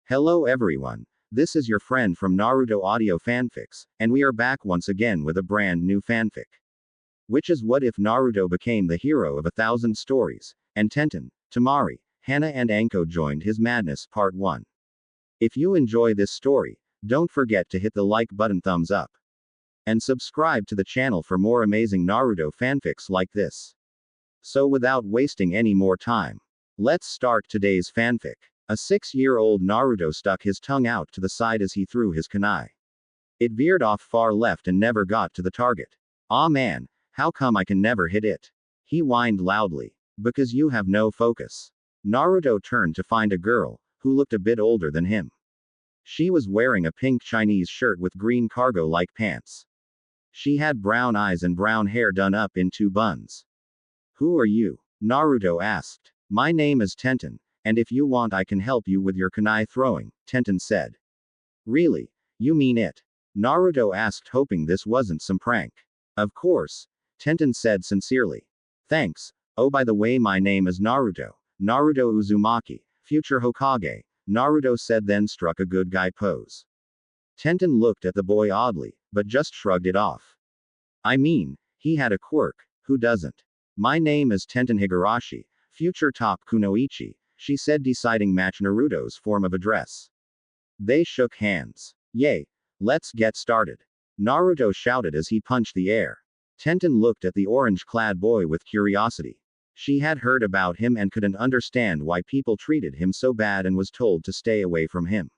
Hello everyone. This is your friend from Naruto Audio Fanfics, and we are back once again with a brand new fanfic. Which is what if Naruto became the hero of 1,000 stories, and Tenten, Temari, Hana&Anko joined his madness Part 1. If you enjoy this story, don't forget to hit the like button, thumbs up, and subscribe to the channel for more amazing Naruto fanfics like this. So without wasting any more time, let's start today's fanfic. A 6-year-old Naruto stuck his tongue out to the side as he threw his kunai. It veered off far left and never got to the target. Aw man, how come I can never hit it? He whined loudly. Because you have no focus. Naruto turned to find a girl, who looked a bit older than him. She was wearing a pink Chinese shirt with green cargo-like pants. She had brown eyes and brown hair done up in 2 buns. Who are you? Naruto asked. My name is Tenten. And if you want I can help you with your kunai throwing, Tenten said. Really? You mean it? Naruto asked, hoping this wasn't some prank. Of course, Tenten said sincerely. Thanks. Oh, by the way, my name is Naruto. Naruto Uzumaki, future Hokage, Naruto said, then struck a good guy pose. Tenten looked at the boy oddly, but just shrugged it off. I mean, he had a quirk, who doesn't? My name is Tenten Higurashi, future top kunoichi, she said, deciding match Naruto's form of address. They shook hands. Yay. Let's get started. Naruto shouted as he punched the air. Tenten looked at the orange-clad boy with curiosity. She had heard about him and couldn't understand why people treated him so bad and was told to stay away from him.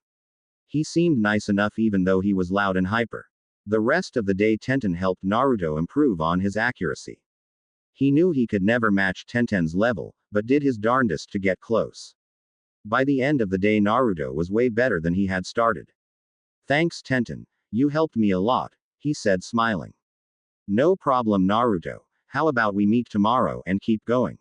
He seemed nice enough even though he was loud and hyper. The rest of the day Tenten helped Naruto improve on his accuracy. He knew he could never match Tenten's level, but did his darndest to get close. By the end of the day Naruto was way better than he had started. Thanks Tenten, you helped me a lot, he said, smiling. No problem Naruto, how about we meet tomorrow and keep going?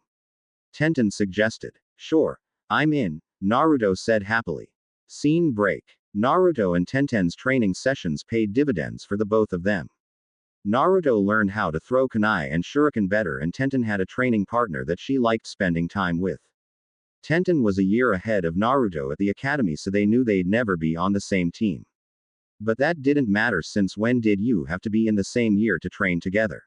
Tenten suggested. Sure, I'm in, Naruto said happily. Scene break. Naruto and Tenten's training sessions paid dividends for the both of them. Naruto learned how to throw kunai and shuriken better, and Tenten had a training partner that she liked spending time with. Tenten was a year ahead of Naruto at the academy, so they knew they'd never be on the same team. But that didn't matter, since when did you have to be in the same year to train together?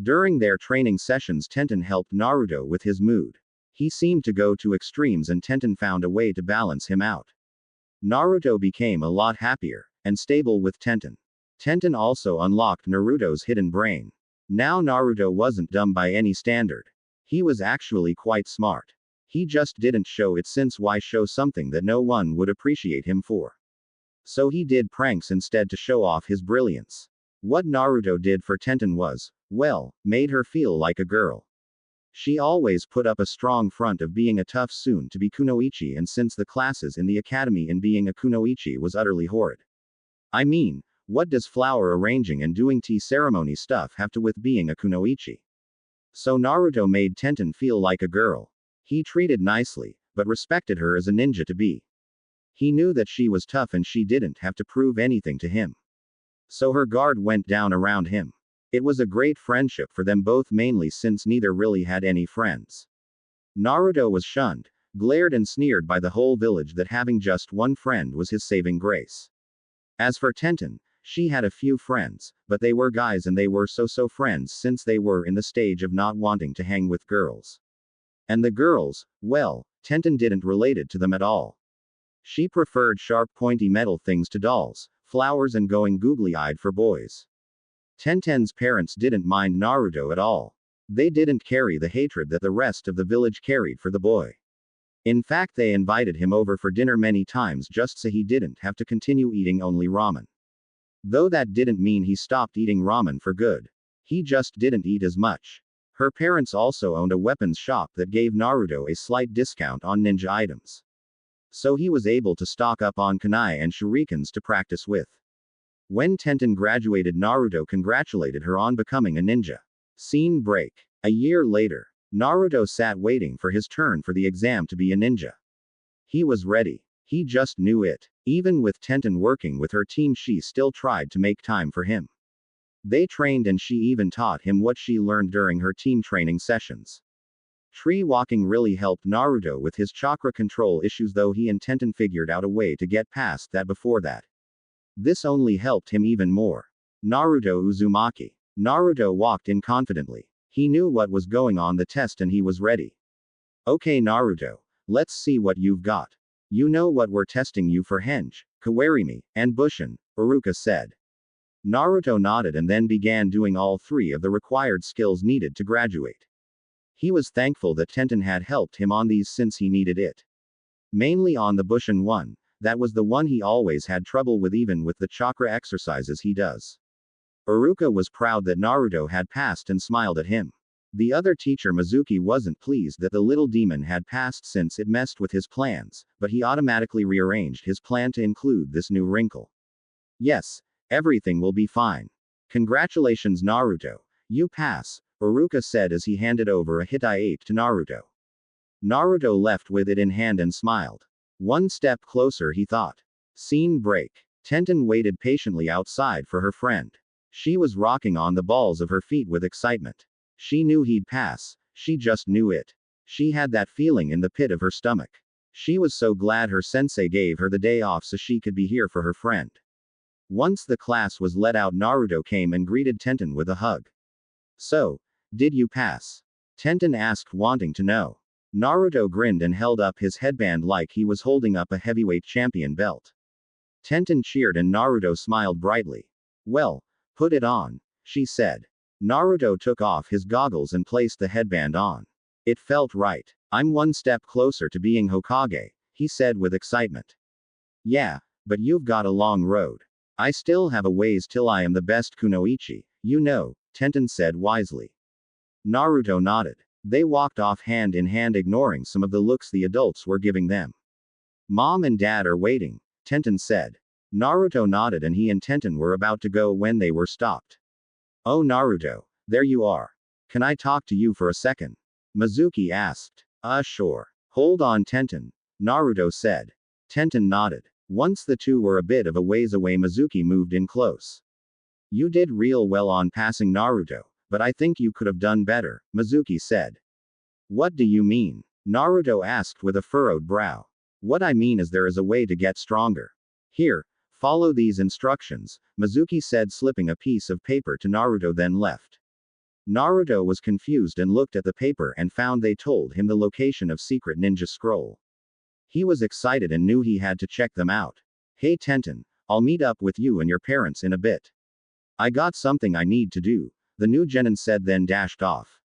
During their training sessions Tenten helped Naruto with his mood. He seemed to go to extremes and Tenten found a way to balance him out. Naruto became a lot happier and stable with Tenten. Tenten also unlocked Naruto's hidden brain. Now Naruto wasn't dumb by any standard. He was actually quite smart. He just didn't show it, since why show something that no one would appreciate him for? So he did pranks instead to show off his brilliance. What Naruto did for Tenten was, well, made her feel like a girl. She always put up a strong front of being a tough soon-to-be kunoichi, and since the classes in the academy in being a kunoichi was utterly horrid. I mean, what does flower arranging and doing tea ceremony stuff have to with being a kunoichi? So Naruto made Tenten feel like a girl. He treated nicely, but respected her as a ninja to be. He knew that she was tough and she didn't have to prove anything to him. So her guard went down around him. It was a great friendship for them both, mainly since neither really had any friends. Naruto was shunned, glared and sneered by the whole village that having just one friend was his saving grace. As for Tenten, she had a few friends, but they were guys, and they were so-so friends since they were in the stage of not wanting to hang with girls. And the girls, well, Tenten didn't relate to them at all. She preferred sharp pointy metal things to dolls, flowers, and going googly-eyed for boys. Tenten's parents didn't mind Naruto at all. They didn't carry the hatred that the rest of the village carried for the boy. In fact, they invited him over for dinner many times just so he didn't have to continue eating only ramen. Though that didn't mean he stopped eating ramen for good. He just didn't eat as much. Her parents also owned a weapons shop that gave Naruto a slight discount on ninja items. So he was able to stock up on kunai and shurikens to practice with. When Tenten graduated, Naruto congratulated her on becoming a ninja. Scene break. A year later, Naruto sat waiting for his turn for the exam to be a ninja. He was ready. He just knew it. Even with Tenten working with her team, she still tried to make time for him. They trained and she even taught him what she learned during her team training sessions. Tree walking really helped Naruto with his chakra control issues, though he and Tenten figured out a way to get past that before that. This only helped him even more. Naruto Uzumaki. Naruto walked in confidently. He knew what was going on the test and he was ready. Okay Naruto. Let's see what you've got. You know what we're testing you for, Henge, Kawarimi, and Bushin, Iruka said. Naruto nodded and then began doing all three of the required skills needed to graduate. He was thankful that Tenten had helped him on these since he needed it. Mainly on the Bushin one, that was the one he always had trouble with even with the chakra exercises he does. Iruka was proud that Naruto had passed and smiled at him. The other teacher Mizuki wasn't pleased that the little demon had passed since it messed with his plans, but he automatically rearranged his plan to include this new wrinkle. Yes, everything will be fine. Congratulations Naruto. You pass, Iruka said as he handed over a Hitai ape to Naruto. Naruto left with it in hand and smiled. One step closer, he thought. Scene break. Tenten waited patiently outside for her friend. She was rocking on the balls of her feet with excitement. She knew he'd pass, she just knew it. She had that feeling in the pit of her stomach. She was so glad her sensei gave her the day off so she could be here for her friend. Once the class was let out, Naruto came and greeted Tenten with a hug. So, did you pass? Tenten asked, wanting to know. Naruto grinned and held up his headband like he was holding up a heavyweight champion belt. Tenten cheered and Naruto smiled brightly. Well, put it on, she said. Naruto took off his goggles and placed the headband on. It felt right. I'm one step closer to being Hokage, he said with excitement. Yeah, but you've got a long road. I still have a ways till I am the best kunoichi, you know, Tenten said wisely. Naruto nodded. They walked off hand in hand, ignoring some of the looks the adults were giving them. Mom and Dad are waiting, Tenten said. Naruto nodded and he and Tenten were about to go when they were stopped. Oh Naruto, there you are. Can I talk to you for a second? Mizuki asked. Sure. Hold on Tenten, Naruto said. Tenten nodded. Once the two were a bit of a ways away, Mizuki moved in close. You did real well on passing Naruto, but I think you could have done better, Mizuki said. What do you mean? Naruto asked with a furrowed brow. What I mean is there is a way to get stronger. Here, follow these instructions, Mizuki said, slipping a piece of paper to Naruto, then left. Naruto was confused and looked at the paper and found they told him the location of secret ninja scroll. He was excited and knew he had to check them out. Hey Tenten, I'll meet up with you and your parents in a bit. I got something I need to do, the new genin said, then dashed off.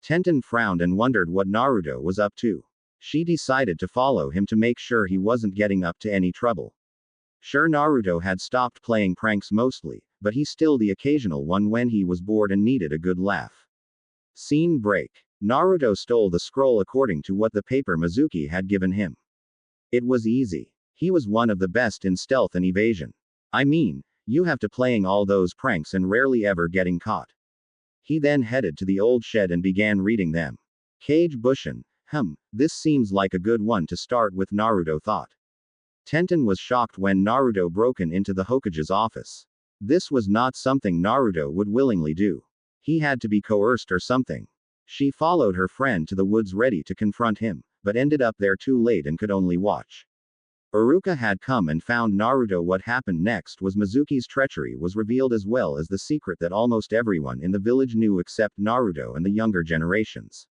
Tenten frowned and wondered what Naruto was up to. She decided to follow him to make sure he wasn't getting up to any trouble. Sure, Naruto had stopped playing pranks mostly, but he still the occasional one when he was bored and needed a good laugh. Scene break. Naruto stole the scroll according to what the paper Mizuki had given him. It was easy. He was one of the best in stealth and evasion. I mean, you have to playing all those pranks and rarely ever getting caught. He then headed to the old shed and began reading them. Kage Bushin, this seems like a good one to start with, Naruto thought. Tenten was shocked when Naruto broke into the Hokage's office. This was not something Naruto would willingly do. He had to be coerced or something. She followed her friend to the woods ready to confront him, but ended up there too late and could only watch. Iruka had come and found Naruto. What happened next was Mizuki's treachery was revealed, as well as the secret that almost everyone in the village knew except Naruto and the younger generations.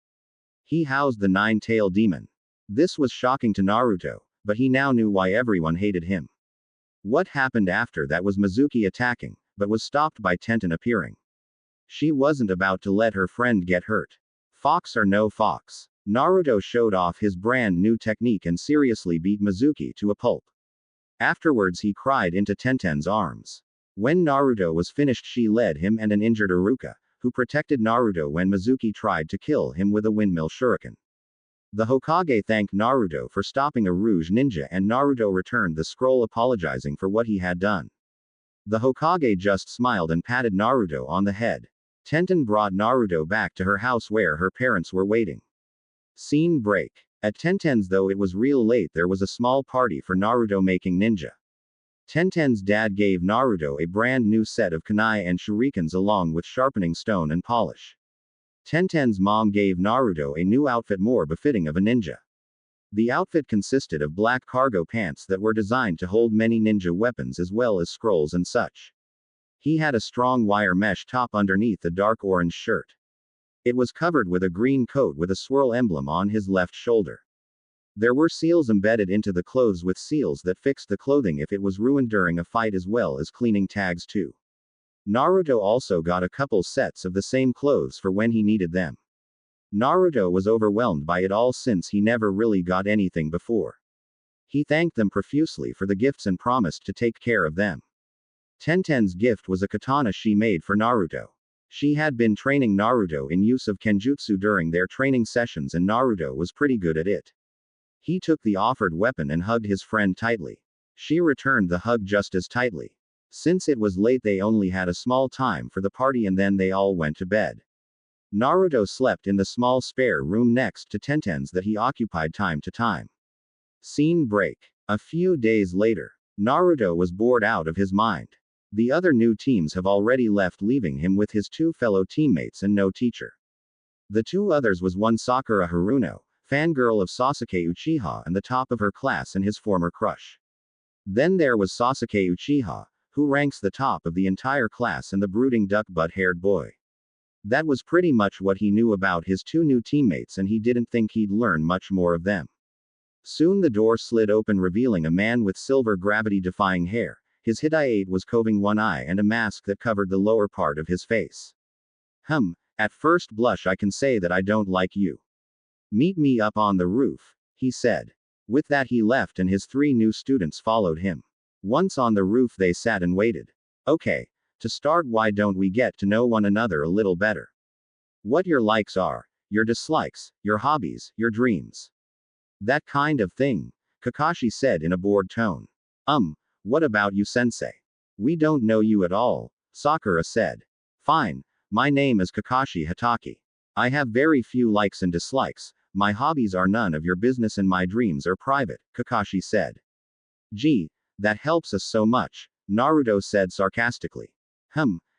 He housed the nine-tailed demon. This was shocking to Naruto, but he now knew why everyone hated him. What happened after that was Mizuki attacking, but was stopped by Tenten appearing. She wasn't about to let her friend get hurt. Fox or no fox, Naruto showed off his brand new technique and seriously beat Mizuki to a pulp. Afterwards he cried into Tenten's arms. When Naruto was finished, she led him and an injured Iruka, who protected Naruto when Mizuki tried to kill him with a windmill shuriken. The Hokage thanked Naruto for stopping a Rouge ninja and Naruto returned the scroll apologizing for what he had done. The Hokage just smiled and patted Naruto on the head. Tenten brought Naruto back to her house where her parents were waiting. Scene break. At Tenten's, though it was real late, there was a small party for Naruto making ninja. Tenten's dad gave Naruto a brand new set of kunai and shurikens along with sharpening stone and polish. Tenten's mom gave Naruto a new outfit more befitting of a ninja. The outfit consisted of black cargo pants that were designed to hold many ninja weapons as well as scrolls and such. He had a strong wire mesh top underneath a dark orange shirt. It was covered with a green coat with a swirl emblem on his left shoulder. There were seals embedded into the clothes with seals that fixed the clothing if it was ruined during a fight as well as cleaning tags too. Naruto also got a couple sets of the same clothes for when he needed them. Naruto was overwhelmed by it all since he never really got anything before. He thanked them profusely for the gifts and promised to take care of them. Tenten's gift was a katana she made for Naruto. She had been training Naruto in use of kenjutsu during their training sessions and Naruto was pretty good at it. He took the offered weapon and hugged his friend tightly. She returned the hug just as tightly. Since it was late, they only had a small time for the party and then they all went to bed. Naruto slept in the small spare room next to Tenten's that he occupied time to time. Scene break. A few days later. Naruto was bored out of his mind. The other new teams have already left, leaving him with his two fellow teammates and no teacher. The two others was one Sakura Haruno, fangirl of Sasuke Uchiha and the top of her class and his former crush. Then there was Sasuke Uchiha, who ranks the top of the entire class and the brooding duck-butt-haired boy. That was pretty much what he knew about his two new teammates and he didn't think he'd learn much more of them. Soon the door slid open revealing a man with silver gravity-defying hair. His Hidaite was coving one eye and a mask that covered the lower part of his face. At first blush I can say that I don't like you. Meet me up on the roof, he said. With that he left and his three new students followed him. Once on the roof they sat and waited. Okay. To start, why don't we get to know one another a little better? What your likes are, your dislikes, your hobbies, your dreams. That kind of thing, Kakashi said in a bored tone. What about you, sensei? We don't know you at all, Sakura said. Fine, my name is Kakashi Hatake. I have very few likes and dislikes, my hobbies are none of your business and my dreams are private, Kakashi said. Gee, that helps us so much, Naruto said sarcastically.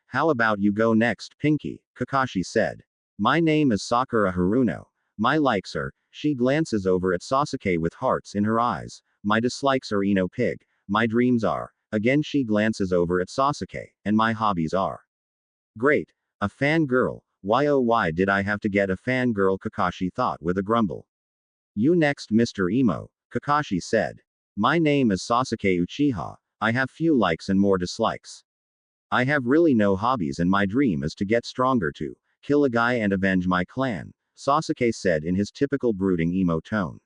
How about you go next, Pinky, Kakashi said. My name is Sakura Haruno. My likes are, she glances over at Sasuke with hearts in her eyes. My dislikes are Ino Pig. My dreams are, again she glances over at Sasuke, and my hobbies are. Great. A fangirl. Why oh why did I have to get a fangirl, Kakashi thought with a grumble. You next, Mr. Emo, Kakashi said. My name is Sasuke Uchiha. I have few likes and more dislikes. I have really no hobbies and my dream is to get stronger to kill a guy and avenge my clan, Sasuke said in his typical brooding emo tone.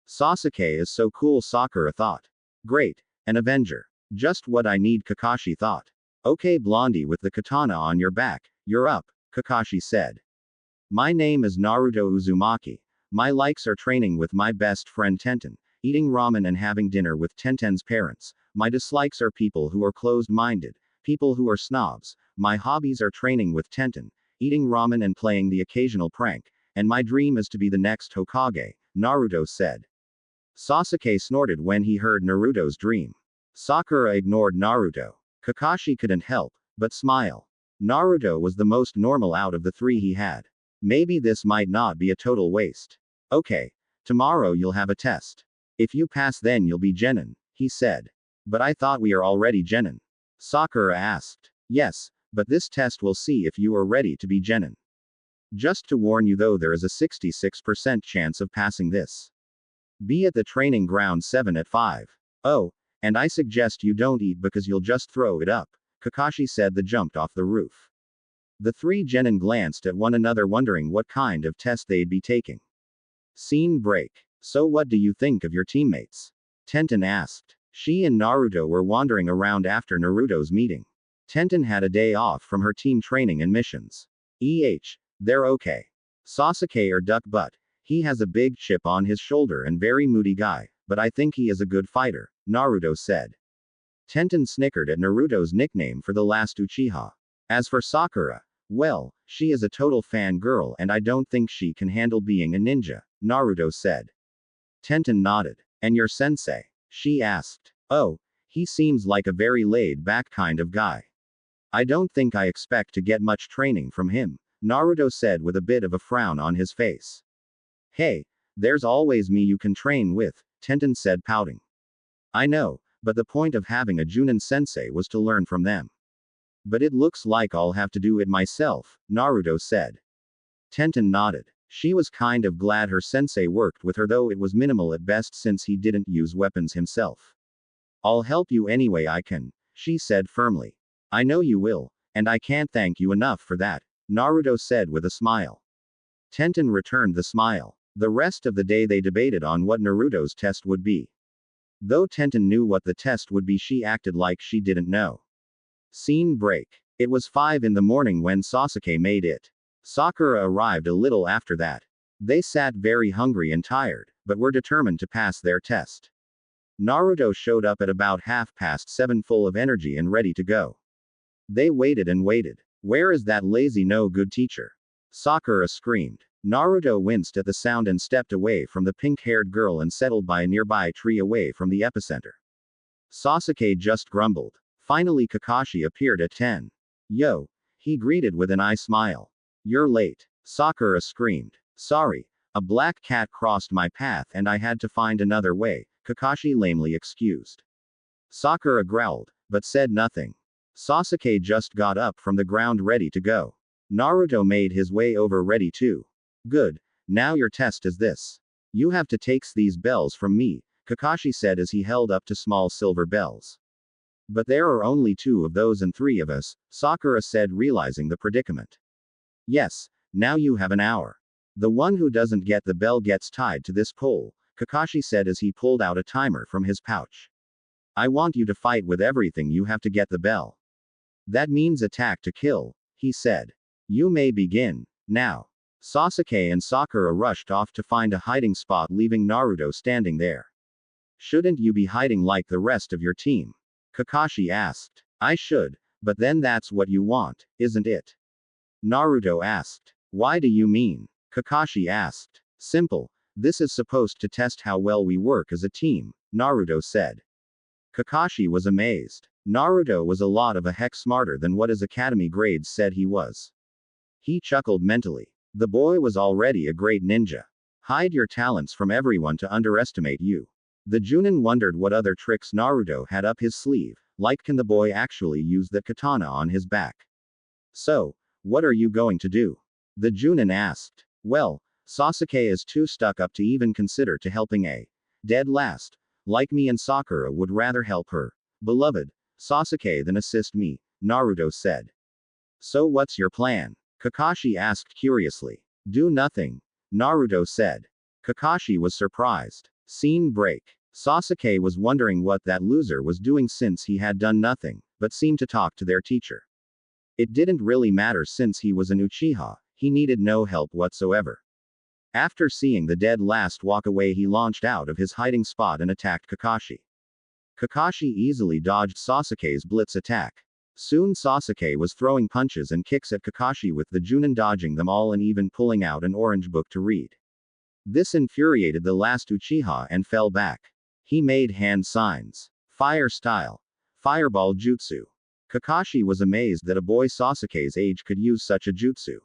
Sasuke is so cool, Sakura thought. Great, an avenger. Just what I need, Kakashi thought. Okay, Blondie with the katana on your back, you're up, Kakashi said. My name is Naruto Uzumaki. My likes are training with my best friend Tenten, eating ramen and having dinner with Tenten's parents. My dislikes are people who are closed-minded, people who are snobs. My hobbies are training with Tenten, eating ramen and playing the occasional prank, and my dream is to be the next Hokage, Naruto said. Sasuke snorted when he heard Naruto's dream. Sakura ignored Naruto. Kakashi couldn't help but smile. Naruto was the most normal out of the three he had. Maybe this might not be a total waste. Okay. Tomorrow you'll have a test. If you pass then you'll be Genin, he said. But I thought we are already Genin. Sakura asked. Yes, but this test will see if you are ready to be Genin. Just to warn you though, there is a 66% chance of passing this. Be at the training ground 7 at 5. Oh, and I suggest you don't eat because you'll just throw it up, Kakashi said. They jumped off the roof. The three Genin glanced at one another wondering what kind of test they'd be taking. Scene break. So what do you think of your teammates? Tenten asked. She and Naruto were wandering around after Naruto's meeting. Tenten had a day off from her team training and missions. They're okay. Sasuke or duck butt. He has a big chip on his shoulder and very moody guy, but I think he is a good fighter, Naruto said. Tenten snickered at Naruto's nickname for the last Uchiha. As for Sakura, well, she is a total fangirl and I don't think she can handle being a ninja, Naruto said. Tenten nodded. And your sensei? She asked. Oh, he seems like a very laid-back kind of guy. I don't think I expect to get much training from him, Naruto said with a bit of a frown on his face. Hey, there's always me you can train with, Tenten said pouting. I know, but the point of having a Junin sensei was to learn from them. But it looks like I'll have to do it myself, Naruto said. Tenten nodded. She was kind of glad her sensei worked with her, though it was minimal at best since he didn't use weapons himself. I'll help you any way I can, she said firmly. I know you will, and I can't thank you enough for that, Naruto said with a smile. Tenten returned the smile. The rest of the day they debated on what Naruto's test would be. Though Tenten knew what the test would be, she acted like she didn't know. Scene break. It was 5 in the morning when Sasuke made it. Sakura arrived a little after that. They sat very hungry and tired, but were determined to pass their test. Naruto showed up at about 7:30 full of energy and ready to go. They waited and waited. Where is that lazy no-good teacher? Sakura screamed. Naruto winced at the sound and stepped away from the pink-haired girl and settled by a nearby tree away from the epicenter. Sasuke just grumbled. Finally Kakashi appeared at 10. Yo, he greeted with an eye smile. You're late. Sakura screamed. Sorry, a black cat crossed my path and I had to find another way, Kakashi lamely excused. Sakura growled, but said nothing. Sasuke just got up from the ground ready to go. Naruto made his way over ready too. Good, now your test is this. You have to take these bells from me, Kakashi said as he held up 2 small silver bells. But there are only 2 of those and 3 of us, Sakura said, realizing the predicament. Yes, now you have an hour. The one who doesn't get the bell gets tied to this pole, Kakashi said as he pulled out a timer from his pouch. I want you to fight with everything you have to get the bell. That means attack to kill, he said. You may begin, now. Sasuke and Sakura rushed off to find a hiding spot, leaving Naruto standing there. Shouldn't you be hiding like the rest of your team? Kakashi asked. I should, but then that's what you want, isn't it? Naruto asked. Why do you mean? Kakashi asked. Simple, this is supposed to test how well we work as a team, Naruto said. Kakashi was amazed. Naruto was a lot of a heck smarter than what his academy grades said he was. He chuckled mentally. The boy was already a great ninja. Hide your talents from everyone to underestimate you. The Junin wondered what other tricks Naruto had up his sleeve, like can the boy actually use that katana on his back? So, what are you going to do? The Junin asked. Well, Sasuke is too stuck up to even consider to helping a dead last, like me, and Sakura would rather help her beloved Sasuke than assist me, Naruto said. So what's your plan? Kakashi asked curiously. Do nothing, Naruto said. Kakashi was surprised. Scene break. Sasuke was wondering what that loser was doing since he had done nothing, but seemed to talk to their teacher. It didn't really matter since he was an Uchiha, he needed no help whatsoever. After seeing the dead last walk away, he launched out of his hiding spot and attacked Kakashi. Kakashi easily dodged Sasuke's blitz attack. Soon Sasuke was throwing punches and kicks at Kakashi, with the Junin dodging them all and even pulling out an orange book to read. This infuriated the last Uchiha and fell back. He made hand signs. Fire style. Fireball jutsu. Kakashi was amazed that a boy Sasuke's age could use such a jutsu.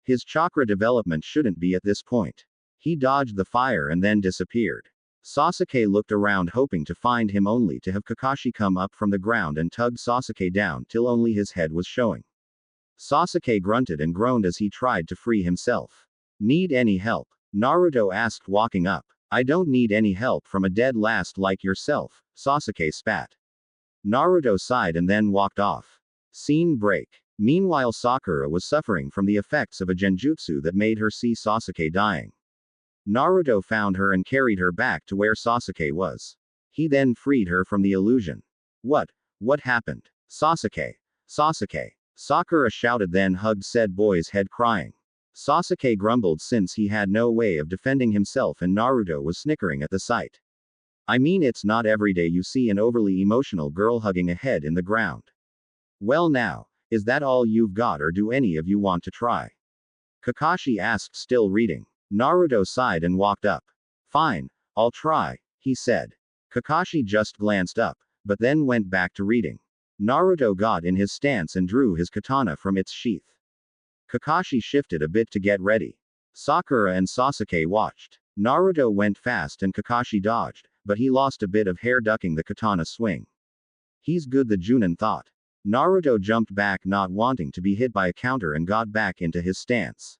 His chakra development shouldn't be at this point. He dodged the fire and then disappeared. Sasuke looked around hoping to find him, only to have Kakashi come up from the ground and tug Sasuke down till only his head was showing. Sasuke grunted and groaned as he tried to free himself. Need any help? Naruto asked, walking up. I don't need any help from a dead last like yourself, Sasuke spat. Naruto sighed and then walked off. Scene break. Meanwhile Sakura was suffering from the effects of a genjutsu that made her see Sasuke dying. Naruto found her and carried her back to where Sasuke was. He then freed her from the illusion. What happened? Sasuke! Sasuke! Sakura shouted, then hugged said boy's head, crying. Sasuke grumbled since he had no way of defending himself, and Naruto was snickering at the sight. I mean, it's not every day you see an overly emotional girl hugging a head in the ground. Well now, is that all you've got, or do any of you want to try? Kakashi asked, still reading. Naruto sighed and walked up. Fine, I'll try, he said. Kakashi just glanced up, but then went back to reading. Naruto got in his stance and drew his katana from its sheath. Kakashi shifted a bit to get ready. Sakura and Sasuke watched. Naruto went fast and Kakashi dodged, but he lost a bit of hair ducking the katana swing. He's good, the Junin thought. Naruto jumped back, not wanting to be hit by a counter, and got back into his stance.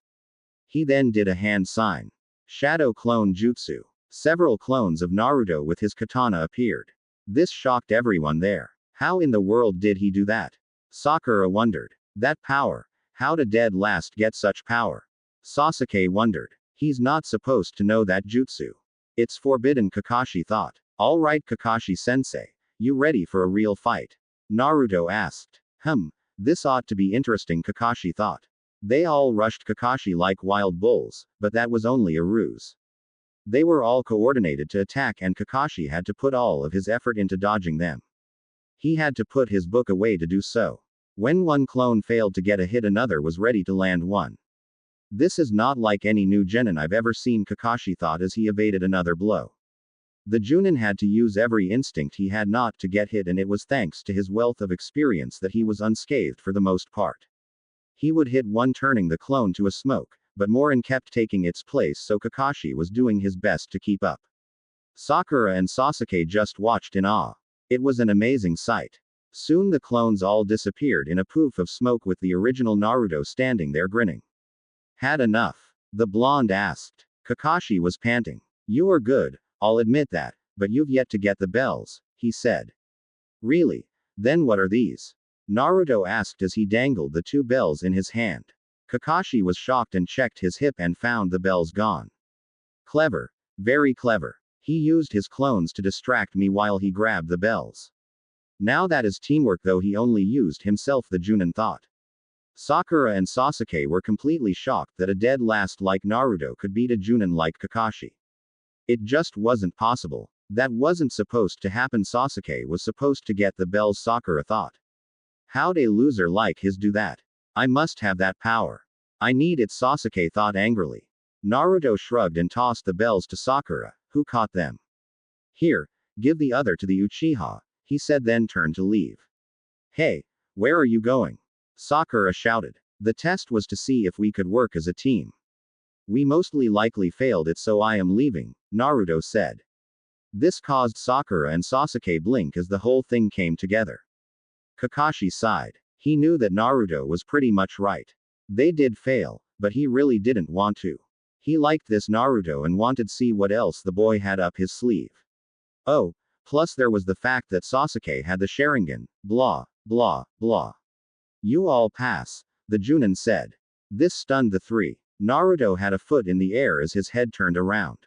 He then did a hand sign. Shadow clone jutsu. Several clones of Naruto with his katana appeared. This shocked everyone there. How in the world did he do that? Sakura wondered. That power. How did dead last get such power? Sasuke wondered. He's not supposed to know that jutsu. It's forbidden, Kakashi thought. Alright, Kakashi-sensei. You ready for a real fight? Naruto asked. This ought to be interesting, Kakashi thought. They all rushed Kakashi like wild bulls, but that was only a ruse. They were all coordinated to attack, and Kakashi had to put all of his effort into dodging them. He had to put his book away to do so. When one clone failed to get a hit, another was ready to land one. This is not like any new genin I've ever seen, Kakashi thought as he evaded another blow. The Junin had to use every instinct he had not to get hit, and it was thanks to his wealth of experience that he was unscathed for the most part. He would hit one, turning the clone to a smoke, but Morin kept taking its place, so Kakashi was doing his best to keep up. Sakura and Sasuke just watched in awe. It was an amazing sight. Soon the clones all disappeared in a poof of smoke, with the original Naruto standing there grinning. Had enough? The blonde asked. Kakashi was panting. You are good, I'll admit that, but you've yet to get the bells, he said. Really? Then what are these? Naruto asked as he dangled the two bells in his hand. Kakashi was shocked and checked his hip and found the bells gone. Clever. Very clever. He used his clones to distract me while he grabbed the bells. Now that is teamwork, though he only used himself, the Junin thought. Sakura and Sasuke were completely shocked that a dead last like Naruto could beat a Junin like Kakashi. It just wasn't possible. That wasn't supposed to happen. Sasuke was supposed to get the bells, Sakura thought. How'd a loser like his do that? I must have that power. I need it, Sasuke thought angrily. Naruto shrugged and tossed the bells to Sakura, who caught them. Here, give the other to the Uchiha, he said, then turned to leave. Hey, where are you going? Sakura shouted. The test was to see if we could work as a team. We mostly likely failed it, so I am leaving, Naruto said. This caused Sakura and Sasuke blink as the whole thing came together. Kakashi sighed. He knew that Naruto was pretty much right. They did fail, but he really didn't want to. He liked this Naruto and wanted to see what else the boy had up his sleeve. Oh, plus there was the fact that Sasuke had the Sharingan, blah, blah, blah. You all pass, the Junin said. This stunned the three. Naruto had a foot in the air as his head turned around.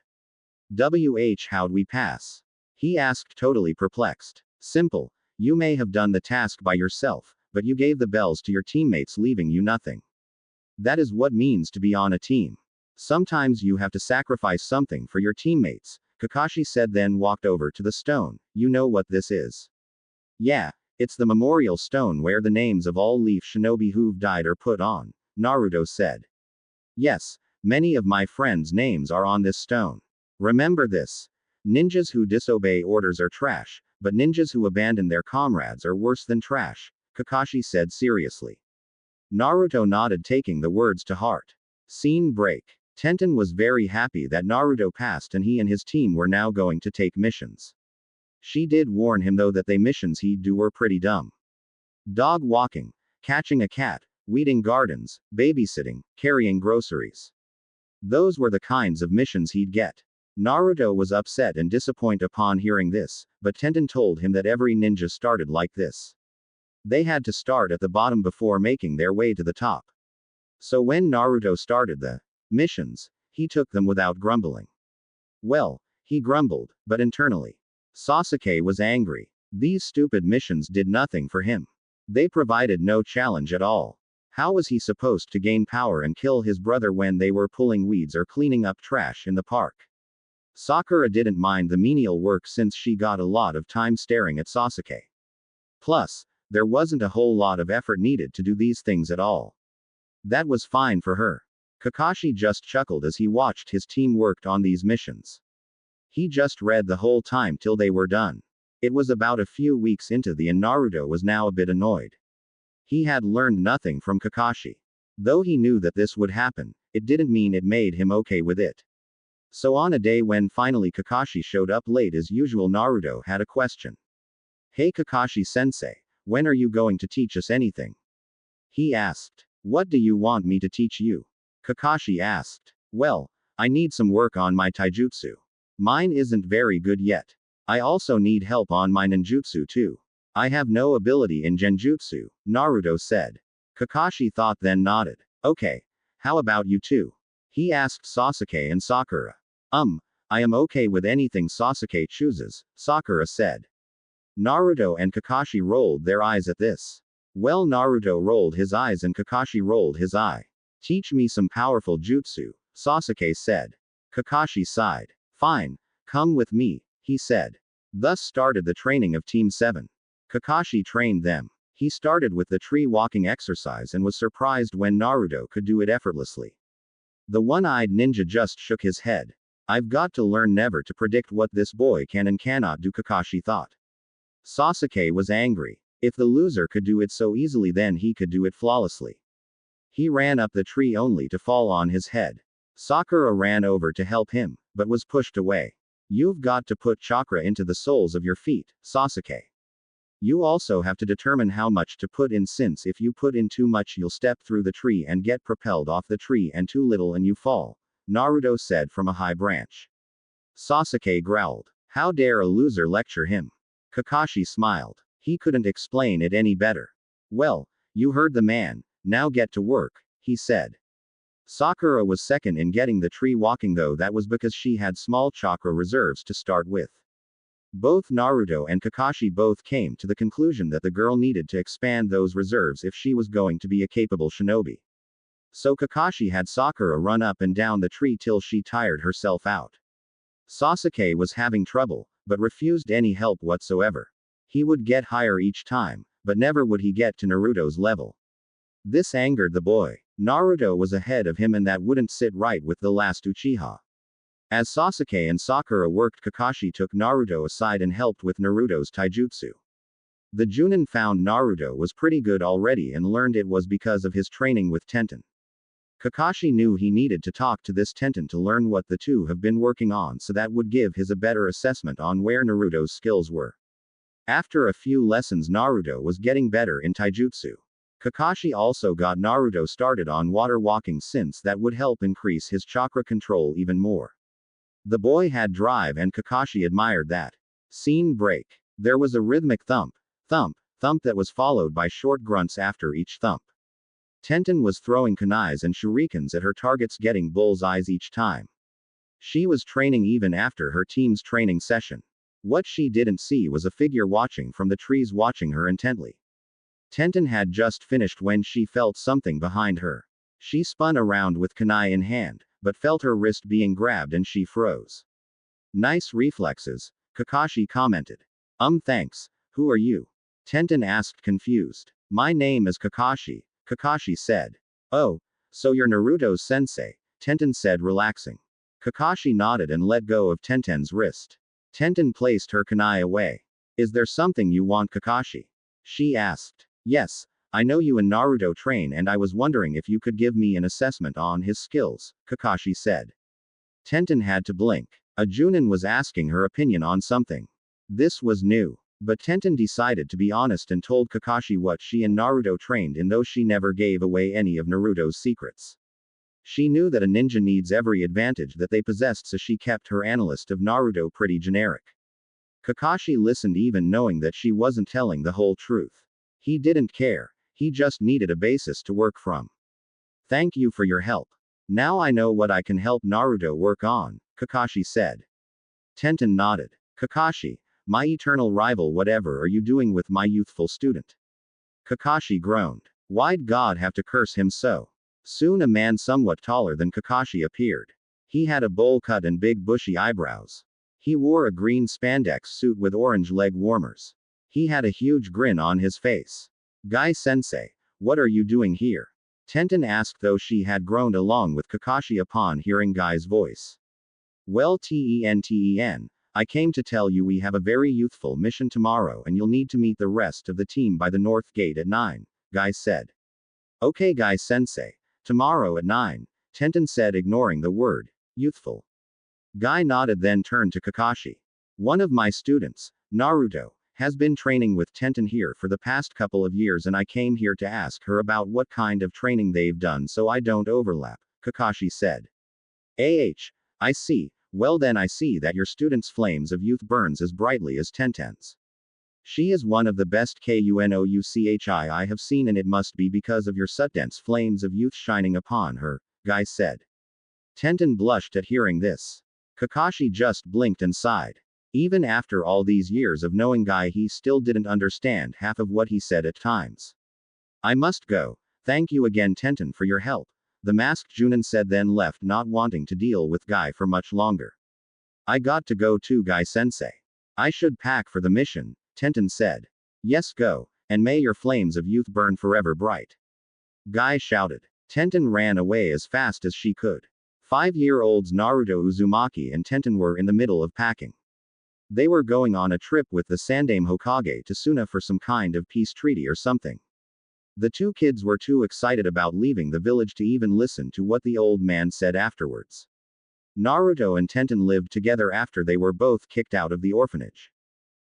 How'd we pass? He asked, totally perplexed. Simple. You may have done the task by yourself, but you gave the bells to your teammates, leaving you nothing. That is what means to be on a team. Sometimes you have to sacrifice something for your teammates, Kakashi said, then walked over to the stone. You know what this is? Yeah, it's the memorial stone where the names of all Leaf Shinobi who've died are put on, Naruto said. Yes, many of my friends' names are on this stone. Remember this. Ninjas who disobey orders are trash, but ninjas who abandon their comrades are worse than trash, Kakashi said seriously. Naruto nodded, taking the words to heart. Scene break. Tenten was very happy that Naruto passed and he and his team were now going to take missions. She did warn him though that the missions he'd do were pretty dumb. Dog walking, catching a cat, weeding gardens, babysitting, carrying groceries. Those were the kinds of missions he'd get. Naruto was upset and disappointed upon hearing this, but Tenten told him that every ninja started like this. They had to start at the bottom before making their way to the top. So when Naruto started the missions, he took them without grumbling. Well, he grumbled, but internally. Sasuke was angry. These stupid missions did nothing for him. They provided no challenge at all. How was he supposed to gain power and kill his brother when they were pulling weeds or cleaning up trash in the park? Sakura didn't mind the menial work since she got a lot of time staring at Sasuke. Plus, there wasn't a whole lot of effort needed to do these things at all. That was fine for her. Kakashi just chuckled as he watched his team worked on these missions. He just read the whole time till they were done. It was about a few weeks into the and Naruto was now a bit annoyed. He had learned nothing from Kakashi. Though he knew that this would happen, it didn't mean it made him okay with it. So on a day when finally Kakashi showed up late as usual, Naruto had a question. "Hey Kakashi-sensei, when are you going to teach us anything?" he asked. "What do you want me to teach you?" Kakashi asked. "Well, I need some work on my taijutsu. Mine isn't very good yet. I also need help on my ninjutsu too. I have no ability in genjutsu," Naruto said. Kakashi thought then nodded. "Okay. How about you two?" he asked Sasuke and Sakura. I am okay with anything Sasuke chooses," Sakura said. Naruto and Kakashi rolled their eyes at this. Well, Naruto rolled his eyes and Kakashi rolled his eye. "Teach me some powerful jutsu," Sasuke said. Kakashi sighed. "Fine. Come with me," he said. Thus started the training of Team 7. Kakashi trained them. He started with the tree walking exercise and was surprised when Naruto could do it effortlessly. The one-eyed ninja just shook his head. "I've got to learn never to predict what this boy can and cannot do," Kakashi thought. Sasuke was angry. If the loser could do it so easily, then he could do it flawlessly. He ran up the tree only to fall on his head. Sakura ran over to help him, but was pushed away. "You've got to put chakra into the soles of your feet, Sasuke. You also have to determine how much to put in, since if you put in too much you'll step through the tree and get propelled off the tree, and too little and you fall," Naruto said from a high branch. Sasuke growled. How dare a loser lecture him? Kakashi smiled. He couldn't explain it any better. "Well, you heard the man, now get to work," he said. Sakura was second in getting the tree walking, though that was because she had small chakra reserves to start with. Both Naruto and Kakashi both came to the conclusion that the girl needed to expand those reserves if she was going to be a capable shinobi. So Kakashi had Sakura run up and down the tree till she tired herself out. Sasuke was having trouble, but refused any help whatsoever. He would get higher each time, but never would he get to Naruto's level. This angered the boy. Naruto was ahead of him, and that wouldn't sit right with the last Uchiha. As Sasuke and Sakura worked, Kakashi took Naruto aside and helped with Naruto's taijutsu. The Junin found Naruto was pretty good already and learned it was because of his training with Tenten. Kakashi knew he needed to talk to this Tenten to learn what the two have been working on, so that would give his a better assessment on where Naruto's skills were. After a few lessons, Naruto was getting better in taijutsu. Kakashi also got Naruto started on water walking, since that would help increase his chakra control even more. The boy had drive and Kakashi admired that. Scene break. There was a rhythmic thump, thump, thump that was followed by short grunts after each thump. Tenten was throwing kunais and shurikens at her targets, getting bull's eyes each time. She was training even after her team's training session. What she didn't see was a figure watching from the trees, watching her intently. Tenten had just finished when she felt something behind her. She spun around with kunai in hand, but felt her wrist being grabbed and she froze. "Nice reflexes," Kakashi commented. Thanks. Who are you?" Tenten asked, confused. "My name is Kakashi," Kakashi said. "Oh, so you're Naruto's sensei," Tenten said, relaxing. Kakashi nodded and let go of Tenten's wrist. Tenten placed her kunai away. "Is there something you want, Kakashi?" she asked. "Yes, I know you and Naruto train, and I was wondering if you could give me an assessment on his skills," Kakashi said. Tenten had to blink. A Junin was asking her opinion on something. This was new. But Tenten decided to be honest and told Kakashi what she and Naruto trained in, though she never gave away any of Naruto's secrets. She knew that a ninja needs every advantage that they possessed, so she kept her analyst of Naruto pretty generic. Kakashi listened, even knowing that she wasn't telling the whole truth. He didn't care. He just needed a basis to work from. "Thank you for your help. Now I know what I can help Naruto work on," Kakashi said. Tenten nodded. "Kakashi, my eternal rival, whatever are you doing with my youthful student?" Kakashi groaned. Why'd God have to curse him so? Soon a man somewhat taller than Kakashi appeared. He had a bowl cut and big bushy eyebrows. He wore a green spandex suit with orange leg warmers. He had a huge grin on his face. "Guy-sensei, what are you doing here?" Tenten asked, though she had groaned along with Kakashi upon hearing Guy's voice. "Well, Tenten, I came to tell you we have a very youthful mission tomorrow and you'll need to meet the rest of the team by the north gate at 9, Guy said. "Okay, Guy-sensei, Tomorrow at 9, Tenten said, ignoring the word youthful. Guy nodded, then turned to Kakashi. One of my students, Naruto, has been training with Tenten here for the past couple of years, and I came here to ask her about what kind of training they've done so I don't overlap, Kakashi said. I see. Well then, I see that your student's flames of youth burns as brightly as Tenten's. She is one of the best Kunouchi I have seen, and it must be because of your student's flames of youth shining upon her, Guy said. Tenten blushed at hearing this. Kakashi just blinked and sighed. Even after all these years of knowing Guy, he still didn't understand half of what he said at times. I must go. Thank you again, Tenten, for your help, the masked Junin said, then left, not wanting to deal with Guy for much longer. I got to go too, Guy-sensei. I should pack for the mission, Tenten said. Yes, go, and may your flames of youth burn forever bright. Guy shouted. Tenten ran away as fast as she could. 5-year-olds Naruto Uzumaki and Tenten were in the middle of packing. They were going on a trip with the Sandaime Hokage to Suna for some kind of peace treaty or something. The two kids were too excited about leaving the village to even listen to what the old man said afterwards. Naruto and Tenten lived together after they were both kicked out of the orphanage.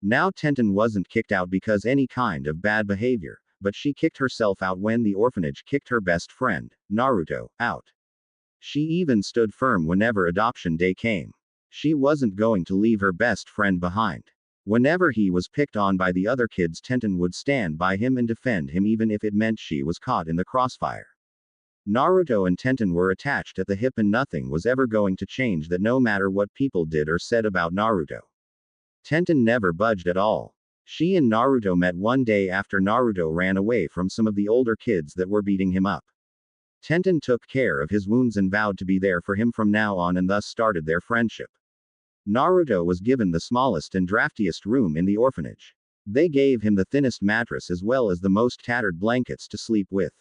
Now Tenten wasn't kicked out because any kind of bad behavior, but she kicked herself out when the orphanage kicked her best friend, Naruto, out. She even stood firm whenever adoption day came. She wasn't going to leave her best friend behind. Whenever he was picked on by the other kids, Tenten would stand by him and defend him even if it meant she was caught in the crossfire. Naruto and Tenten were attached at the hip, and nothing was ever going to change that, no matter what people did or said about Naruto. Tenten never budged at all. She and Naruto met one day after Naruto ran away from some of the older kids that were beating him up. Tenten took care of his wounds and vowed to be there for him from now on, and thus started their friendship. Naruto was given the smallest and draftiest room in the orphanage. They gave him the thinnest mattress as well as the most tattered blankets to sleep with.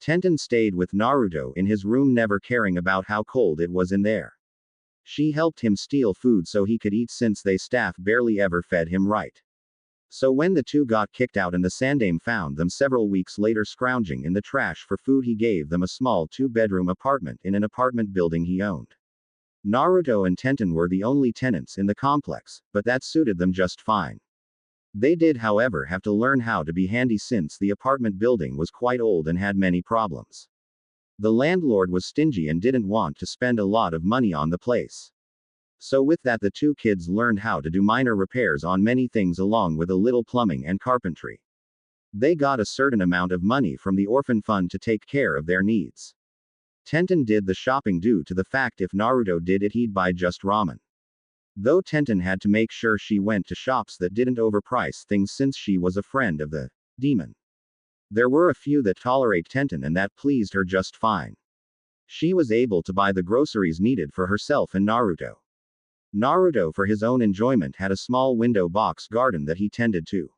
Tenten stayed with Naruto in his room, never caring about how cold it was in there. She helped him steal food so he could eat, since they staff barely ever fed him right. So when the two got kicked out and the Sandaime found them several weeks later scrounging in the trash for food, he gave them a small 2-bedroom apartment in an apartment building he owned. Naruto and Tenten were the only tenants in the complex, but that suited them just fine. They did, however, have to learn how to be handy since the apartment building was quite old and had many problems. The landlord was stingy and didn't want to spend a lot of money on the place. So with that, the two kids learned how to do minor repairs on many things along with a little plumbing and carpentry. They got a certain amount of money from the orphan fund to take care of their needs. Tenten did the shopping due to the fact if Naruto did it, he'd buy just ramen. Though Tenten had to make sure she went to shops that didn't overprice things since she was a friend of the demon. There were a few that tolerate Tenten, and that pleased her just fine. She was able to buy the groceries needed for herself and Naruto. Naruto, for his own enjoyment, had a small window box garden that he tended to.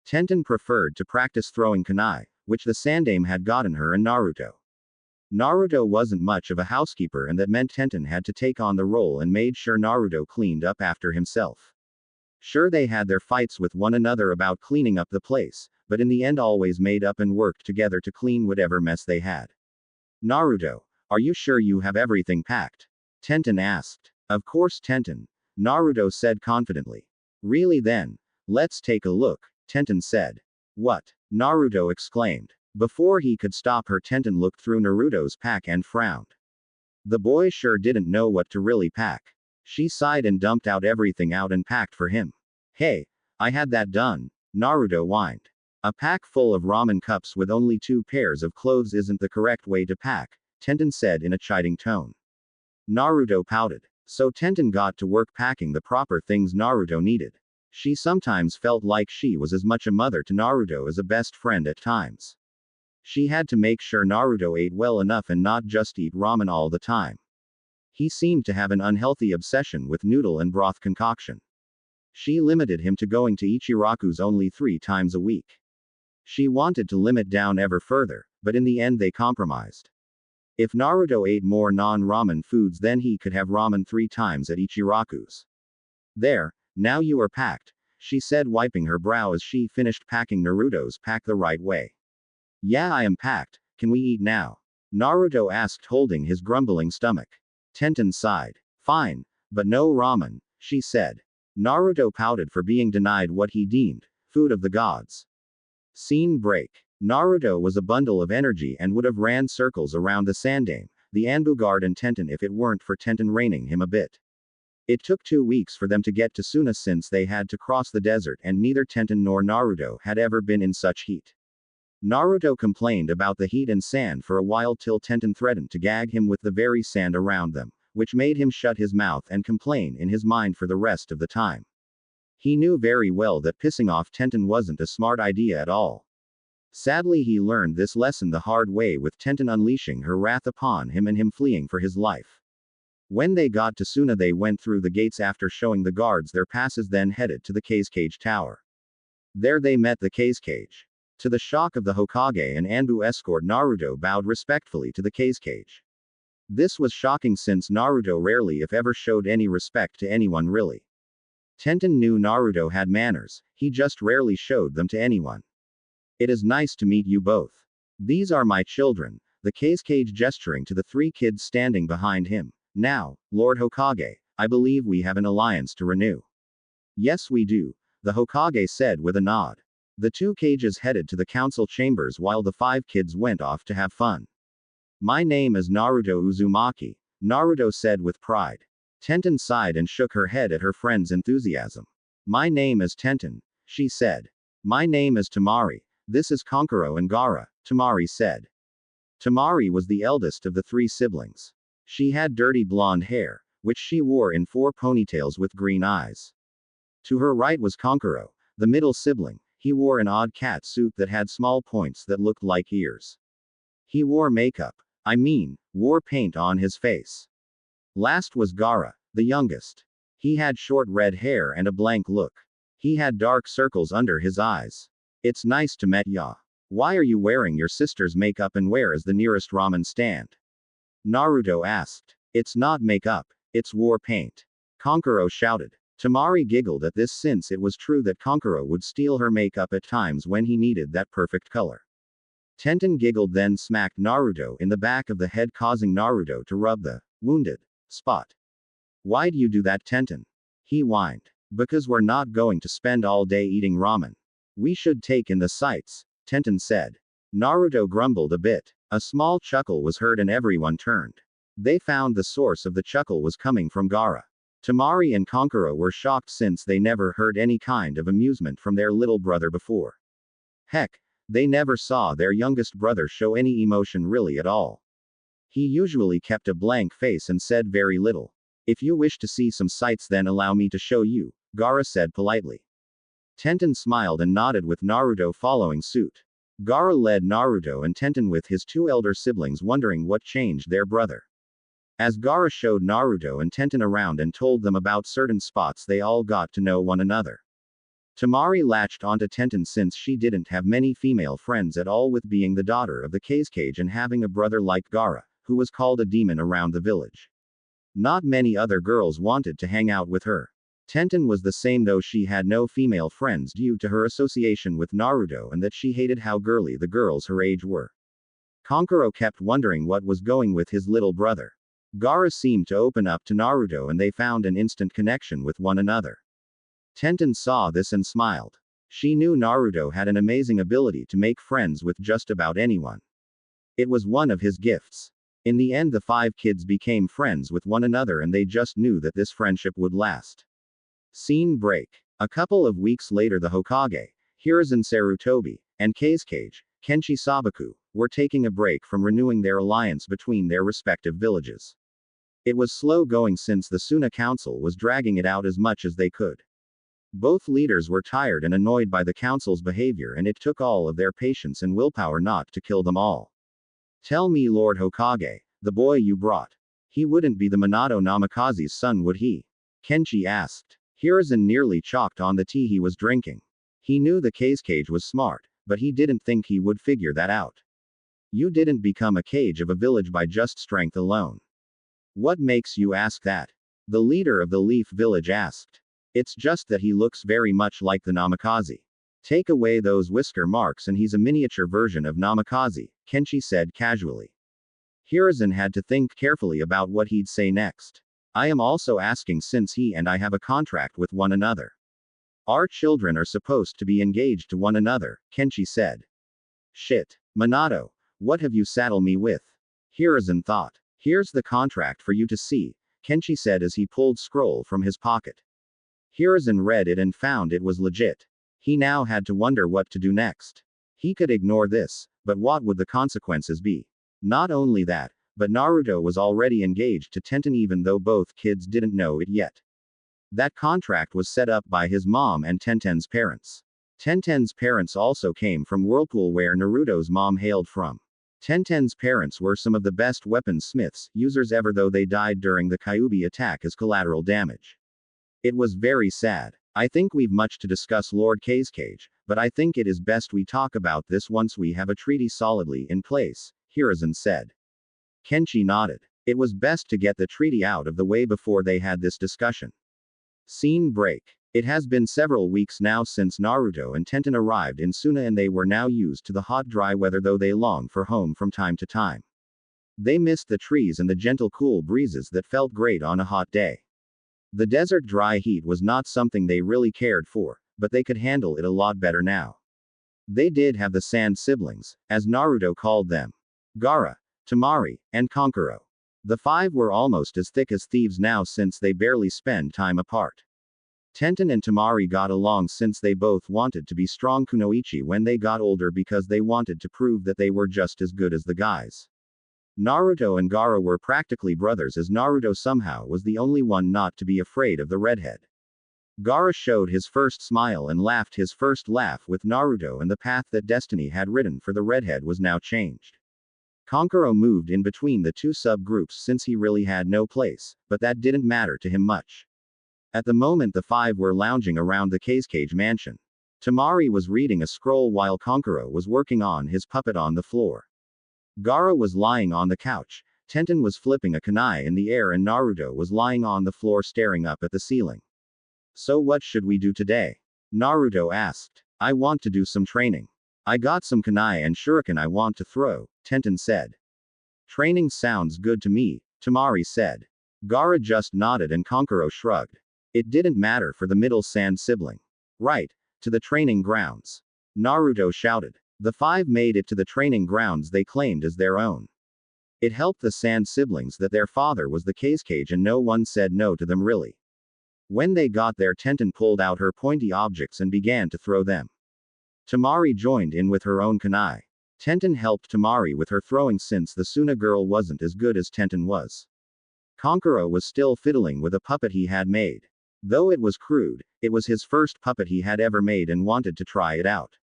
Tenten preferred to practice throwing kunai, which the Sandaime had gotten her and Naruto. Naruto wasn't much of a housekeeper, and that meant Tenten had to take on the role and made sure Naruto cleaned up after himself. Sure, they had their fights with one another about cleaning up the place, but in the end always made up and worked together to clean whatever mess they had. Naruto, are you sure you have everything packed? Tenten asked. Of course, Tenten, Naruto said confidently. Really then? Let's take a look, Tenten said. What? Naruto exclaimed. Before he could stop her, Tenten looked through Naruto's pack and frowned. The boy sure didn't know what to really pack. She sighed and dumped out everything out and packed for him. Hey, I had that done, Naruto whined. A pack full of ramen cups with only 2 pairs of clothes isn't the correct way to pack, Tenten said in a chiding tone. Naruto pouted. So Tenten got to work packing the proper things Naruto needed. She sometimes felt like she was as much a mother to Naruto as a best friend at times. She had to make sure Naruto ate well enough and not just eat ramen all the time. He seemed to have an unhealthy obsession with noodle and broth concoction. She limited him to going to Ichiraku's only 3 times a week. She wanted to limit down ever further, but in the end they compromised. If Naruto ate more non-ramen foods, then he could have ramen 3 times at Ichiraku's. There, now you are packed, she said, wiping her brow as she finished packing Naruto's pack the right way. Yeah, I am packed, can we eat now? Naruto asked, holding his grumbling stomach. Tenten sighed. Fine. But no ramen, she said. Naruto pouted for being denied what he deemed food of the gods. Scene break. Naruto was a bundle of energy and would have ran circles around the Sandame, the Anbu guard and Tenten if it weren't for Tenten reining him a bit. It took 2 weeks for them to get to Suna since they had to cross the desert and neither Tenten nor Naruto had ever been in such heat. Naruto complained about the heat and sand for a while till Tenten threatened to gag him with the very sand around them, which made him shut his mouth and complain in his mind for the rest of the time. He knew very well that pissing off Tenten wasn't a smart idea at all. Sadly, he learned this lesson the hard way, with Tenten unleashing her wrath upon him and him fleeing for his life. When they got to Suna, they went through the gates after showing the guards their passes, then headed to the Cage Tower. There they met the Cage. To the shock of the Hokage and Anbu escort, Naruto bowed respectfully to the Cage. This was shocking since Naruto rarely if ever showed any respect to anyone really. Tenten knew Naruto had manners, he just rarely showed them to anyone. It is nice to meet you both. These are my children, the Cage gesturing to the 3 kids standing behind him. Now, Lord Hokage, I believe we have an alliance to renew. Yes we do, the Hokage said with a nod. The 2 cages headed to the council chambers while the 5 kids went off to have fun. My name is Naruto Uzumaki, Naruto said with pride. Tenten sighed and shook her head at her friend's enthusiasm. My name is Tenten, she said. My name is Temari, this is Kankuro and Gaara, Temari said. Temari was the eldest of the 3 siblings. She had dirty blonde hair, which she wore in 4 ponytails with green eyes. To her right was Kankuro, the middle sibling. He wore an odd cat suit that had small points that looked like ears. He wore makeup. Wore paint on his face. Last was Gaara, the youngest. He had short red hair and a blank look. He had dark circles under his eyes. It's nice to meet ya. Why are you wearing your sister's makeup and where is the nearest ramen stand? Naruto asked. It's not makeup, it's war paint. Kankuro shouted. Temari giggled at this since it was true that Kankuro would steal her makeup at times when he needed that perfect color. Tenten giggled, then smacked Naruto in the back of the head, causing Naruto to rub the wounded spot. Why'd you do that, Tenten? He whined. Because we're not going to spend all day eating ramen. We should take in the sights, Tenten said. Naruto grumbled a bit. A small chuckle was heard and everyone turned. They found the source of the chuckle was coming from Gaara. Temari and Kankuro were shocked since they never heard any kind of amusement from their little brother before. Heck, they never saw their youngest brother show any emotion really at all. He usually kept a blank face and said very little. If you wish to see some sights, then allow me to show you, Gaara said politely. Tenten smiled and nodded, with Naruto following suit. Gaara led Naruto and Tenten with his 2 elder siblings, wondering what changed their brother. As Gaara showed Naruto and Tenten around and told them about certain spots, they all got to know one another. Temari latched onto Tenten since she didn't have many female friends at all, with being the daughter of the Cage and having a brother like Gaara, who was called a demon around the village. Not many other girls wanted to hang out with her. Tenten was the same, though she had no female friends due to her association with Naruto and that she hated how girly the girls her age were. Kankuro kept wondering what was going with his little brother. Gaara seemed to open up to Naruto and they found an instant connection with one another. Tenten saw this and smiled. She knew Naruto had an amazing ability to make friends with just about anyone. It was one of his gifts. In the end, the 5 kids became friends with one another and they just knew that this friendship would last. Scene break. A couple of weeks later, the Hokage, Hiruzen Sarutobi, and Cage, Kenshi Sabaku, were taking a break from renewing their alliance between their respective villages. It was slow going since the Suna Council was dragging it out as much as they could. Both leaders were tired and annoyed by the council's behavior, and it took all of their patience and willpower not to kill them all. Tell me, Lord Hokage, the boy you brought. He wouldn't be the Minato Namikaze's son, would he? Kenshi asked. Hiruzen nearly choked on the tea he was drinking. He knew the Cage was smart, but he didn't think he would figure that out. You didn't become a Cage of a village by just strength alone. What makes you ask that? The leader of the Leaf Village asked. It's just that he looks very much like the Namikaze. Take away those whisker marks and he's a miniature version of Namikaze, Kenshi said casually. Hiruzen had to think carefully about what he'd say next. I am also asking since he and I have a contract with one another. Our children are supposed to be engaged to one another, Kenshi said. Shit. Minato, what have you saddled me with? Hiruzen thought. Here's the contract for you to see, Kenshi said as he pulled scroll from his pocket. Hiruzen read it and found it was legit. He now had to wonder what to do next. He could ignore this, but what would the consequences be? Not only that, but Naruto was already engaged to Tenten even though both kids didn't know it yet. That contract was set up by his mom and Tenten's parents. Tenten's parents also came from Whirlpool where Naruto's mom hailed from. Tenten's parents were some of the best weaponsmiths users ever though they died during the Kyuubi attack as collateral damage. It was very sad. I think we've much to discuss Lord K's cage, but I think it is best we talk about this once we have a treaty solidly in place, Hiruzen said. Kenshi nodded. It was best to get the treaty out of the way before they had this discussion. Scene break. It has been several weeks now since Naruto and Tenten arrived in Suna and they were now used to the hot dry weather though they longed for home from time to time. They missed the trees and the gentle cool breezes that felt great on a hot day. The desert dry heat was not something they really cared for, but they could handle it a lot better now. They did have the sand siblings, as Naruto called them. Gaara, Temari, and Kankuro. The five were almost as thick as thieves now since they barely spend time apart. Tenten and Temari got along since they both wanted to be strong kunoichi when they got older because they wanted to prove that they were just as good as the guys. Naruto and Gaara were practically brothers as Naruto somehow was the only one not to be afraid of the redhead. Gaara showed his first smile and laughed his first laugh with Naruto and the path that destiny had written for the redhead was now changed. Kankuro moved in between the two subgroups since he really had no place, but that didn't matter to him much. At the moment the five were lounging around the Cage mansion. Temari was reading a scroll while Kankuro was working on his puppet on the floor. Gaara was lying on the couch, Tenten was flipping a kunai in the air and Naruto was lying on the floor staring up at the ceiling. So what should we do today? Naruto asked. I want to do some training. I got some kunai and shuriken I want to throw, Tenten said. Training sounds good to me, Temari said. Gaara just nodded and Kankuro shrugged. It didn't matter for the middle sand sibling. Right, to the training grounds. Naruto shouted. The five made it to the training grounds they claimed as their own. It helped the sand siblings that their father was the Cage and no one said no to them really. When they got there Tenten pulled out her pointy objects and began to throw them. Temari joined in with her own kunai. Tenten helped Temari with her throwing since the Suna girl wasn't as good as Tenten was. Kankuro was still fiddling with a puppet he had made. Though it was crude, it was his first puppet he had ever made and wanted to try it out.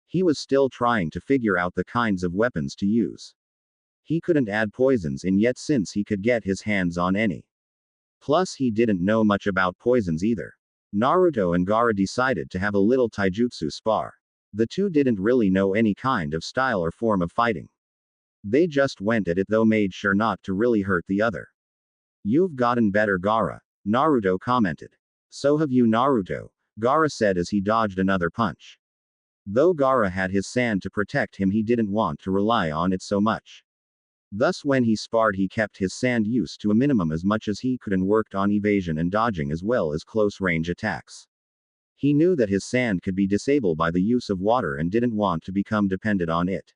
He was still trying to figure out the kinds of weapons to use. He couldn't add poisons in yet since he could get his hands on any. Plus he didn't know much about poisons either. Naruto and Gaara decided to have a little taijutsu spar. The two didn't really know any kind of style or form of fighting. They just went at it though made sure not to really hurt the other. You've gotten better Gaara, Naruto commented. So have you Naruto, Gaara said as he dodged another punch. Though Gaara had his sand to protect him he didn't want to rely on it so much. Thus when he sparred he kept his sand use to a minimum as much as he could and worked on evasion and dodging as well as close range attacks. He knew that his sand could be disabled by the use of water and didn't want to become dependent on it.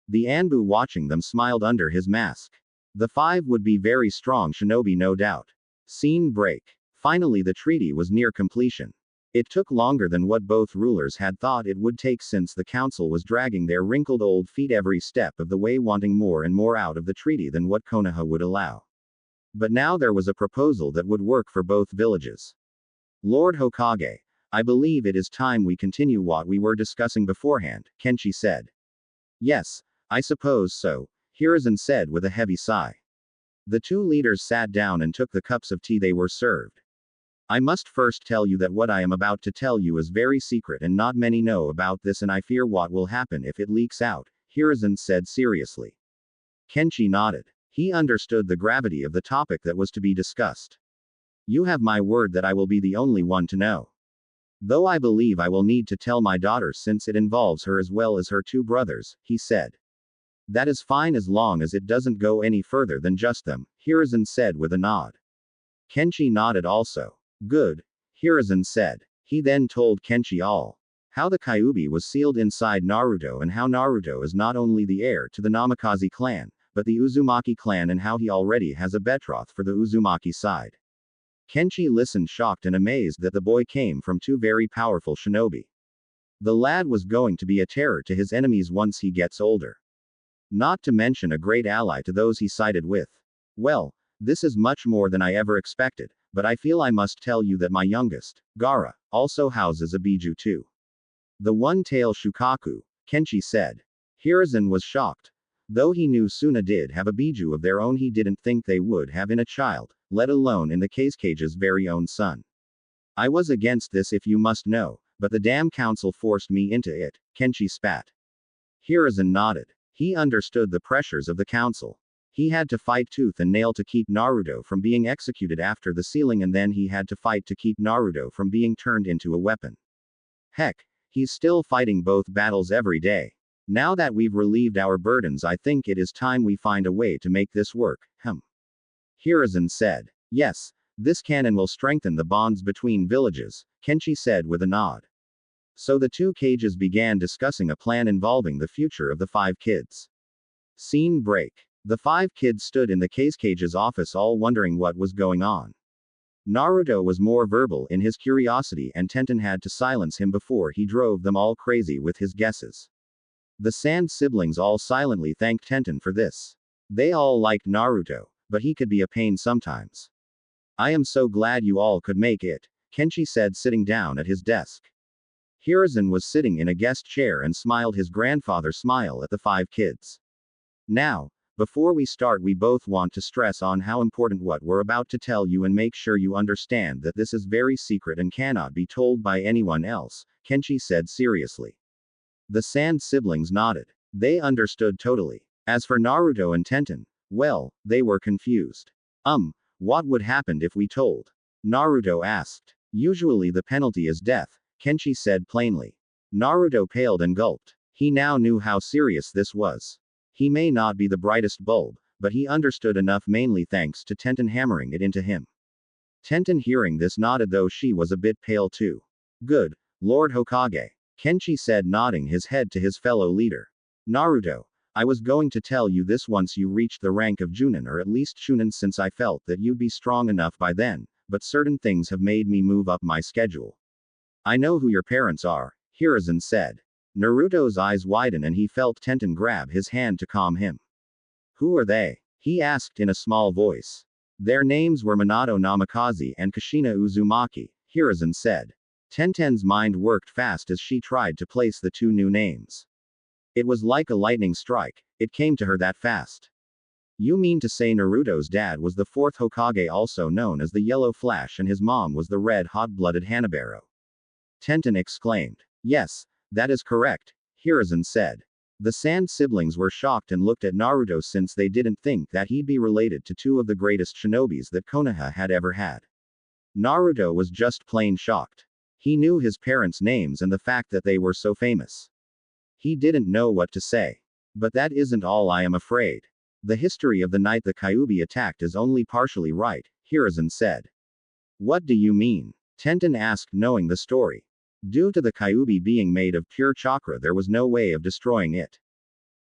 The Anbu watching them smiled under his mask. The five would be very strong shinobi no doubt. Scene break. Finally the treaty was near completion. It took longer than what both rulers had thought it would take since the council was dragging their wrinkled old feet every step of the way wanting more and more out of the treaty than what Konoha would allow. But now there was a proposal that would work for both villages. Lord Hokage, I believe it is time we continue what we were discussing beforehand, Kenshi said. Yes, I suppose so, Hiruzen said with a heavy sigh. The two leaders sat down and took the cups of tea they were served. I must first tell you that what I am about to tell you is very secret and not many know about this and I fear what will happen if it leaks out, Hiruzen said seriously. Kenshi nodded. He understood the gravity of the topic that was to be discussed. You have my word that I will be the only one to know. Though I believe I will need to tell my daughter since it involves her as well as her two brothers, he said. That is fine as long as it doesn't go any further than just them, Hiruzen said with a nod. Kenshi nodded also. Good, Hiruzen said. He then told Kenshi all. How the Kyuubi was sealed inside Naruto and how Naruto is not only the heir to the Namikaze clan, but the Uzumaki clan and how he already has a betroth for the Uzumaki side. Kenshi listened shocked and amazed that the boy came from two very powerful shinobi. The lad was going to be a terror to his enemies once he gets older. Not to mention a great ally to those he sided with. Well, this is much more than I ever expected, but I feel I must tell you that my youngest, Gaara, also houses a Biju too. The one-tail Shukaku, Kenshi said. Hiruzen was shocked. Though he knew Suna did have a Biju of their own, he didn't think they would have in a child, let alone in the Kage's very own son. I was against this if you must know, but the damn council forced me into it, Kenshi spat. Hiruzen nodded. He understood the pressures of the council. He had to fight tooth and nail to keep Naruto from being executed after the sealing, and then he had to fight to keep Naruto from being turned into a weapon. Heck, he's still fighting both battles every day. Now that we've relieved our burdens, I think it is time we find a way to make this work, Hiruzen said. Yes, this canon will strengthen the bonds between villages, Kenshi said with a nod. So the two Kages began discussing a plan involving the future of the 5 kids. Scene break. The 5 kids stood in the Kage's office all wondering what was going on. Naruto was more verbal in his curiosity and Tenten had to silence him before he drove them all crazy with his guesses. The Sand siblings all silently thanked Tenten for this. They all liked Naruto, but he could be a pain sometimes. I am so glad you all could make it, Kenshi said sitting down at his desk. Hiruzen was sitting in a guest chair and smiled his grandfather smile at the 5 kids. Now, before we start, we both want to stress on how important what we're about to tell you and make sure you understand that this is very secret and cannot be told by anyone else, Kenshi said seriously. The Sand siblings nodded. They understood totally. As for Naruto and Tenten, well, they were confused. What would happen if we told? Naruto asked. Usually the penalty is death, Kenshi said plainly. Naruto paled and gulped. He now knew how serious this was. He may not be the brightest bulb, but he understood enough, mainly thanks to Tenten hammering it into him. Tenten hearing this nodded, though she was a bit pale too. Good, Lord Hokage, Kenshi said, nodding his head to his fellow leader. Naruto, I was going to tell you this once you reached the rank of Junin, or at least Chunin, since I felt that you'd be strong enough by then, but certain things have made me move up my schedule. I know who your parents are, Hiruzen said. Naruto's eyes widened and he felt Tenten grab his hand to calm him. Who are they? He asked in a small voice. Their names were Minato Namikaze and Kushina Uzumaki, Hiruzen said. Tenten's mind worked fast as she tried to place the two new names. It was like a lightning strike, it came to her that fast. You mean to say Naruto's dad was the 4th Hokage, also known as the Yellow Flash, and his mom was the red hot-blooded Hanabaro? Tenten exclaimed. Yes, that is correct, Hiruzen said. The Sand siblings were shocked and looked at Naruto, since they didn't think that he'd be related to two of the greatest shinobis that Konoha had ever had. Naruto was just plain shocked. He knew his parents' names and the fact that they were so famous. He didn't know what to say. But that isn't all, I am afraid. The history of the night the Kyuubi attacked is only partially right, Hiruzen said. What do you mean? Tenten asked, knowing the story. Due to the Kyuubi being made of pure chakra, there was no way of destroying it.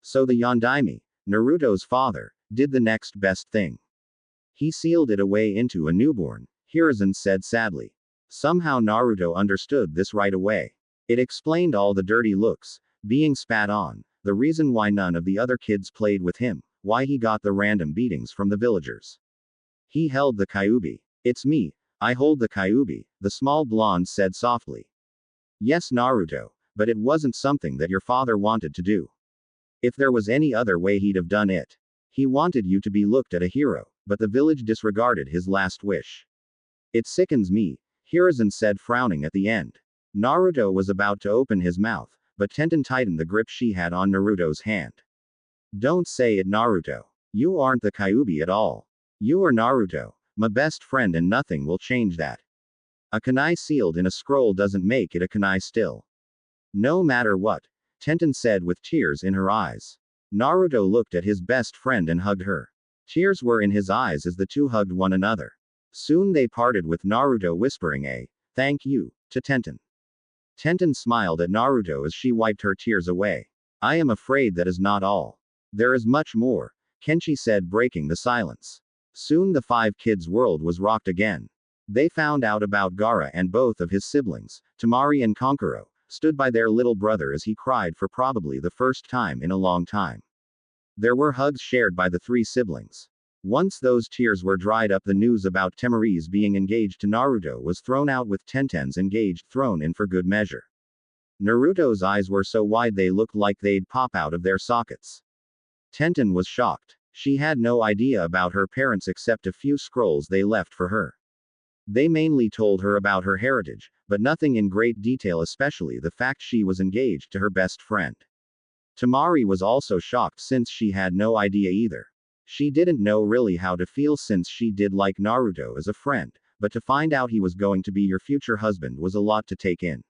So the Yondaime, Naruto's father, did the next best thing. He sealed it away into a newborn, Hiruzen said sadly. Somehow Naruto understood this right away. It explained all the dirty looks, being spat on, the reason why none of the other kids played with him, why he got the random beatings from the villagers. He held the Kyuubi. It's me, I hold the Kyuubi, the small blonde said softly. Yes, Naruto, but it wasn't something that your father wanted to do. If there was any other way, he'd have done it. He wanted you to be looked at a hero, but the village disregarded his last wish. It sickens me, Hiruzen said, frowning at the end. Naruto was about to open his mouth, but Tenten tightened the grip she had on Naruto's hand. Don't say it, Naruto. You aren't the Kyuubi at all. You are Naruto, my best friend, and nothing will change that. A kunai sealed in a scroll doesn't make it a kunai still. No matter what, Tenten said with tears in her eyes. Naruto looked at his best friend and hugged her. Tears were in his eyes as the two hugged one another. Soon they parted with Naruto whispering a thank you to Tenten. Tenten smiled at Naruto as she wiped her tears away. I am afraid that is not all. There is much more, Kenshi said, breaking the silence. Soon the five kids' world was rocked again. They found out about Gaara, and both of his siblings, Temari and Kankuro, stood by their little brother as he cried for probably the first time in a long time. There were hugs shared by the three siblings. Once those tears were dried up, the news about Temari's being engaged to Naruto was thrown out, with Tenten's engaged thrown in for good measure. Naruto's eyes were so wide they looked like they'd pop out of their sockets. Tenten was shocked. She had no idea about her parents except a few scrolls they left for her. They mainly told her about her heritage, but nothing in great detail, especially the fact she was engaged to her best friend. Temari was also shocked since she had no idea either. She didn't know really how to feel since she did like Naruto as a friend, but to find out he was going to be your future husband was a lot to take in.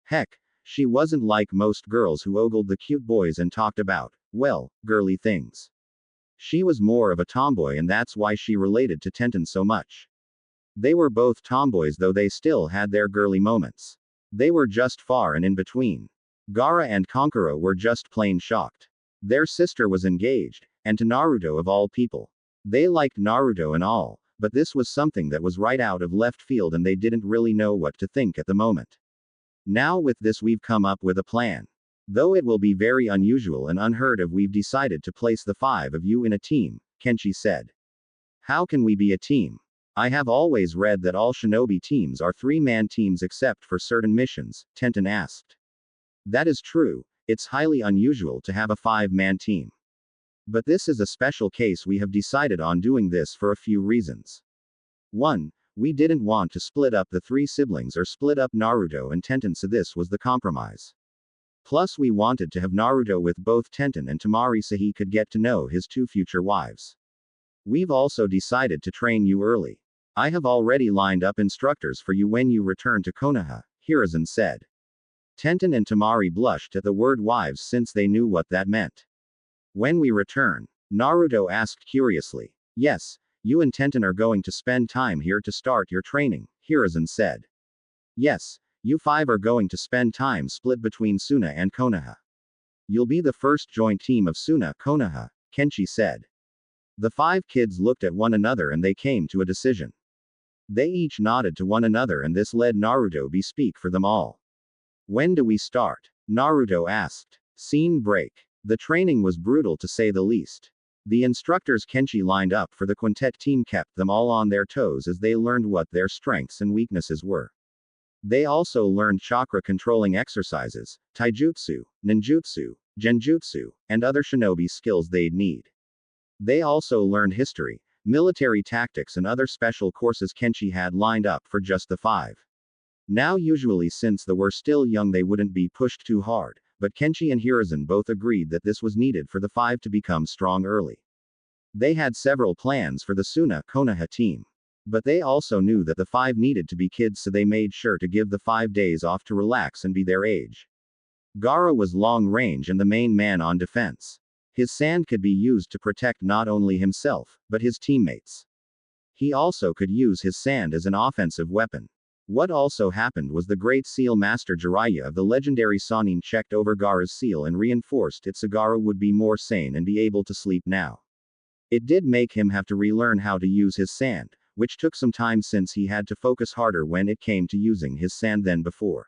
Heck, she wasn't like most girls who ogled the cute boys and talked about, well, girly things. She was more of a tomboy, and that's why she related to Tenten so much. They were both tomboys, though they still had their girly moments. They were just far and in between. Gaara and Kankuro were just plain shocked. Their sister was engaged, and to Naruto of all people. They liked Naruto and all, but this was something that was right out of left field and they didn't really know what to think at the moment. Now with this we've come up with a plan. Though it will be very unusual and unheard of, we've decided to place the five of you in a team, Kenshi said. How can we be a team? I have always read that all shinobi teams are three-man teams except for certain missions, Tenten asked. That is true, it's highly unusual to have a five-man team. But this is a special case. We have decided on doing this for a few reasons. 1. We didn't want to split up the three siblings or split up Naruto and Tenten, so this was the compromise. Plus we wanted to have Naruto with both Tenten and Temari so he could get to know his two future wives. We've also decided to train you early. I have already lined up instructors for you when you return to Konoha, Hiruzen said. Tenten and Temari blushed at the word wives since they knew what that meant. When we return? Naruto asked curiously. Yes, you and Tenten are going to spend time here to start your training, Hiruzen said. Yes, you five are going to spend time split between Suna and Konoha. You'll be the first joint team of Suna Konoha, Kenshi said. The five kids looked at one another and they came to a decision. They each nodded to one another and this led Naruto to speak for them all. When do we start? Naruto asked. Scene break. The training was brutal to say the least. The instructors Kenshi lined up for the quintet team kept them all on their toes as they learned what their strengths and weaknesses were. They also learned chakra controlling exercises, taijutsu, ninjutsu, genjutsu, and other shinobi skills they'd need. They also learned history, military tactics, and other special courses Kenshi had lined up for just the five. Now usually since they were still young they wouldn't be pushed too hard, but Kenshi and Hiruzen both agreed that this was needed for the five to become strong early. They had several plans for the Suna Konoha team. But they also knew that the five needed to be kids, so they made sure to give the 5 days off to relax and be their age. Gaara was long range and the main man on defense. His sand could be used to protect not only himself, but his teammates. He also could use his sand as an offensive weapon. What also happened was the great seal master Jiraiya of the legendary Sannin checked over Gaara's seal and reinforced it so Gaara would be more sane and be able to sleep now. It did make him have to relearn how to use his sand, which took some time since he had to focus harder when it came to using his sand than before.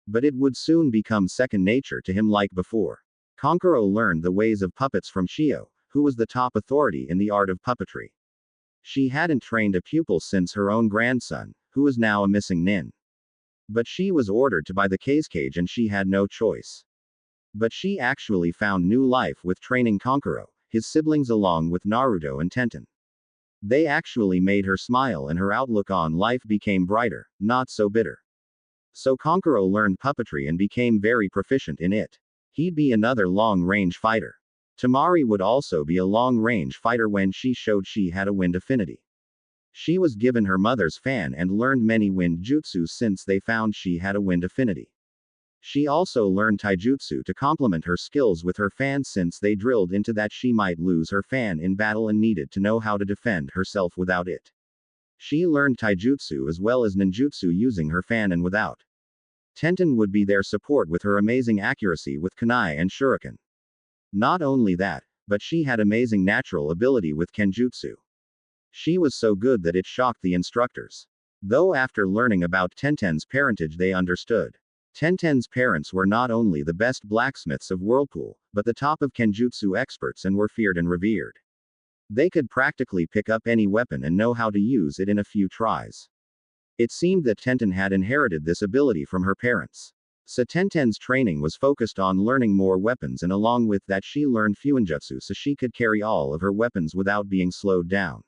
But it would soon become second nature to him like before. Kankuro learned the ways of puppets from Shio, who was the top authority in the art of puppetry. She hadn't trained a pupil since her own grandson, who was now a missing nin. But she was ordered to buy the cage and she had no choice. But she actually found new life with training Kankuro, his siblings along with Naruto and Tenten. They actually made her smile and her outlook on life became brighter, not so bitter. So Kankuro learned puppetry and became very proficient in it. He'd be another long-range fighter. Temari would also be a long-range fighter when she showed she had a wind affinity. She was given her mother's fan and learned many wind jutsus since they found she had a wind affinity. She also learned taijutsu to complement her skills with her fan since they drilled into that she might lose her fan in battle and needed to know how to defend herself without it. She learned taijutsu as well as ninjutsu using her fan and without. Tenten would be their support with her amazing accuracy with kunai and shuriken. Not only that, but she had amazing natural ability with kenjutsu. She was so good that it shocked the instructors. Though after learning about Tenten's parentage they understood. Tenten's parents were not only the best blacksmiths of Whirlpool, but the top of kenjutsu experts and were feared and revered. They could practically pick up any weapon and know how to use it in a few tries. It seemed that Tenten had inherited this ability from her parents. So Tenten's training was focused on learning more weapons, and along with that she learned fuinjutsu so she could carry all of her weapons without being slowed down.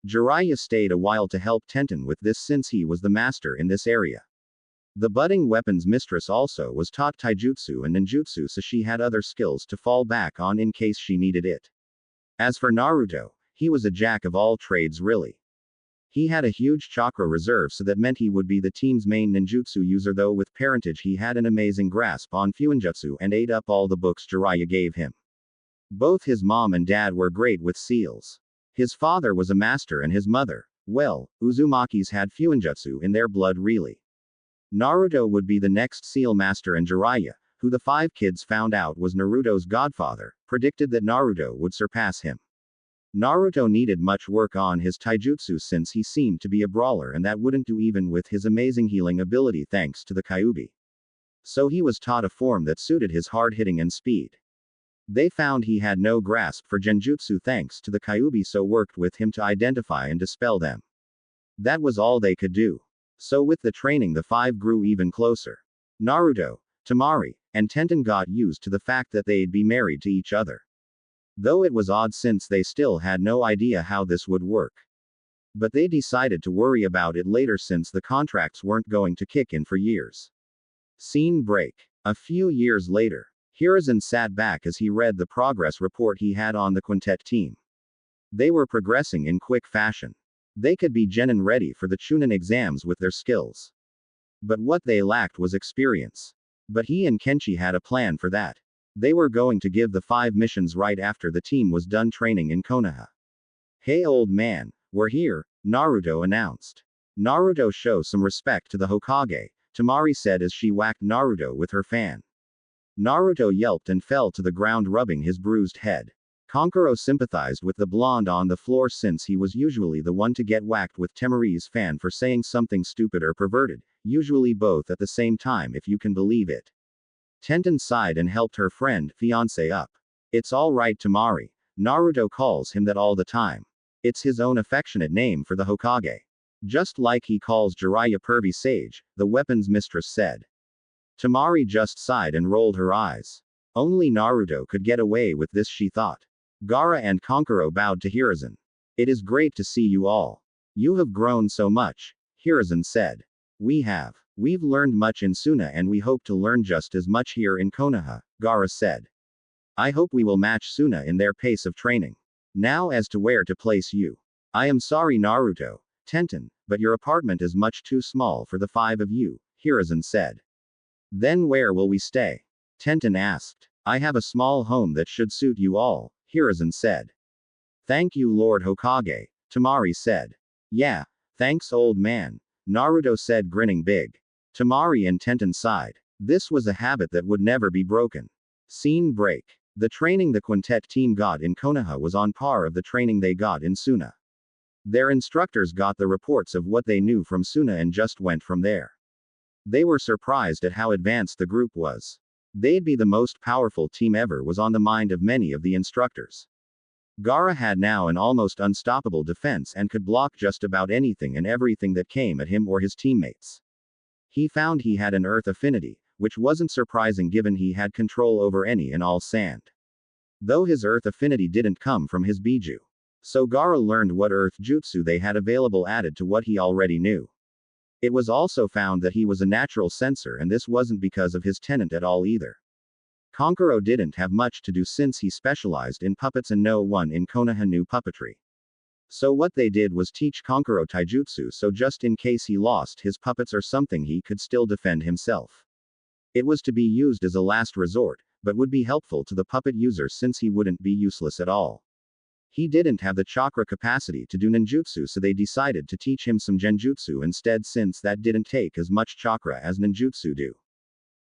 Jiraiya stayed a while to help Tenten with this since he was the master in this area. The budding weapons mistress also was taught taijutsu and ninjutsu so she had other skills to fall back on in case she needed it. As for Naruto, he was a jack of all trades really. He had a huge chakra reserve so that meant he would be the team's main ninjutsu user, though with parentage he had an amazing grasp on fuinjutsu and ate up all the books Jiraiya gave him. Both his mom and dad were great with seals. His father was a master and his mother, well, Uzumaki's had fuinjutsu in their blood really. Naruto would be the next seal master, and Jiraiya, who the 5 kids found out was Naruto's godfather, predicted that Naruto would surpass him. Naruto needed much work on his taijutsu since he seemed to be a brawler and that wouldn't do even with his amazing healing ability thanks to the Kyuubi. So he was taught a form that suited his hard hitting and speed. They found he had no grasp for genjutsu thanks to the Kyuubi, so worked with him to identify and dispel them. That was all they could do. So with the training the 5 grew even closer. Naruto, Temari, and Tenten got used to the fact that they'd be married to each other. Though it was odd since they still had no idea how this would work. But they decided to worry about it later since the contracts weren't going to kick in for years. Scene break. A few years later, Hiruzen sat back as he read the progress report he had on the quintet team. They were progressing in quick fashion. They could be genin ready for the Chunin exams with their skills. But what they lacked was experience. But he and Kenshi had a plan for that. They were going to give the 5 missions right after the team was done training in Konoha. Hey old man, we're here, Naruto announced. Naruto, show some respect to the Hokage, Temari said as she whacked Naruto with her fan. Naruto yelped and fell to the ground rubbing his bruised head. Kankuro sympathized with the blonde on the floor since he was usually the one to get whacked with Temari's fan for saying something stupid or perverted, usually both at the same time if you can believe it. Tenten sighed and helped her friend, fiancé up. It's all right Temari. Naruto calls him that all the time. It's his own affectionate name for the Hokage. Just like he calls Jiraiya pervy sage, the weapons mistress said. Temari just sighed and rolled her eyes. Only Naruto could get away with this, she thought. Gaara and Kankuro bowed to Hiruzen. It is great to see you all. You have grown so much, Hiruzen said. We have. We've learned much in Suna and we hope to learn just as much here in Konoha, Gaara said. I hope we will match Suna in their pace of training. Now as to where to place you. I am sorry Naruto, Tenten, but your apartment is much too small for the 5 of you, Hiruzen said. Then where will we stay? Tenten asked. I have a small home that should suit you all, Hiruzen said. Thank you Lord Hokage, Temari said. Yeah, thanks old man, Naruto said grinning big. Temari and Tenten sighed. This was a habit that would never be broken. Scene break. The training the quintet team got in Konoha was on par of the training they got in Suna. Their instructors got the reports of what they knew from Suna and just went from there. They were surprised at how advanced the group was. They'd be the most powerful team ever was on the mind of many of the instructors. Gaara had now an almost unstoppable defense and could block just about anything and everything that came at him or his teammates. He found he had an earth affinity, which wasn't surprising given he had control over any and all sand. Though his earth affinity didn't come from his Biju. So Gaara learned what earth jutsu they had available added to what he already knew. It was also found that he was a natural sensor, and this wasn't because of his tenant at all either. Kankuro didn't have much to do since he specialized in puppets and no one in Konoha knew puppetry. So what they did was teach Kankuro taijutsu so just in case he lost his puppets or something he could still defend himself. It was to be used as a last resort, but would be helpful to the puppet user since he wouldn't be useless at all. He didn't have the chakra capacity to do ninjutsu, so they decided to teach him some genjutsu instead since that didn't take as much chakra as ninjutsu do.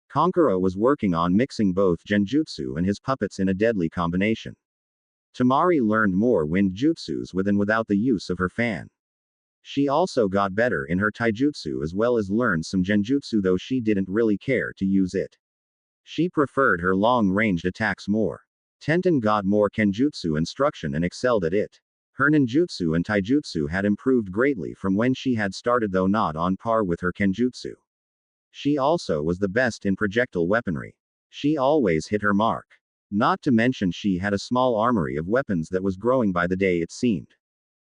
Kankuro was working on mixing both genjutsu and his puppets in a deadly combination. Temari learned more wind jutsus with and without the use of her fan. She also got better in her taijutsu as well as learned some genjutsu, though she didn't really care to use it. She preferred her long-ranged attacks more. Tenten got more kenjutsu instruction and excelled at it. Her ninjutsu and taijutsu had improved greatly from when she had started, though not on par with her kenjutsu. She also was the best in projectile weaponry. She always hit her mark. Not to mention she had a small armory of weapons that was growing by the day, it seemed.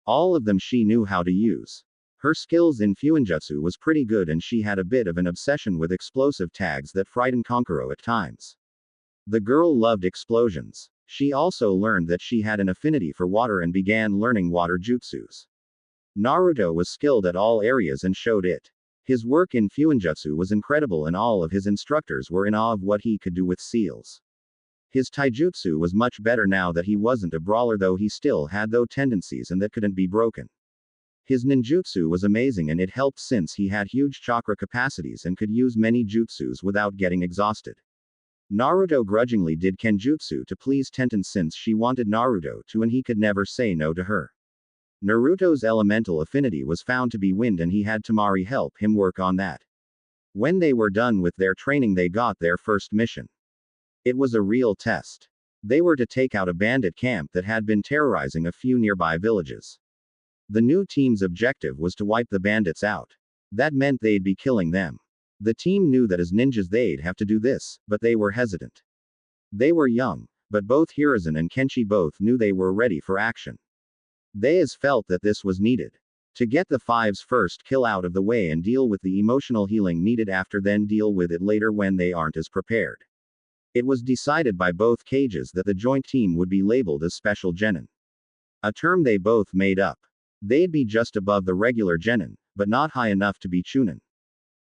All of them she knew how to use. Her skills in fuinjutsu was pretty good, and she had a bit of an obsession with explosive tags that frightened Kankuro at times. The girl loved explosions. She also learned that she had an affinity for water and began learning water jutsus. Naruto was skilled at all areas and showed it. His work in fuinjutsu was incredible, and all of his instructors were in awe of what he could do with seals. His taijutsu was much better now that he wasn't a brawler, though he still had those tendencies and that couldn't be broken. His ninjutsu was amazing, and it helped since he had huge chakra capacities and could use many jutsus without getting exhausted. Naruto grudgingly did kenjutsu to please Tenten since she wanted Naruto to, and he could never say no to her. Naruto's elemental affinity was found to be wind, and he had Temari help him work on that. When they were done with their training, they got their first mission. It was a real test. They were to take out a bandit camp that had been terrorizing a few nearby villages. The new team's objective was to wipe the bandits out. That meant they'd be killing them. The team knew that as ninjas they'd have to do this, but they were hesitant. They were young, but both Hiruzen and Kenshi both knew they were ready for action. They felt that this was needed. To get the Five's first kill out of the way and deal with the emotional healing needed after, then deal with it later when they aren't as prepared. It was decided by both cages that the joint team would be labeled as Special Genin. A term they both made up. They'd be just above the regular Genin, but not high enough to be Chunin.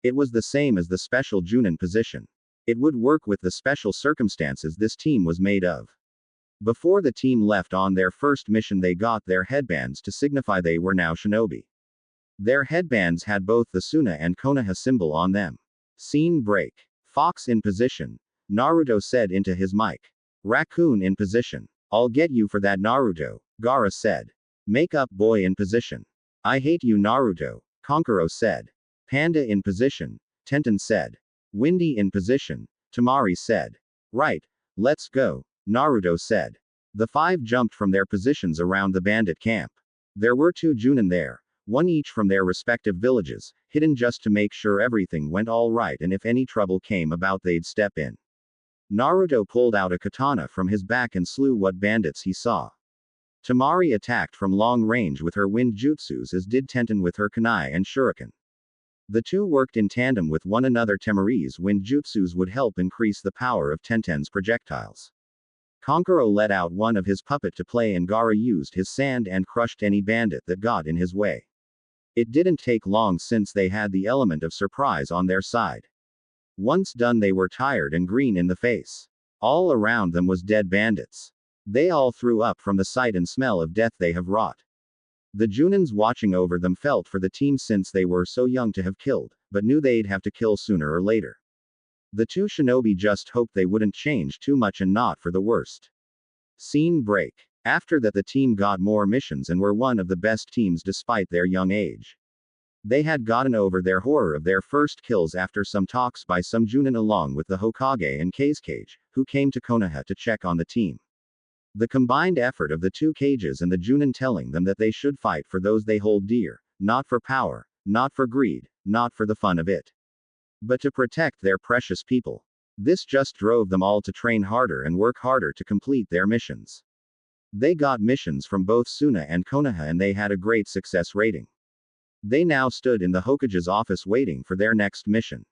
It was the same as the Special Junin position. It would work with the special circumstances this team was made of. Before the team left on their first mission, they got their headbands to signify they were now shinobi. Their headbands had both the Suna and Konoha symbol on them. Scene break. Fox in position. Naruto said into his mic. Raccoon in position. I'll get you for that, Naruto, Gaara said. Make-up boy in position. I hate you, Naruto, Kankuro said. Panda in position, Tenten said. Windy in position, Temari said. Right, let's go, Naruto said. The five jumped from their positions around the bandit camp. There were 2 Junin there, one each from their respective villages, hidden just to make sure everything went all right, and if any trouble came about they'd step in. Naruto pulled out a katana from his back and slew what bandits he saw. Temari attacked from long range with her wind jutsus, as did Tenten with her kunai and shuriken. The two worked in tandem with one another. Temari's wind jutsus would help increase the power of Tenten's projectiles. Kankuro let out one of his puppet to play, and Gaara used his sand and crushed any bandit that got in his way. It didn't take long since they had the element of surprise on their side. Once done, they were tired and green in the face. All around them was dead bandits. They all threw up from the sight and smell of death they have wrought. The Junins watching over them felt for the team since they were so young to have killed, but knew they'd have to kill sooner or later. The 2 shinobi just hoped they wouldn't change too much and not for the worst. Scene break. After that, the team got more missions and were one of the best teams despite their young age. They had gotten over their horror of their first kills after some talks by some Junin along with the Hokage and Kazekage, who came to Konoha to check on the team. The combined effort of the 2 cages and the Junin telling them that they should fight for those they hold dear, not for power, not for greed, not for the fun of it, but to protect their precious people. This just drove them all to train harder and work harder to complete their missions. They got missions from both Suna and Konoha, and they had a great success rating. They now stood in the Hokage's office waiting for their next mission.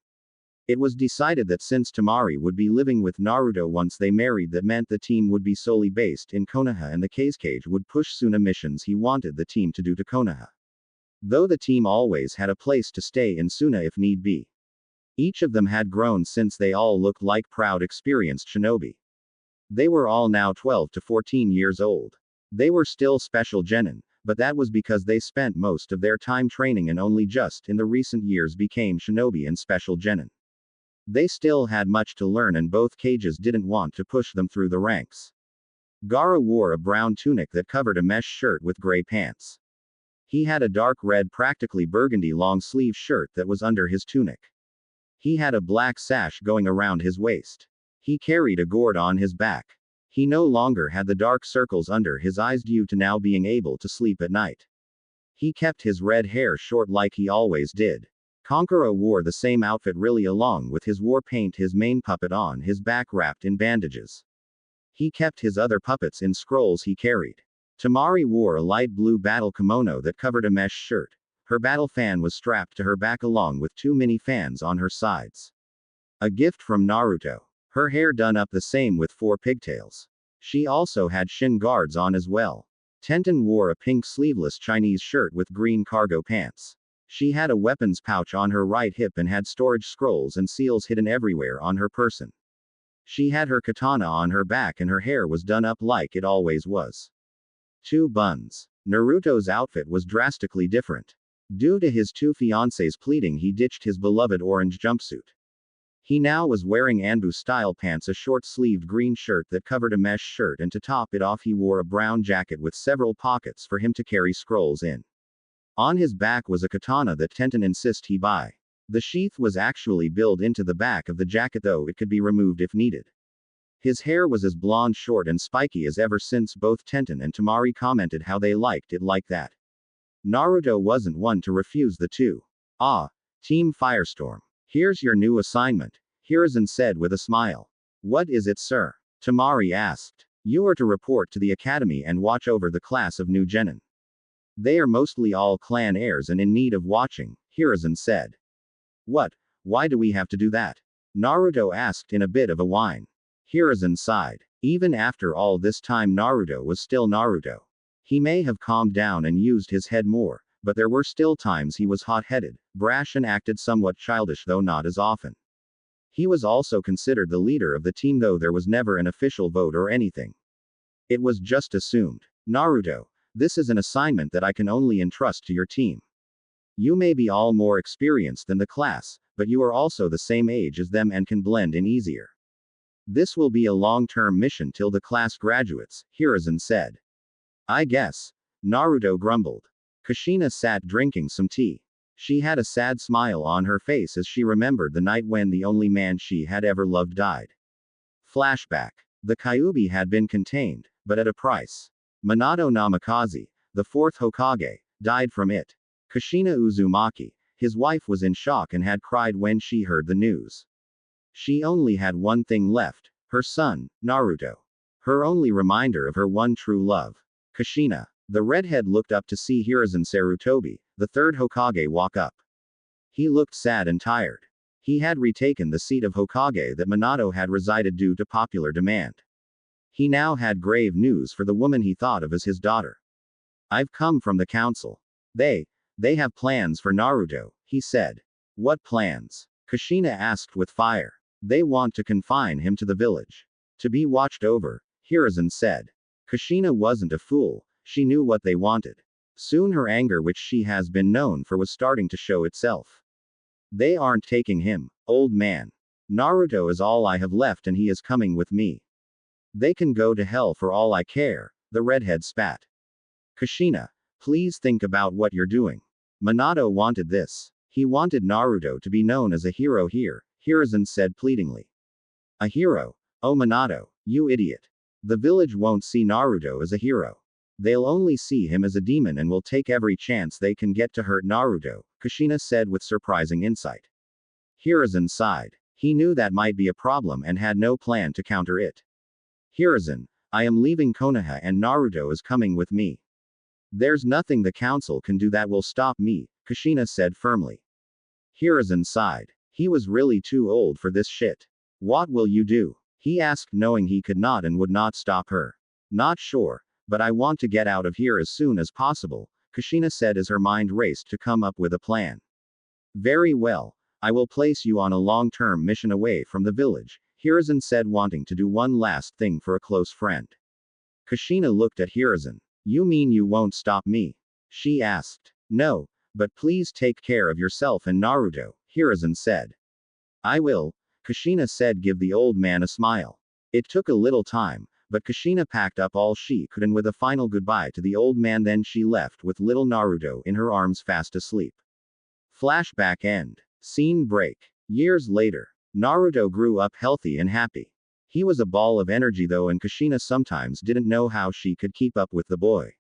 It was decided that since Temari would be living with Naruto once they married, that meant the team would be solely based in Konoha, and the Kazekage would push Suna missions he wanted the team to do to Konoha. Though the team always had a place to stay in Suna if need be. Each of them had grown since they all looked like proud experienced shinobi. They were all now 12 to 14 years old. They were still special genin, but that was because they spent most of their time training and only just in the recent years became shinobi and special genin. They still had much to learn and both cages didn't want to push them through the ranks. Gaara wore a brown tunic that covered a mesh shirt with gray pants. He had a dark red practically burgundy long-sleeve shirt that was under his tunic. He had a black sash going around his waist. He carried a gourd on his back. He no longer had the dark circles under his eyes due to now being able to sleep at night. He kept his red hair short like he always did. Kankuro wore the same outfit really along with his war paint his main puppet on his back wrapped in bandages. He kept his other puppets in scrolls he carried. Temari wore a light blue battle kimono that covered a mesh shirt. Her battle fan was strapped to her back along with 2 mini fans on her sides. A gift from Naruto. Her hair done up the same with 4 pigtails. She also had shin guards on as well. Tenten wore a pink sleeveless Chinese shirt with green cargo pants. She had a weapons pouch on her right hip and had storage scrolls and seals hidden everywhere on her person. She had her katana on her back and her hair was done up like it always was. 2 buns. Naruto's outfit was drastically different. Due to his 2 fiancées pleading, he ditched his beloved orange jumpsuit. He now was wearing Anbu-style pants, a short-sleeved green shirt that covered a mesh shirt, and to top it off he wore a brown jacket with several pockets for him to carry scrolls in. On his back was a katana that Tenten insisted he buy. The sheath was actually built into the back of the jacket, though it could be removed if needed. His hair was as blonde, short and spiky as ever since both Tenten and Temari commented how they liked it like that. Naruto wasn't one to refuse the 2. "Ah, Team Firestorm. Here's your new assignment," Hiruzen said with a smile. "What is it, sir?" Temari asked. "You are to report to the academy and watch over the class of new genin. They are mostly all clan heirs and in need of watching," Hiruzen said. "What? Why do we have to do that?" Naruto asked in a bit of a whine. Hiruzen sighed. Even after all this time Naruto was still Naruto. He may have calmed down and used his head more, but there were still times he was hot-headed, brash and acted somewhat childish, though not as often. He was also considered the leader of the team, though there was never an official vote or anything. It was just assumed. "Naruto, this is an assignment that I can only entrust to your team. You may be all more experienced than the class, but you are also the same age as them and can blend in easier. This will be a long-term mission till the class graduates," Hiruzen said. "I guess," Naruto grumbled. Kushina sat drinking some tea. She had a sad smile on her face as she remembered the night when the only man she had ever loved died. Flashback. The Kyuubi had been contained, but at a price. Minato Namikaze, the 4th Hokage, died from it. Kushina Uzumaki, his wife, was in shock and had cried when she heard the news. She only had one thing left, her son, Naruto. Her only reminder of her one true love. Kushina. The redhead looked up to see Hiruzen Sarutobi, the 3rd Hokage, walk up. He looked sad and tired. He had retaken the seat of Hokage that Minato had resided due to popular demand. He now had grave news for the woman he thought of as his daughter. "I've come from the council. They have plans for Naruto," he said. "What plans?" Kushina asked with fire. "They want to confine him to the village. To be watched over," Hiruzen said. Kushina wasn't a fool. She knew what they wanted. Soon her anger, which she has been known for, was starting to show itself. "They aren't taking him, old man. Naruto is all I have left and he is coming with me. They can go to hell for all I care," the redhead spat. "Kushina, please think about what you're doing. Minato wanted this. He wanted Naruto to be known as a hero here," Hiruzen said pleadingly. "A hero? Oh Minato, you idiot. The village won't see Naruto as a hero. They'll only see him as a demon and will take every chance they can get to hurt Naruto," Kushina said with surprising insight. Hiruzen sighed. He knew that might be a problem and had no plan to counter it. "Hiruzen, I am leaving Konoha and Naruto is coming with me. There's nothing the council can do that will stop me," Kushina said firmly. Hiruzen sighed. He was really too old for this shit. "What will you do?" he asked, knowing he could not and would not stop her. "Not sure. But I want to get out of here as soon as possible," Kushina said as her mind raced to come up with a plan. "Very well. I will place you on a long-term mission away from the village, Hiruzen said, wanting to do one last thing for a close friend. Kushina looked at Hiruzen. You mean you won't stop me? She asked. No, but please take care of yourself and Naruto, Hiruzen said. I will, Kushina said. Give the old man a smile. It took a little time, but Kushina packed up all she could and with a final goodbye to the old man, then she left with little Naruto in her arms fast asleep. Flashback end. Scene break. Years later. Naruto grew up healthy and happy. He was a ball of energy though, and Kushina sometimes didn't know how she could keep up with the boy.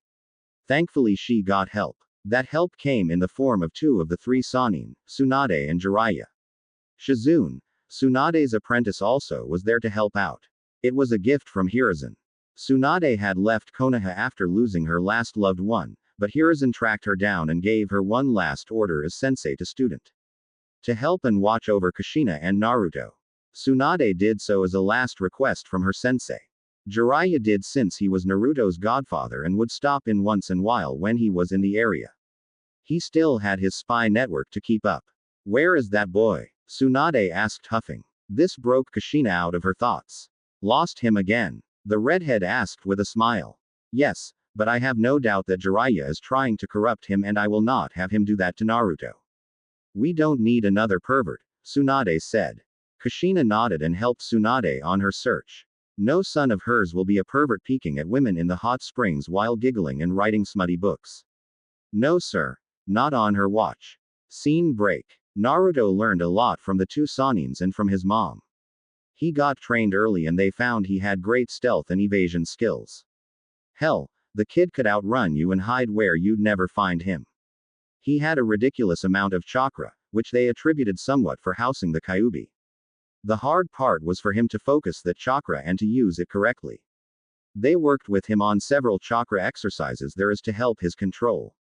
Thankfully she got help. That help came in the form of two of the three Sannin, Tsunade and Jiraiya. Shizune, Tsunade's apprentice, also was there to help out. It was a gift from Hiruzen. Tsunade had left Konoha after losing her last loved one, but Hiruzen tracked her down and gave her one last order as sensei to student. To help and watch over Kushina and Naruto. Tsunade did so as a last request from her sensei. Jiraiya did since he was Naruto's godfather and would stop in once in a while when he was in the area. He still had his spy network to keep up. Where is that boy? Tsunade asked, huffing. This broke Kushina out of her thoughts. Lost him again? The redhead asked with a smile. Yes, but I have no doubt that Jiraiya is trying to corrupt him, and I will not have him do that to Naruto. We don't need another pervert, Tsunade said. Kushina nodded and helped Tsunade on her search. No son of hers will be a pervert peeking at women in the hot springs while giggling and writing smutty books. No sir. Not on her watch. Scene break. Naruto learned a lot from the two Sannins and from his mom. He got trained early and they found he had great stealth and evasion skills. Hell, the kid could outrun you and hide where you'd never find him. He had a ridiculous amount of chakra, which they attributed somewhat for housing the Kyuubi. The hard part was for him to focus that chakra and to use it correctly. They worked with him on several chakra exercises there is to help his control.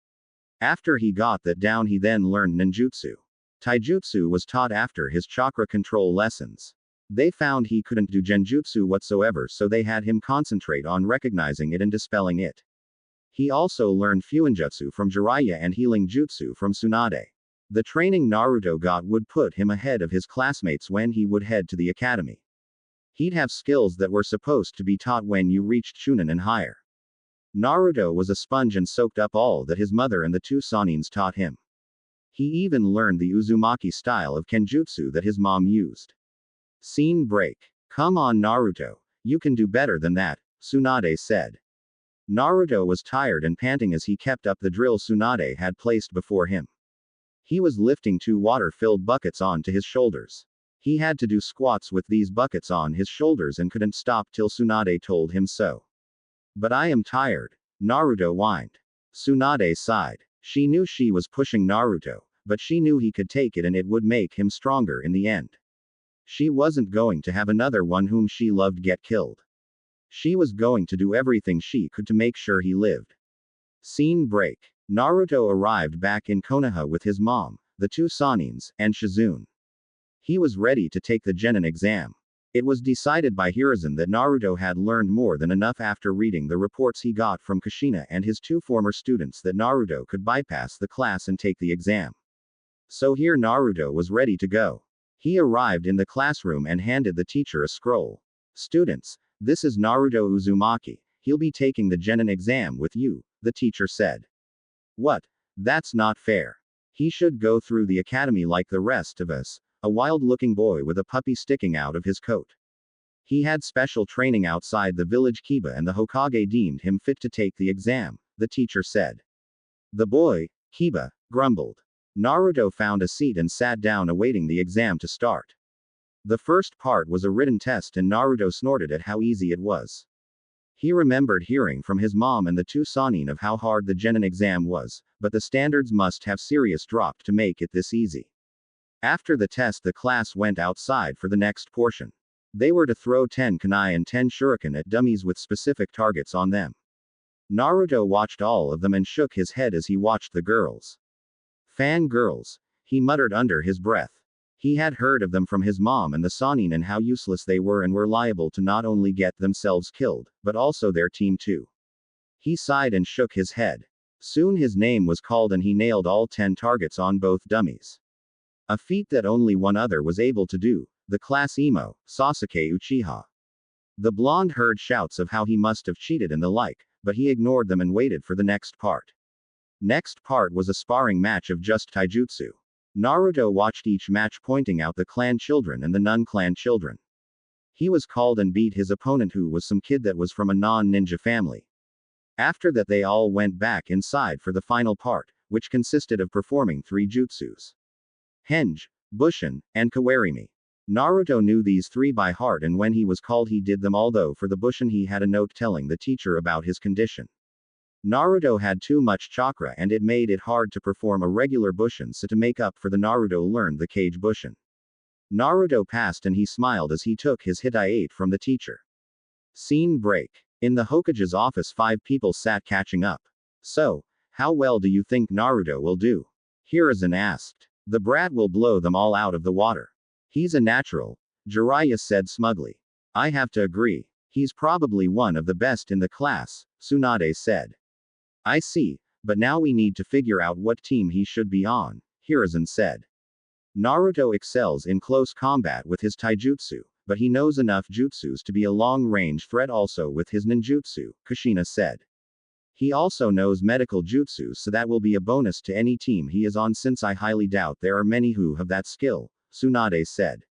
After he got that down, he then learned ninjutsu. Taijutsu was taught after his chakra control lessons. They found he couldn't do genjutsu whatsoever, so they had him concentrate on recognizing it and dispelling it. He also learned fuinjutsu from Jiraiya and healing jutsu from Tsunade. The training Naruto got would put him ahead of his classmates when he would head to the academy. He'd have skills that were supposed to be taught when you reached Chunin and higher. Naruto was a sponge and soaked up all that his mother and the two Sannins taught him. He even learned the Uzumaki style of kenjutsu that his mom used. Scene break. Come on Naruto, you can do better than that, Tsunade said. Naruto was tired and panting as he kept up the drill Tsunade had placed before him. He was lifting two water-filled buckets onto his shoulders. He had to do squats with these buckets on his shoulders and couldn't stop till Tsunade told him so. But I am tired, Naruto whined. Tsunade sighed. She knew she was pushing Naruto, but she knew he could take it and it would make him stronger in the end. She wasn't going to have another one whom she loved get killed. She was going to do everything she could to make sure he lived. Scene break. Naruto arrived back in Konoha with his mom, the two Sannins, and Shizune. He was ready to take the genin exam. It was decided by Hiruzen that Naruto had learned more than enough after reading the reports he got from Kushina and his two former students that Naruto could bypass the class and take the exam. So here Naruto was ready to go. He arrived in the classroom and handed the teacher a scroll. Students, this is Naruto Uzumaki. He'll be taking the genin exam with you, the teacher said. What? That's not fair. He should go through the academy like the rest of us, a wild-looking boy with a puppy sticking out of his coat. He had special training outside the village Kiba and the Hokage deemed him fit to take the exam, the teacher said. The boy, Kiba, grumbled. Naruto found a seat and sat down awaiting the exam to start. The first part was a written test and Naruto snorted at how easy it was. He remembered hearing from his mom and the two Sannin of how hard the genin exam was, but the standards must have serious dropped to make it this easy. After the test the class went outside for the next portion. They were to throw 10 kunai and 10 shuriken at dummies with specific targets on them. Naruto watched all of them and shook his head as he watched the girls. Fangirls, he muttered under his breath. He had heard of them from his mom and the Sannin and how useless they were and were liable to not only get themselves killed, but also their team too. He sighed and shook his head. Soon his name was called and he nailed all 10 targets on both dummies. A feat that only one other was able to do, the class emo, Sasuke Uchiha. The blonde heard shouts of how he must have cheated and the like, but he ignored them and waited for the next part. Next part was a sparring match of just taijutsu. Naruto watched each match pointing out the clan children and the non-clan children. He was called and beat his opponent who was some kid that was from a non-ninja family. After that they all went back inside for the final part, which consisted of performing 3 jutsus. Henge, Bushin, and Kawarimi. Naruto knew these 3 by heart and when he was called he did them all, though for the Bushin he had a note telling the teacher about his condition. Naruto had too much chakra and it made it hard to perform a regular Bushin, so to make up for the Naruto learned the Kage Bushin. Naruto passed and he smiled as he took his Hitai-8 from the teacher. Scene break. In the Hokage's office 5 people sat catching up. So, how well do you think Naruto will do? Hiruzen asked. The brat will blow them all out of the water. He's a natural, Jiraiya said smugly. I have to agree. He's probably one of the best in the class, Tsunade said. I see, but now we need to figure out what team he should be on, Hiruzen said. Naruto excels in close combat with his taijutsu, but he knows enough jutsus to be a long-range threat also with his ninjutsu, Kushina said. He also knows medical jutsu, so that will be a bonus to any team he is on, since I highly doubt there are many who have that skill, Tsunade said.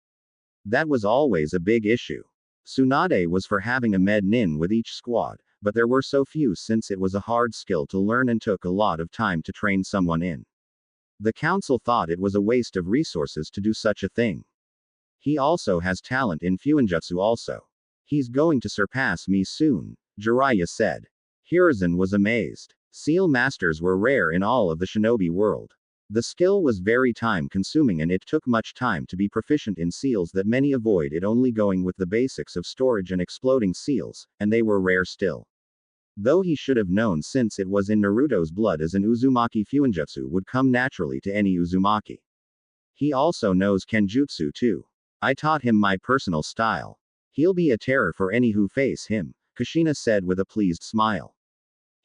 That was always a big issue. Tsunade was for having a med nin with each squad, but there were so few since it was a hard skill to learn and took a lot of time to train someone in. The council thought it was a waste of resources to do such a thing. He also has talent in Fuinjutsu also. He's going to surpass me soon, Jiraiya said. Hiruzen was amazed. Seal masters were rare in all of the shinobi world. The skill was very time-consuming and it took much time to be proficient in seals that many avoid it only going with the basics of storage and exploding seals, and they were rare still. Though he should have known since it was in Naruto's blood, as an Uzumaki Fuinjutsu would come naturally to any Uzumaki. He also knows Kenjutsu too. I taught him my personal style. He'll be a terror for any who face him, Kushina said with a pleased smile.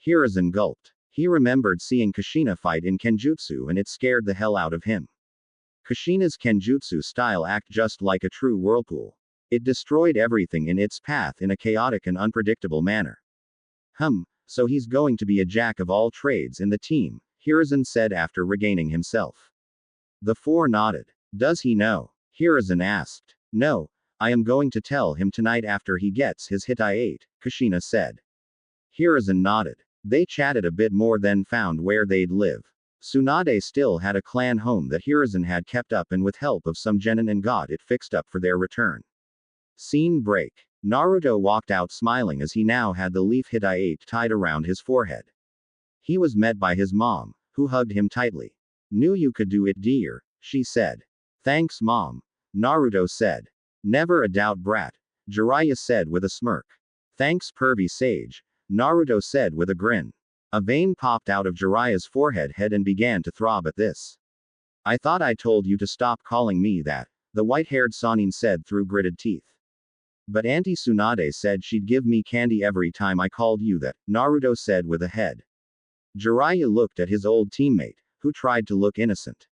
Hiruzen gulped. He remembered seeing Kushina fight in Kenjutsu and it scared the hell out of him. Kushina's Kenjutsu style act just like a true whirlpool. It destroyed everything in its path in a chaotic and unpredictable manner. So he's going to be a jack of all trades in the team, Hiruzen said after regaining himself. The 4 nodded. Does he know? Hiruzen asked. No, I am going to tell him tonight after he gets his Hitai-8, Kushina said. Hiruzen nodded. They chatted a bit more then found where they'd live. Tsunade still had a clan home that Hiruzen had kept up and with help of some genin and got it fixed up for their return. Scene break. Naruto walked out smiling as he now had the leaf Hitai-8 tied around his forehead. He was met by his mom, who hugged him tightly. Knew you could do it, dear, she said. Thanks, mom, Naruto said. Never a doubt, brat, Jiraiya said with a smirk. Thanks, pervy sage, Naruto said with a grin. A vein popped out of Jiraiya's forehead and began to throb at this. I thought I told you to stop calling me that, the white-haired Sannin said through gritted teeth. But Auntie Tsunade said she'd give me candy every time I called you that, Naruto said with a head. Jiraiya looked at his old teammate, who tried to look innocent.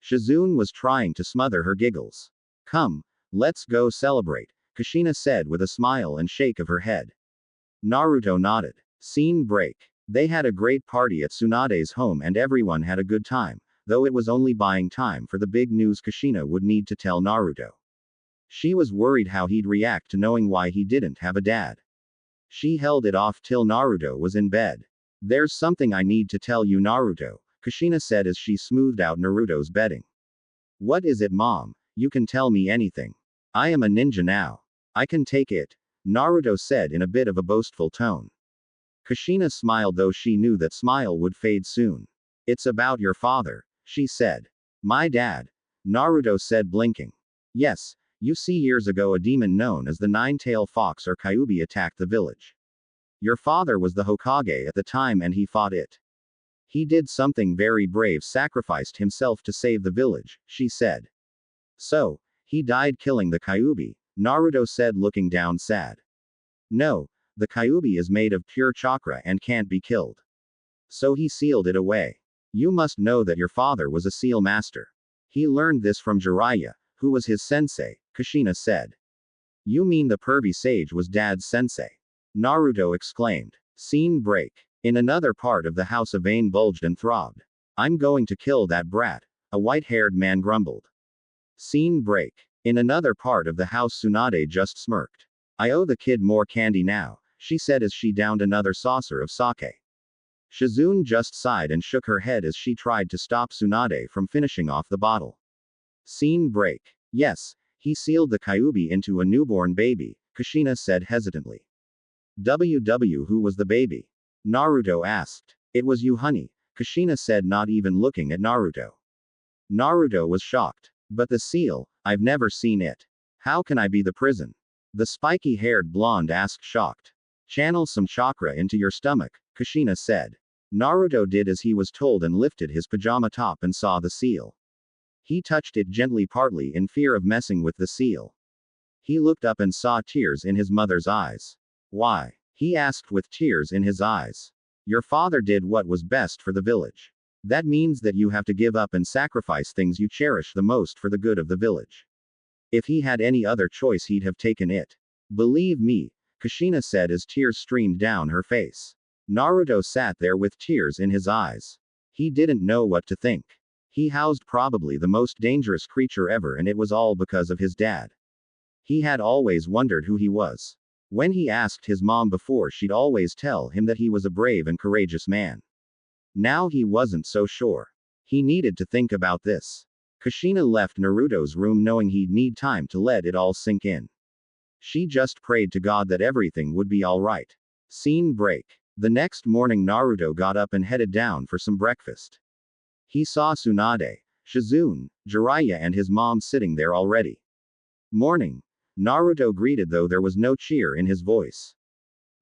Shizune was trying to smother her giggles. Come, let's go celebrate, Kushina said with a smile and shake of her head. Naruto nodded. Scene break. They had a great party at Tsunade's home and everyone had a good time, though it was only buying time for the big news Kushina would need to tell Naruto. She was worried how he'd react to knowing why he didn't have a dad. She held it off till Naruto was in bed. There's something I need to tell you, Naruto, Kushina said as she smoothed out Naruto's bedding. What is it, mom? You can tell me anything. I am a ninja now. I can take it, Naruto said in a bit of a boastful tone. Kushina smiled, though she knew that smile would fade soon. It's about your father, she said. My dad, Naruto said blinking. Yes, you see, years ago a demon known as the Nine-Tailed Fox or Kyuubi attacked the village. Your father was the Hokage at the time and he fought it. He did something very brave, sacrificed himself to save the village, she said. So, he died killing the Kyuubi, Naruto said looking down sad. No, the Kyuubi is made of pure chakra and can't be killed. So he sealed it away. You must know that your father was a seal master. He learned this from Jiraiya, who was his sensei, Kushina said. You mean the pervy sage was Dad's sensei? Naruto exclaimed. Scene break. In another part of the house, a vein bulged and throbbed. I'm going to kill that brat, a white-haired man grumbled. Scene break. In another part of the house, Tsunade just smirked. I owe the kid more candy now, she said as she downed another saucer of sake. Shizune just sighed and shook her head as she tried to stop Tsunade from finishing off the bottle. Scene break. Yes, he sealed the Kyuubi into a newborn baby, Kushina said hesitantly. Who was the baby? Naruto asked. It was you, honey, Kushina said, not even looking at Naruto. Naruto was shocked. But the seal, I've never seen it. How can I be the prison? The spiky-haired blonde asked, shocked. Channel some chakra into your stomach, Kushina said. Naruto did as he was told and lifted his pajama top and saw the seal. He touched it gently, partly in fear of messing with the seal. He looked up and saw tears in his mother's eyes. Why? He asked with tears in his eyes. Your father did what was best for the village. That means that you have to give up and sacrifice things you cherish the most for the good of the village. If he had any other choice, he'd have taken it. Believe me, Kushina said as tears streamed down her face. Naruto sat there with tears in his eyes. He didn't know what to think. He housed probably the most dangerous creature ever, and it was all because of his dad. He had always wondered who he was. When he asked his mom before, she'd always tell him that he was a brave and courageous man. Now he wasn't so sure. He needed to think about this. Kushina left Naruto's room knowing he'd need time to let it all sink in. She just prayed to God that everything would be alright. Scene break. The next morning, Naruto got up and headed down for some breakfast. He saw Tsunade, Shizune, Jiraiya and his mom sitting there already. Morning. Naruto greeted, though there was no cheer in his voice.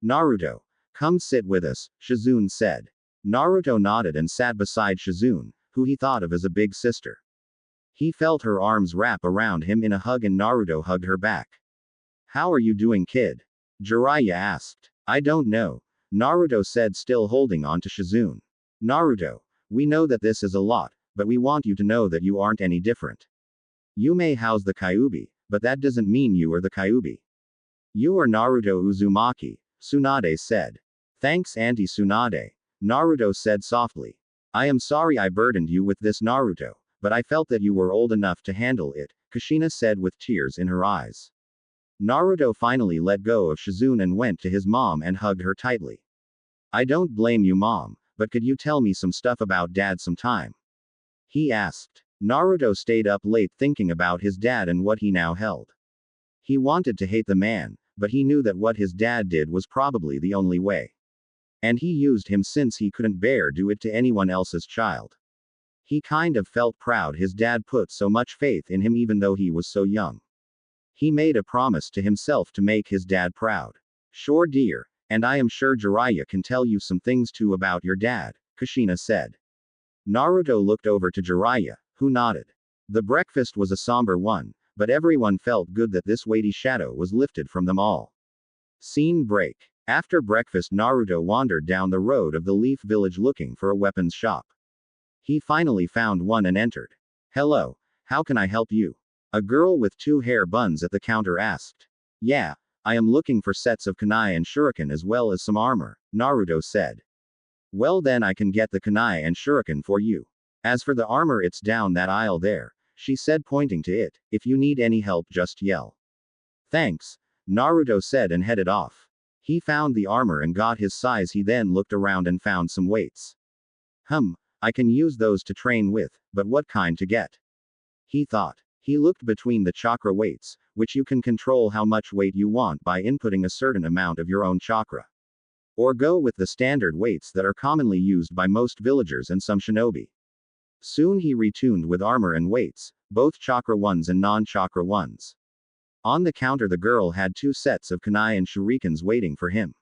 Naruto, come sit with us, Shizune said. Naruto nodded and sat beside Shizune, who he thought of as a big sister. He felt her arms wrap around him in a hug and Naruto hugged her back. How are you doing, kid? Jiraiya asked. I don't know, Naruto said, still holding on to Shizune. Naruto, we know that this is a lot, but we want you to know that you aren't any different. You may house the Kyuubi, but that doesn't mean you are the Kyuubi. You are Naruto Uzumaki, Tsunade said. Thanks, Auntie Tsunade, Naruto said softly. I am sorry I burdened you with this, Naruto, but I felt that you were old enough to handle it, Kushina said with tears in her eyes. Naruto finally let go of Shizune and went to his mom and hugged her tightly. I don't blame you, Mom, but could you tell me some stuff about Dad sometime? He asked. Naruto stayed up late thinking about his dad and what he now held. He wanted to hate the man, but he knew that what his dad did was probably the only way. And he used him since he couldn't bear do it to anyone else's child. He kind of felt proud his dad put so much faith in him even though he was so young. He made a promise to himself to make his dad proud. Sure, dear, and I am sure Jiraiya can tell you some things too about your dad, Kushina said. Naruto looked over to Jiraiya, who nodded. The breakfast was a somber one, but everyone felt good that this weighty shadow was lifted from them all. Scene break. After breakfast, Naruto wandered down the road of the Leaf Village looking for a weapons shop. He finally found one and entered. Hello, how can I help you? A girl with 2 hair buns at the counter asked. Yeah, I am looking for sets of kunai and shuriken as well as some armor, Naruto said. Well then I can get the kunai and shuriken for you. As for the armor, it's down that aisle there, she said, pointing to it. If you need any help, just yell. Thanks, Naruto said and headed off. He found the armor and got his size. He then looked around and found some weights. I can use those to train with, but what kind to get? He thought. He looked between the chakra weights, which you can control how much weight you want by inputting a certain amount of your own chakra. Or go with the standard weights that are commonly used by most villagers and some shinobi. Soon he retuned with armor and weights, both chakra ones and non-chakra ones. On the counter the girl had 2 sets of kunai and shurikens waiting for him.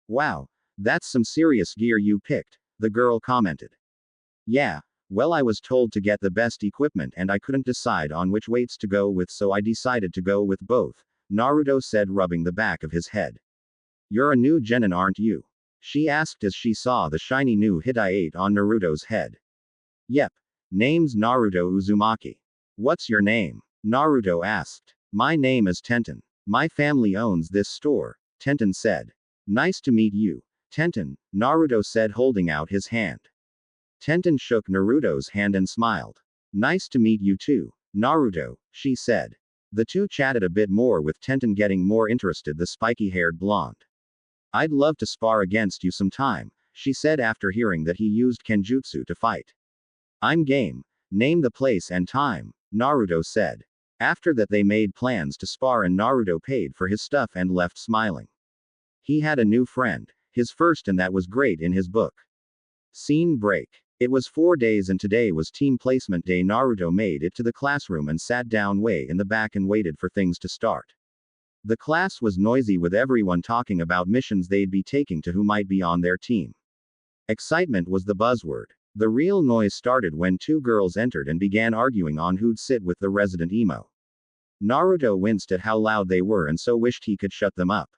Wow, that's some serious gear you picked, the girl commented. Yeah, well, I was told to get the best equipment and I couldn't decide on which weights to go with, so I decided to go with both, Naruto said, rubbing the back of his head. You're a new genin, aren't you? She asked as she saw the shiny new Hitai-8 on Naruto's head. Yep, Name's Naruto Uzumaki. What's your name? Naruto asked. My name is Tenten. My family owns this store, Tenten said. Nice to meet you, Tenten, Naruto said holding out his hand. Tenten shook Naruto's hand and smiled. Nice to meet you too, Naruto, she said. The two chatted a bit more with Tenten getting more interested the spiky-haired blonde. I'd love to spar against you sometime, she said after hearing that he used kenjutsu to fight. I'm game. Name the place and time, Naruto said. After that they made plans to spar and Naruto paid for his stuff and left smiling. He had a new friend, his first and that was great in his book. Scene break. It was 4 days and today was team placement day. Naruto made it to the classroom and sat down way in the back and waited for things to start. The class was noisy with everyone talking about missions they'd be taking to who might be on their team. Excitement was the buzzword. The real noise started when two girls entered and began arguing on who'd sit with the resident emo. Naruto winced at how loud they were and so wished he could shut them up.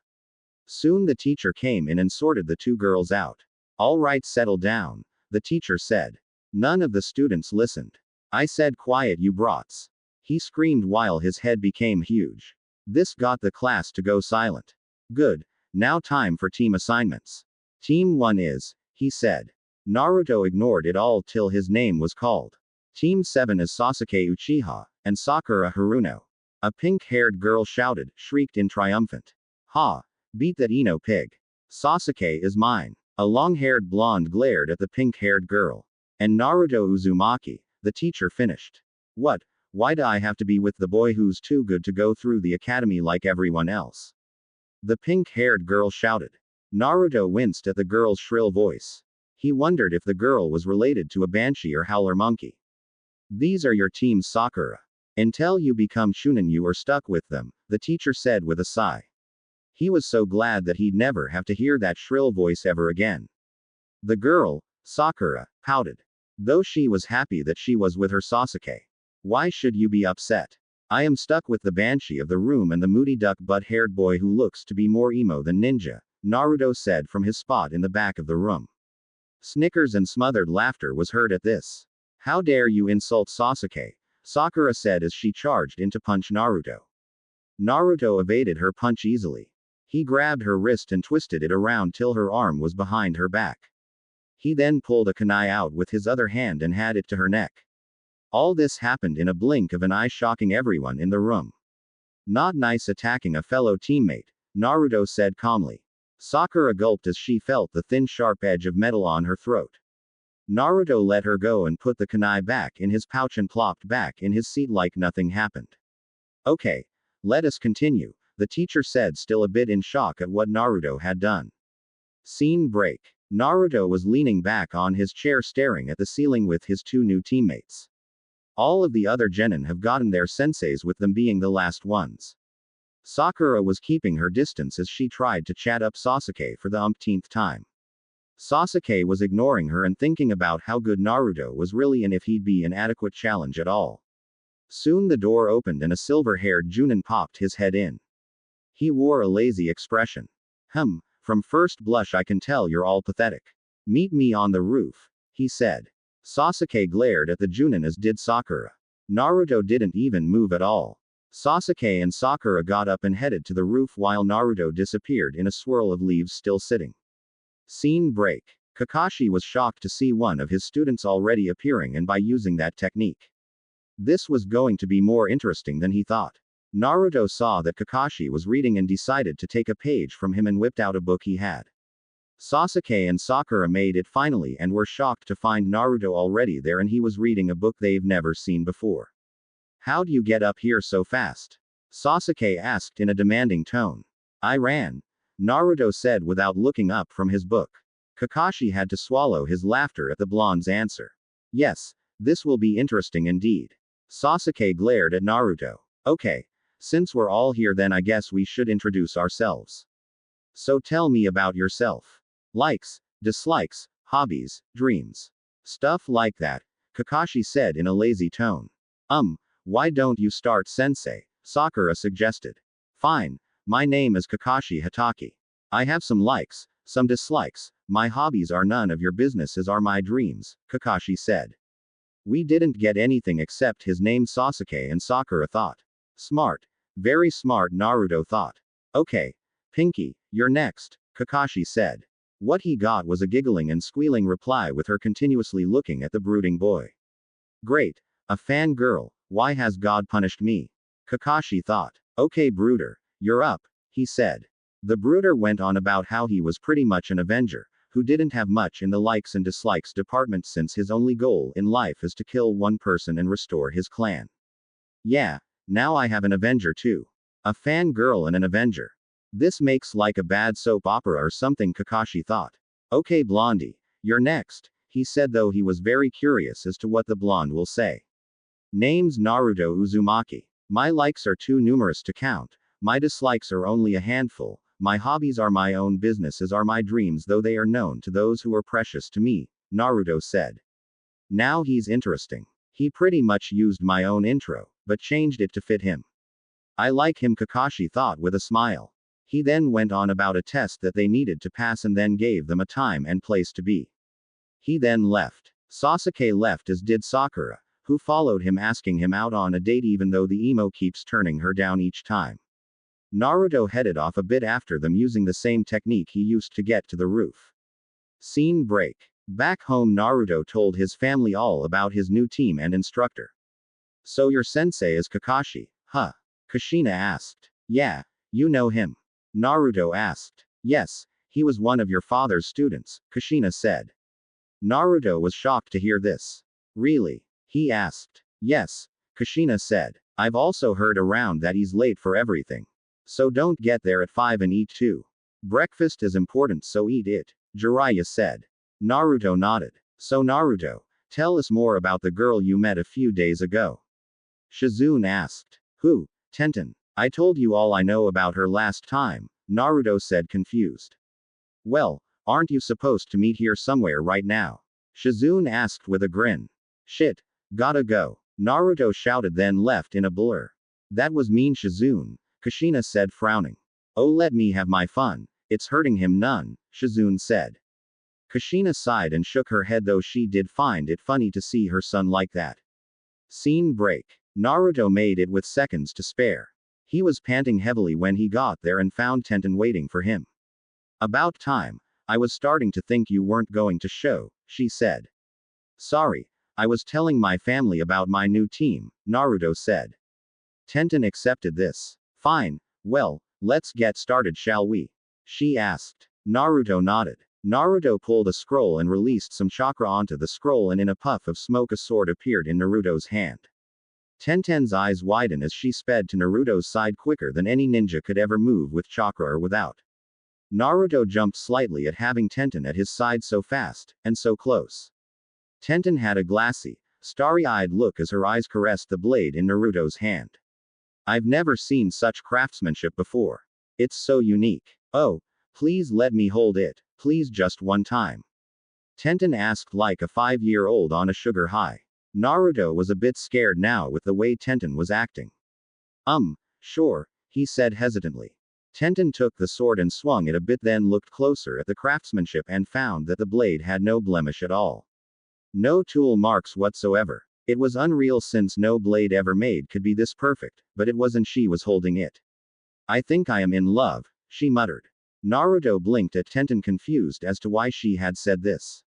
Soon the teacher came in and sorted the two girls out. All right, settle down, the teacher said. None of the students listened. I said quiet you brats. He screamed while his head became huge. This got the class to go silent. Good. Now time for team assignments. Team 1 is, he said. Naruto ignored it all till his name was called. Team 7 is Sasuke Uchiha, and Sakura Haruno. A pink-haired girl shouted, shrieked in triumphant. Ha! Beat that Ino pig. Sasuke is mine. A long-haired blonde glared at the pink-haired girl. And Naruto Uzumaki, the teacher finished. What? Why do I have to be with the boy who's too good to go through the academy like everyone else? The pink-haired girl shouted. Naruto winced at the girl's shrill voice. He wondered if the girl was related to a banshee or howler monkey. These are your team's Sakura. Until you become Shunin you are stuck with them, the teacher said with a sigh. He was so glad that he'd never have to hear that shrill voice ever again. The girl, Sakura, pouted. Though she was happy that she was with her Sasuke. Why should you be upset? I am stuck with the banshee of the room and the moody duck butt-haired boy who looks to be more emo than ninja, Naruto said from his spot in the back of the room. Snickers and smothered laughter was heard at this. How dare you insult Sasuke? Sakura said as she charged in to punch Naruto. Naruto evaded her punch easily. He grabbed her wrist and twisted it around till her arm was behind her back. He then pulled a kunai out with his other hand and had it to her neck. All this happened in a blink of an eye, shocking everyone in the room. Not nice attacking a fellow teammate, Naruto said calmly. Sakura gulped as she felt the thin sharp edge of metal on her throat. Naruto let her go and put the kunai back in his pouch and plopped back in his seat like nothing happened. Okay. Let us continue, the teacher said, still a bit in shock at what Naruto had done. Scene break. Naruto was leaning back on his chair staring at the ceiling with his two new teammates. All of the other genin have gotten their senseis with them being the last ones. Sakura was keeping her distance as she tried to chat up Sasuke for the umpteenth time. Sasuke was ignoring her and thinking about how good Naruto was really and if he'd be an adequate challenge at all. Soon the door opened and a silver-haired Junin popped his head in. He wore a lazy expression. From first blush I can tell you're all pathetic. Meet me on the roof, he said. Sasuke glared at the Junin as did Sakura. Naruto didn't even move at all. Sasuke and Sakura got up and headed to the roof while Naruto disappeared in a swirl of leaves still sitting. Scene break. Kakashi was shocked to see one of his students already appearing and by using that technique. This was going to be more interesting than he thought. Naruto saw that Kakashi was reading and decided to take a page from him and whipped out a book he had. Sasuke and Sakura made it finally and were shocked to find Naruto already there and he was reading a book they've never seen before. How'd you get up here so fast? Sasuke asked in a demanding tone. I ran, Naruto said without looking up from his book. Kakashi had to swallow his laughter at the blonde's answer. Yes, this will be interesting indeed. Sasuke glared at Naruto. Okay. Since we're all here then I guess we should introduce ourselves. So tell me about yourself. Likes, dislikes, hobbies, dreams. Stuff like that, Kakashi said in a lazy tone. Why don't you start sensei? Sakura suggested. Fine, my name is Kakashi Hatake. I have some likes, some dislikes, my hobbies are none of your business as are my dreams, Kakashi said. We didn't get anything except his name Sasuke and Sakura thought. Smart. Very smart, Naruto thought. Okay. Pinky, you're next, Kakashi said. What he got was a giggling and squealing reply with her continuously looking at the brooding boy. Great. A fangirl. Why has God punished me? Kakashi thought. Okay, brooder. You're up, he said. The brooder went on about how he was pretty much an Avenger, who didn't have much in the likes and dislikes department since his only goal in life is to kill one person and restore his clan. Yeah, now I have an Avenger too. A fangirl and an Avenger. This makes like a bad soap opera or something, Kakashi thought. Okay, Blondie, you're next, he said, though he was very curious as to what the blonde will say. Name's Naruto Uzumaki. My likes are too numerous to count. My dislikes are only a handful. My hobbies are my own business, as are my dreams, though they are known to those who are precious to me, Naruto said. Now he's interesting. He pretty much used my own intro, but changed it to fit him. I like him, Kakashi thought with a smile. He then went on about a test that they needed to pass and then gave them a time and place to be. He then left. Sasuke left, as did Sakura, who followed him, asking him out on a date even though the emo keeps turning her down each time. Naruto headed off a bit after them using the same technique he used to get to the roof. Scene break. Back home, Naruto told his family all about his new team and instructor. So your sensei is Kakashi, huh? Kushina asked. Yeah, you know him. Naruto asked. Yes, he was one of your father's students, Kushina said. Naruto was shocked to hear this. Really? He asked. Yes, Kushina said. I've also heard around that he's late for everything. So don't get there at 5 and eat too. Breakfast is important, so eat it, Jiraiya said. Naruto nodded. So Naruto, tell us more about the girl you met a few days ago. Shizune asked. Who? Tenten. I told you all I know about her last time, Naruto said, confused. Well, aren't you supposed to meet here somewhere right now? Shizune asked with a grin. Shit. Gotta go. Naruto shouted, then left in a blur. That was mean, Shizune, Kushina said, frowning. Oh, let me have my fun. It's hurting him none, Shizune said. Kushina sighed and shook her head, though she did find it funny to see her son like that. Scene break. Naruto made it with seconds to spare. He was panting heavily when he got there and found Tenten waiting for him. About time. I was starting to think you weren't going to show, she said. Sorry, I was telling my family about my new team, Naruto said. Tenten accepted this. Fine, well, let's get started, shall we? She asked. Naruto nodded. Naruto pulled a scroll and released some chakra onto the scroll, and in a puff of smoke a sword appeared in Naruto's hand. Tenten's eyes widened as she sped to Naruto's side quicker than any ninja could ever move, with chakra or without. Naruto jumped slightly at having Tenten at his side so fast, and so close. Tenten had a glassy, starry-eyed look as her eyes caressed the blade in Naruto's hand. I've never seen such craftsmanship before. It's so unique. Oh, please let me hold it, please, just one time. Tenten asked like a 5-year-old on a sugar high. Naruto was a bit scared now with the way Tenten was acting. Sure, he said hesitantly. Tenten took the sword and swung it a bit, then looked closer at the craftsmanship and found that the blade had no blemish at all. No tool marks whatsoever. It was unreal, since no blade ever made could be this perfect, but it wasn't. She was holding it. I think I am in love, she muttered. Naruto blinked at Tenten, confused as to why she had said this.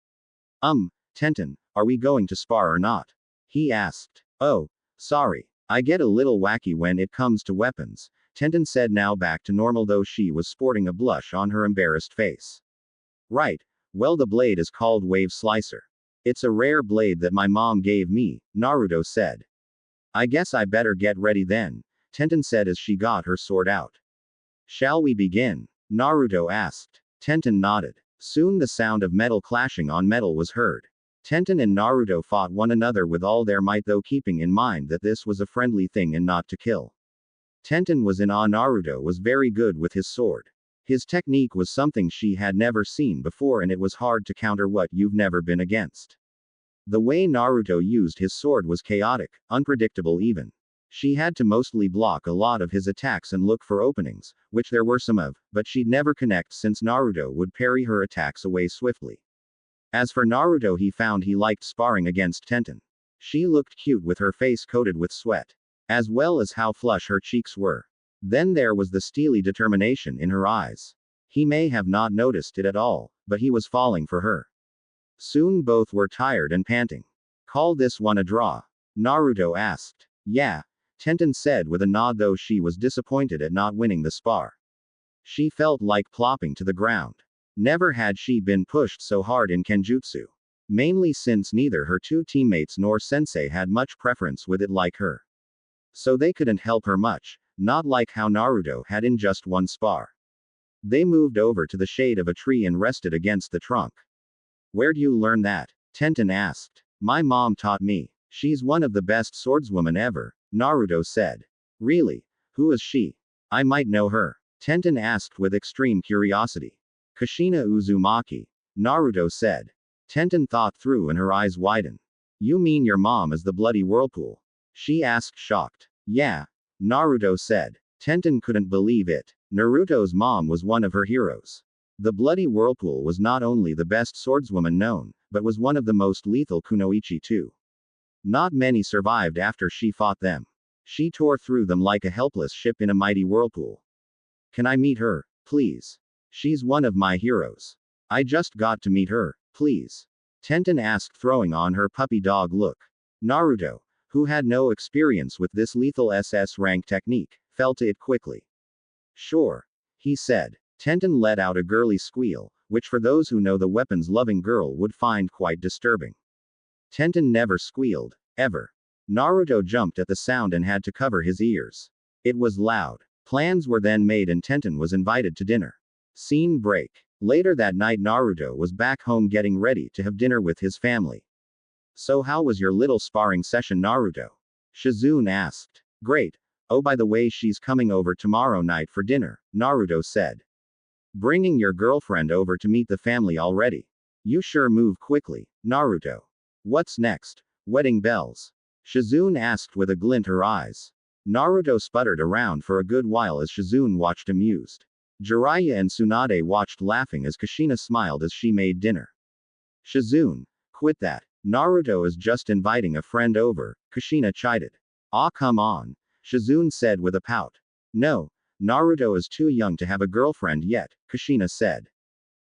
Tenten, are we going to spar or not? He asked. Oh, sorry. I get a little wacky when it comes to weapons, Tenten said, now back to normal, though she was sporting a blush on her embarrassed face. Right. Well, the blade is called Wave Slicer. It's a rare blade that my mom gave me, Naruto said. I guess I better get ready then, Tenten said as she got her sword out. Shall we begin? Naruto asked. Tenten nodded. Soon the sound of metal clashing on metal was heard. Tenten and Naruto fought one another with all their might, though keeping in mind that this was a friendly thing and not to kill. Tenten was in awe. Naruto was very good with his sword. His technique was something she had never seen before, and it was hard to counter what you've never been against. The way Naruto used his sword was chaotic, unpredictable even. She had to mostly block a lot of his attacks and look for openings, which there were some of, but she'd never connect since Naruto would parry her attacks away swiftly. As for Naruto, he found he liked sparring against Tenten. She looked cute with her face coated with sweat, as well as how flush her cheeks were. Then there was the steely determination in her eyes. He may have not noticed it at all, but he was falling for her. Soon both were tired and panting. Call this one a draw? Naruto asked. Yeah, Tenten said with a nod, though she was disappointed at not winning the spar. She felt like plopping to the ground. Never had she been pushed so hard in Kenjutsu. Mainly since neither her two teammates nor sensei had much preference with it like her. So they couldn't help her much, not like how Naruto had in just one spar. They moved over to the shade of a tree and rested against the trunk. Where'd you learn that? Tenten asked. My mom taught me. She's one of the best swordswomen ever, Naruto said. Really? Who is she? I might know her. Tenten asked with extreme curiosity. Kushina Uzumaki, Naruto said. Tenten thought through and her eyes widened. You mean your mom is the bloody whirlpool? She asked, shocked. Yeah, Naruto said. Tenten couldn't believe it. Naruto's mom was one of her heroes. The bloody whirlpool was not only the best swordswoman known, but was one of the most lethal kunoichi too. Not many survived after she fought them. She tore through them like a helpless ship in a mighty whirlpool. Can I meet her, please? She's one of my heroes. I just got to meet her, please. Tenten asked, throwing on her puppy dog look. Naruto, who had no experience with this lethal SS rank technique, fell to it quickly. Sure, he said. Tenten let out a girly squeal, which for those who know the weapons-loving girl would find quite disturbing. Tenten never squealed, ever. Naruto jumped at the sound and had to cover his ears. It was loud. Plans were then made and Tenten was invited to dinner. Scene break. Later that night Naruto was back home getting ready to have dinner with his family. So how was your little sparring session, Naruto? Shizune asked. Great. Oh, by the way, she's coming over tomorrow night for dinner, Naruto said. Bringing your girlfriend over to meet the family already? You sure move quickly, Naruto. What's next? Wedding bells? Shizune asked with a glint her eyes. Naruto sputtered around for a good while as Shizune watched amused. Jiraiya and Tsunade watched laughing as Kushina smiled as she made dinner. Shizune, quit that. Naruto is just inviting a friend over, Kushina chided. Aw, come on, Shizune said with a pout. No, Naruto is too young to have a girlfriend yet, Kushina said.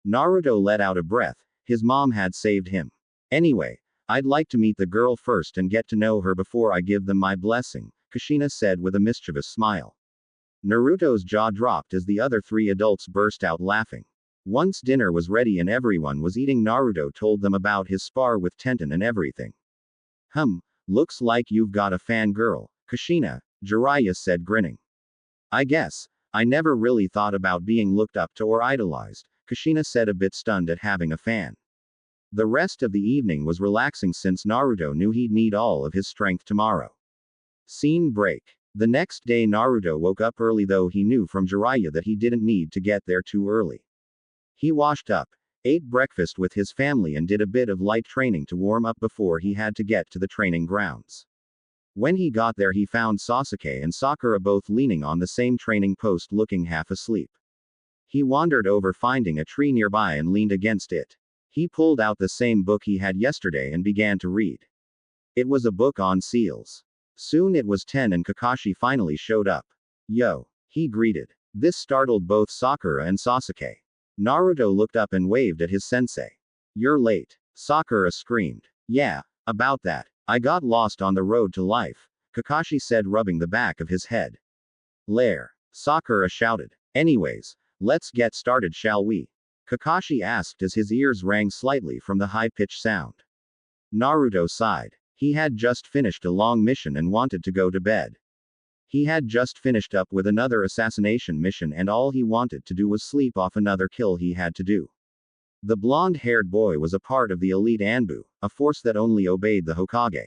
Naruto let out a breath, his mom had saved him. Anyway, I'd like to meet the girl first and get to know her before I give them my blessing, Kushina said with a mischievous smile. Naruto's jaw dropped as the other three adults burst out laughing. Once dinner was ready and everyone was eating, Naruto told them about his spar with Tenten and everything. Looks like you've got a fangirl, Kushina, Jiraiya said, grinning. I guess. I never really thought about being looked up to or idolized, Kushina said, a bit stunned at having a fan. The rest of the evening was relaxing since Naruto knew he'd need all of his strength tomorrow. Scene break. The next day Naruto woke up early, though he knew from Jiraiya that he didn't need to get there too early. He washed up, ate breakfast with his family and did a bit of light training to warm up before he had to get to the training grounds. When he got there he found Sasuke and Sakura both leaning on the same training post looking half asleep. He wandered over, finding a tree nearby, and leaned against it. He pulled out the same book he had yesterday and began to read. It was a book on seals. Soon it was 10 and Kakashi finally showed up. Yo, he greeted. This startled both Sakura and Sasuke. Naruto looked up and waved at his sensei. You're late, Sakura screamed. Yeah, about that. I got lost on the road to life, Kakashi said, rubbing the back of his head. Lair, Sakura shouted. Anyways, let's get started, shall we? Kakashi asked as his ears rang slightly from the high-pitched sound. Naruto sighed. He had just finished a long mission and wanted to go to bed. He had just finished up with another assassination mission and all he wanted to do was sleep off another kill he had to do. The blonde-haired boy was a part of the elite Anbu, a force that only obeyed the Hokage.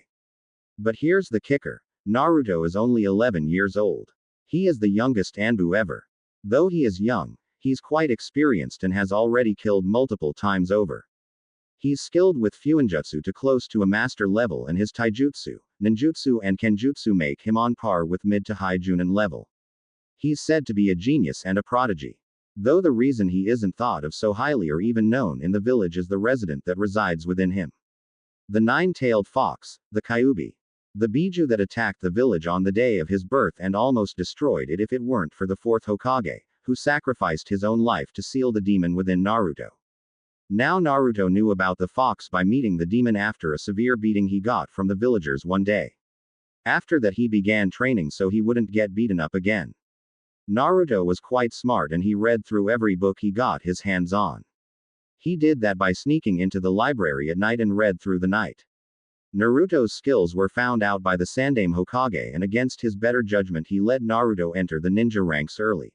But here's the kicker. Naruto is only 11 years old. He is the youngest Anbu ever. Though he is young, he's quite experienced and has already killed multiple times over. He's skilled with Fuinjutsu to close to a master level, and his taijutsu, ninjutsu and kenjutsu make him on par with mid to high Junin level. He's said to be a genius and a prodigy. Though the reason he isn't thought of so highly or even known in the village is the resident that resides within him. The nine-tailed fox, the Kyubi. The Biju that attacked the village on the day of his birth and almost destroyed it if it weren't for the fourth Hokage, who sacrificed his own life to seal the demon within Naruto. Now Naruto knew about the fox by meeting the demon after a severe beating he got from the villagers one day. After that he began training so he wouldn't get beaten up again. Naruto was quite smart and he read through every book he got his hands on. He did that by sneaking into the library at night and read through the night. Naruto's skills were found out by the Sandaime Hokage and against his better judgment he let Naruto enter the ninja ranks early.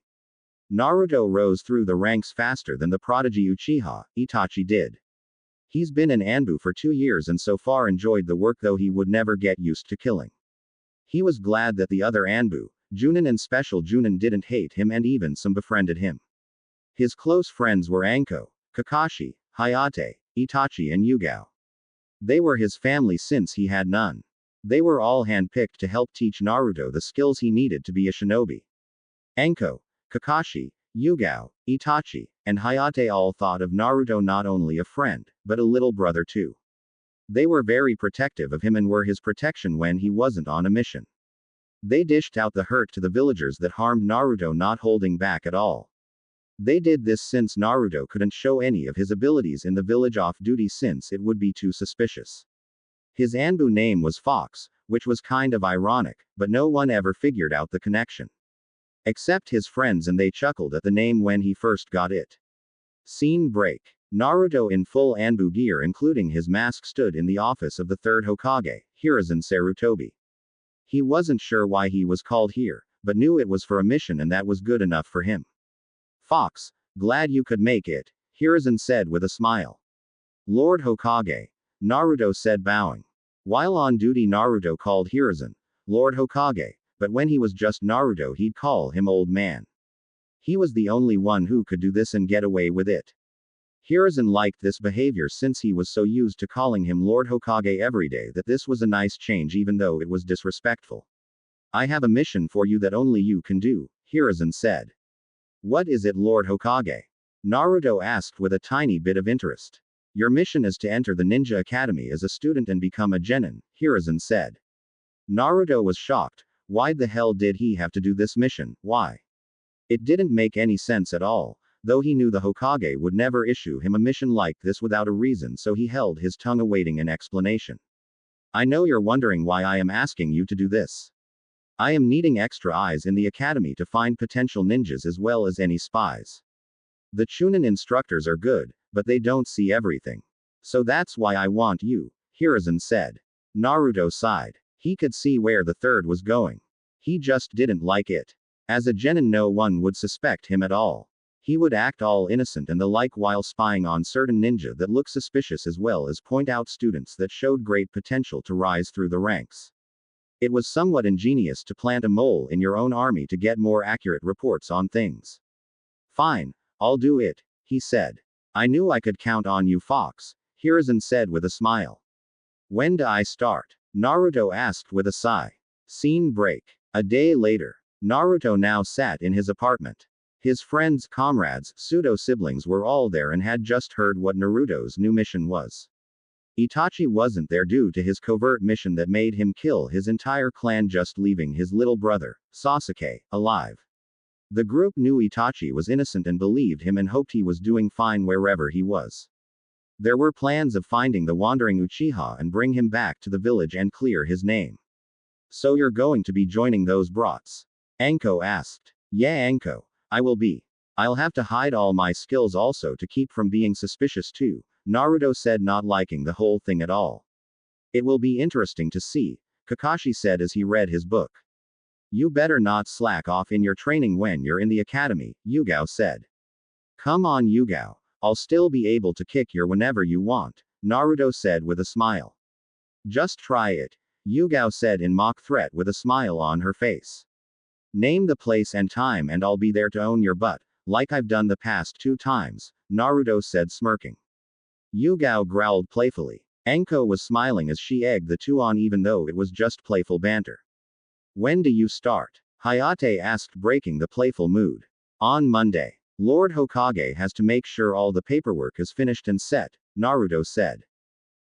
Naruto rose through the ranks faster than the prodigy Uchiha, Itachi did. He's been an Anbu for 2 years and so far enjoyed the work though he would never get used to killing. He was glad that the other Anbu, Junin and Special Junin didn't hate him and even some befriended him. His close friends were Anko, Kakashi, Hayate, Itachi and Yugao. They were his family since he had none. They were all handpicked to help teach Naruto the skills he needed to be a shinobi. Anko, Kakashi, Yugao, Itachi, and Hayate all thought of Naruto not only a friend, but a little brother too. They were very protective of him and were his protection when he wasn't on a mission. They dished out the hurt to the villagers that harmed Naruto, not holding back at all. They did this since Naruto couldn't show any of his abilities in the village off duty since it would be too suspicious. His Anbu name was Fox, which was kind of ironic, but no one ever figured out the connection. Except his friends, and they chuckled at the name when he first got it. Scene break. Naruto in full Anbu gear including his mask stood in the office of the third Hokage, Hiruzen Sarutobi. He wasn't sure why he was called here, but knew it was for a mission and that was good enough for him. Fox, glad you could make it, Hiruzen said with a smile. Lord Hokage, Naruto said bowing. While on duty Naruto called Hiruzen Lord Hokage, but when he was just Naruto he'd call him old man. He was the only one who could do this and get away with it. Hiruzen liked this behavior since he was so used to calling him Lord Hokage every day that this was a nice change even though it was disrespectful. I have a mission for you that only you can do, Hiruzen said. What is it, Lord Hokage? Naruto asked with a tiny bit of interest. Your mission is to enter the Ninja Academy as a student and become a genin, Hiruzen said. Naruto was shocked. Why the hell did he have to do this mission? Why? It didn't make any sense at all, though he knew the Hokage would never issue him a mission like this without a reason, so he held his tongue awaiting an explanation. I know you're wondering why I am asking you to do this. I am needing extra eyes in the academy to find potential ninjas as well as any spies. The Chunin instructors are good, but they don't see everything. So that's why I want you, Hiruzen said. Naruto sighed. He could see where the third was going. He just didn't like it. As a genin no one would suspect him at all. He would act all innocent and the like while spying on certain ninja that look suspicious as well as point out students that showed great potential to rise through the ranks. It was somewhat ingenious to plant a mole in your own army to get more accurate reports on things. Fine, I'll do it, he said. I knew I could count on you, Fox, Hiruzen said with a smile. When do I start? Naruto asked with a sigh. Scene break. A day later. Naruto now sat in his apartment. His friends, comrades, pseudo-siblings were all there and had just heard what Naruto's new mission was. Itachi wasn't there due to his covert mission that made him kill his entire clan, just leaving his little brother, Sasuke, alive. The group knew Itachi was innocent and believed him and hoped he was doing fine wherever he was. There were plans of finding the wandering Uchiha and bring him back to the village and clear his name. So you're going to be joining those brats? Anko asked. Yeah, Anko, I will be. I'll have to hide all my skills also to keep from being suspicious too, Naruto said, not liking the whole thing at all. It will be interesting to see, Kakashi said as he read his book. You better not slack off in your training when you're in the academy, Yugao said. Come on, Yugao, I'll still be able to kick your whenever you want, Naruto said with a smile. Just try it, Yugao said in mock threat with a smile on her face. Name the place and time and I'll be there to own your butt, like I've done the past 2 times, Naruto said smirking. Yugao growled playfully. Anko was smiling as she egged the two on even though it was just playful banter. When do you start? Hayate asked, breaking the playful mood. On Monday. Lord Hokage has to make sure all the paperwork is finished and set, Naruto said.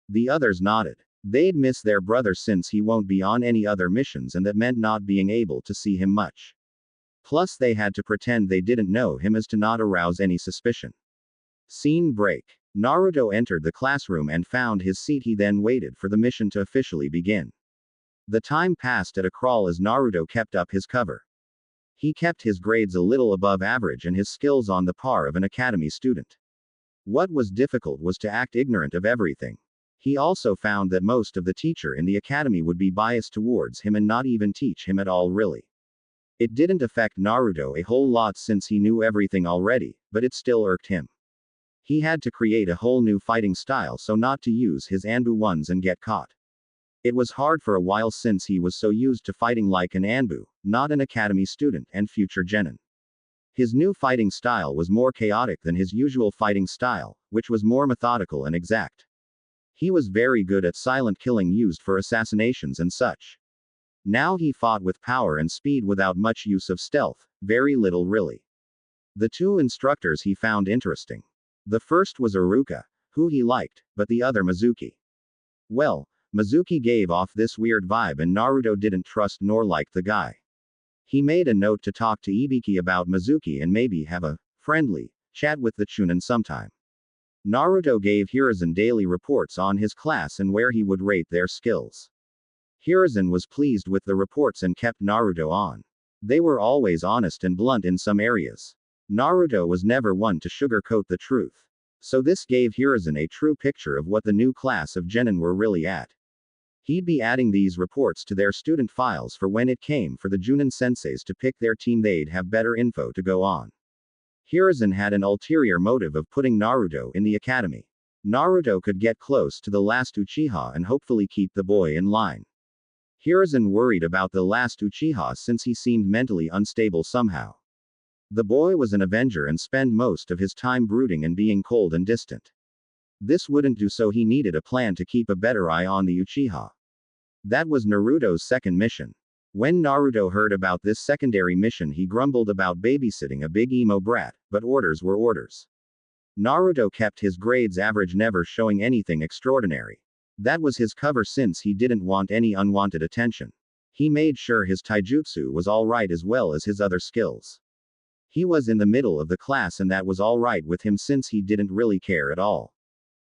The others nodded. They'd miss their brother since he won't be on any other missions, and that meant not being able to see him much. Plus, they had to pretend they didn't know him as to not arouse any suspicion. Scene break. Naruto entered the classroom and found his seat. He then waited for the mission to officially begin. The time passed at a crawl as Naruto kept up his cover. He kept his grades a little above average and his skills on the par of an academy student. What was difficult was to act ignorant of everything. He also found that most of the teacher in the academy would be biased towards him and not even teach him at all really. It didn't affect Naruto a whole lot since he knew everything already, but it still irked him. He had to create a whole new fighting style so not to use his Anbu ones and get caught. It was hard for a while since he was so used to fighting like an Anbu, not an academy student and future genin. His new fighting style was more chaotic than his usual fighting style, which was more methodical and exact. He was very good at silent killing used for assassinations and such. Now he fought with power and speed without much use of stealth, very little really. The two instructors he found interesting. The first was Iruka, who he liked, but the other Mizuki. Well, Mizuki gave off this weird vibe and Naruto didn't trust nor like the guy. He made a note to talk to Ibiki about Mizuki and maybe have a friendly chat with the Chunin sometime. Naruto gave Hiruzen daily reports on his class and where he would rate their skills. Hiruzen was pleased with the reports and kept Naruto on. They were always honest and blunt in some areas. Naruto was never one to sugarcoat the truth. So this gave Hiruzen a true picture of what the new class of genin were really at. He'd be adding these reports to their student files for when it came for the Junin senseis to pick their team, they'd have better info to go on. Hiruzen had an ulterior motive of putting Naruto in the academy. Naruto could get close to the last Uchiha and hopefully keep the boy in line. Hiruzen worried about the last Uchiha since he seemed mentally unstable somehow. The boy was an avenger and spent most of his time brooding and being cold and distant. This wouldn't do, so he needed a plan to keep a better eye on the Uchiha. That was Naruto's second mission. When Naruto heard about this secondary mission, he grumbled about babysitting a big emo brat, but orders were orders. Naruto kept his grades average, never showing anything extraordinary. That was his cover since he didn't want any unwanted attention. He made sure his taijutsu was alright as well as his other skills. He was in the middle of the class and that was alright with him since he didn't really care at all.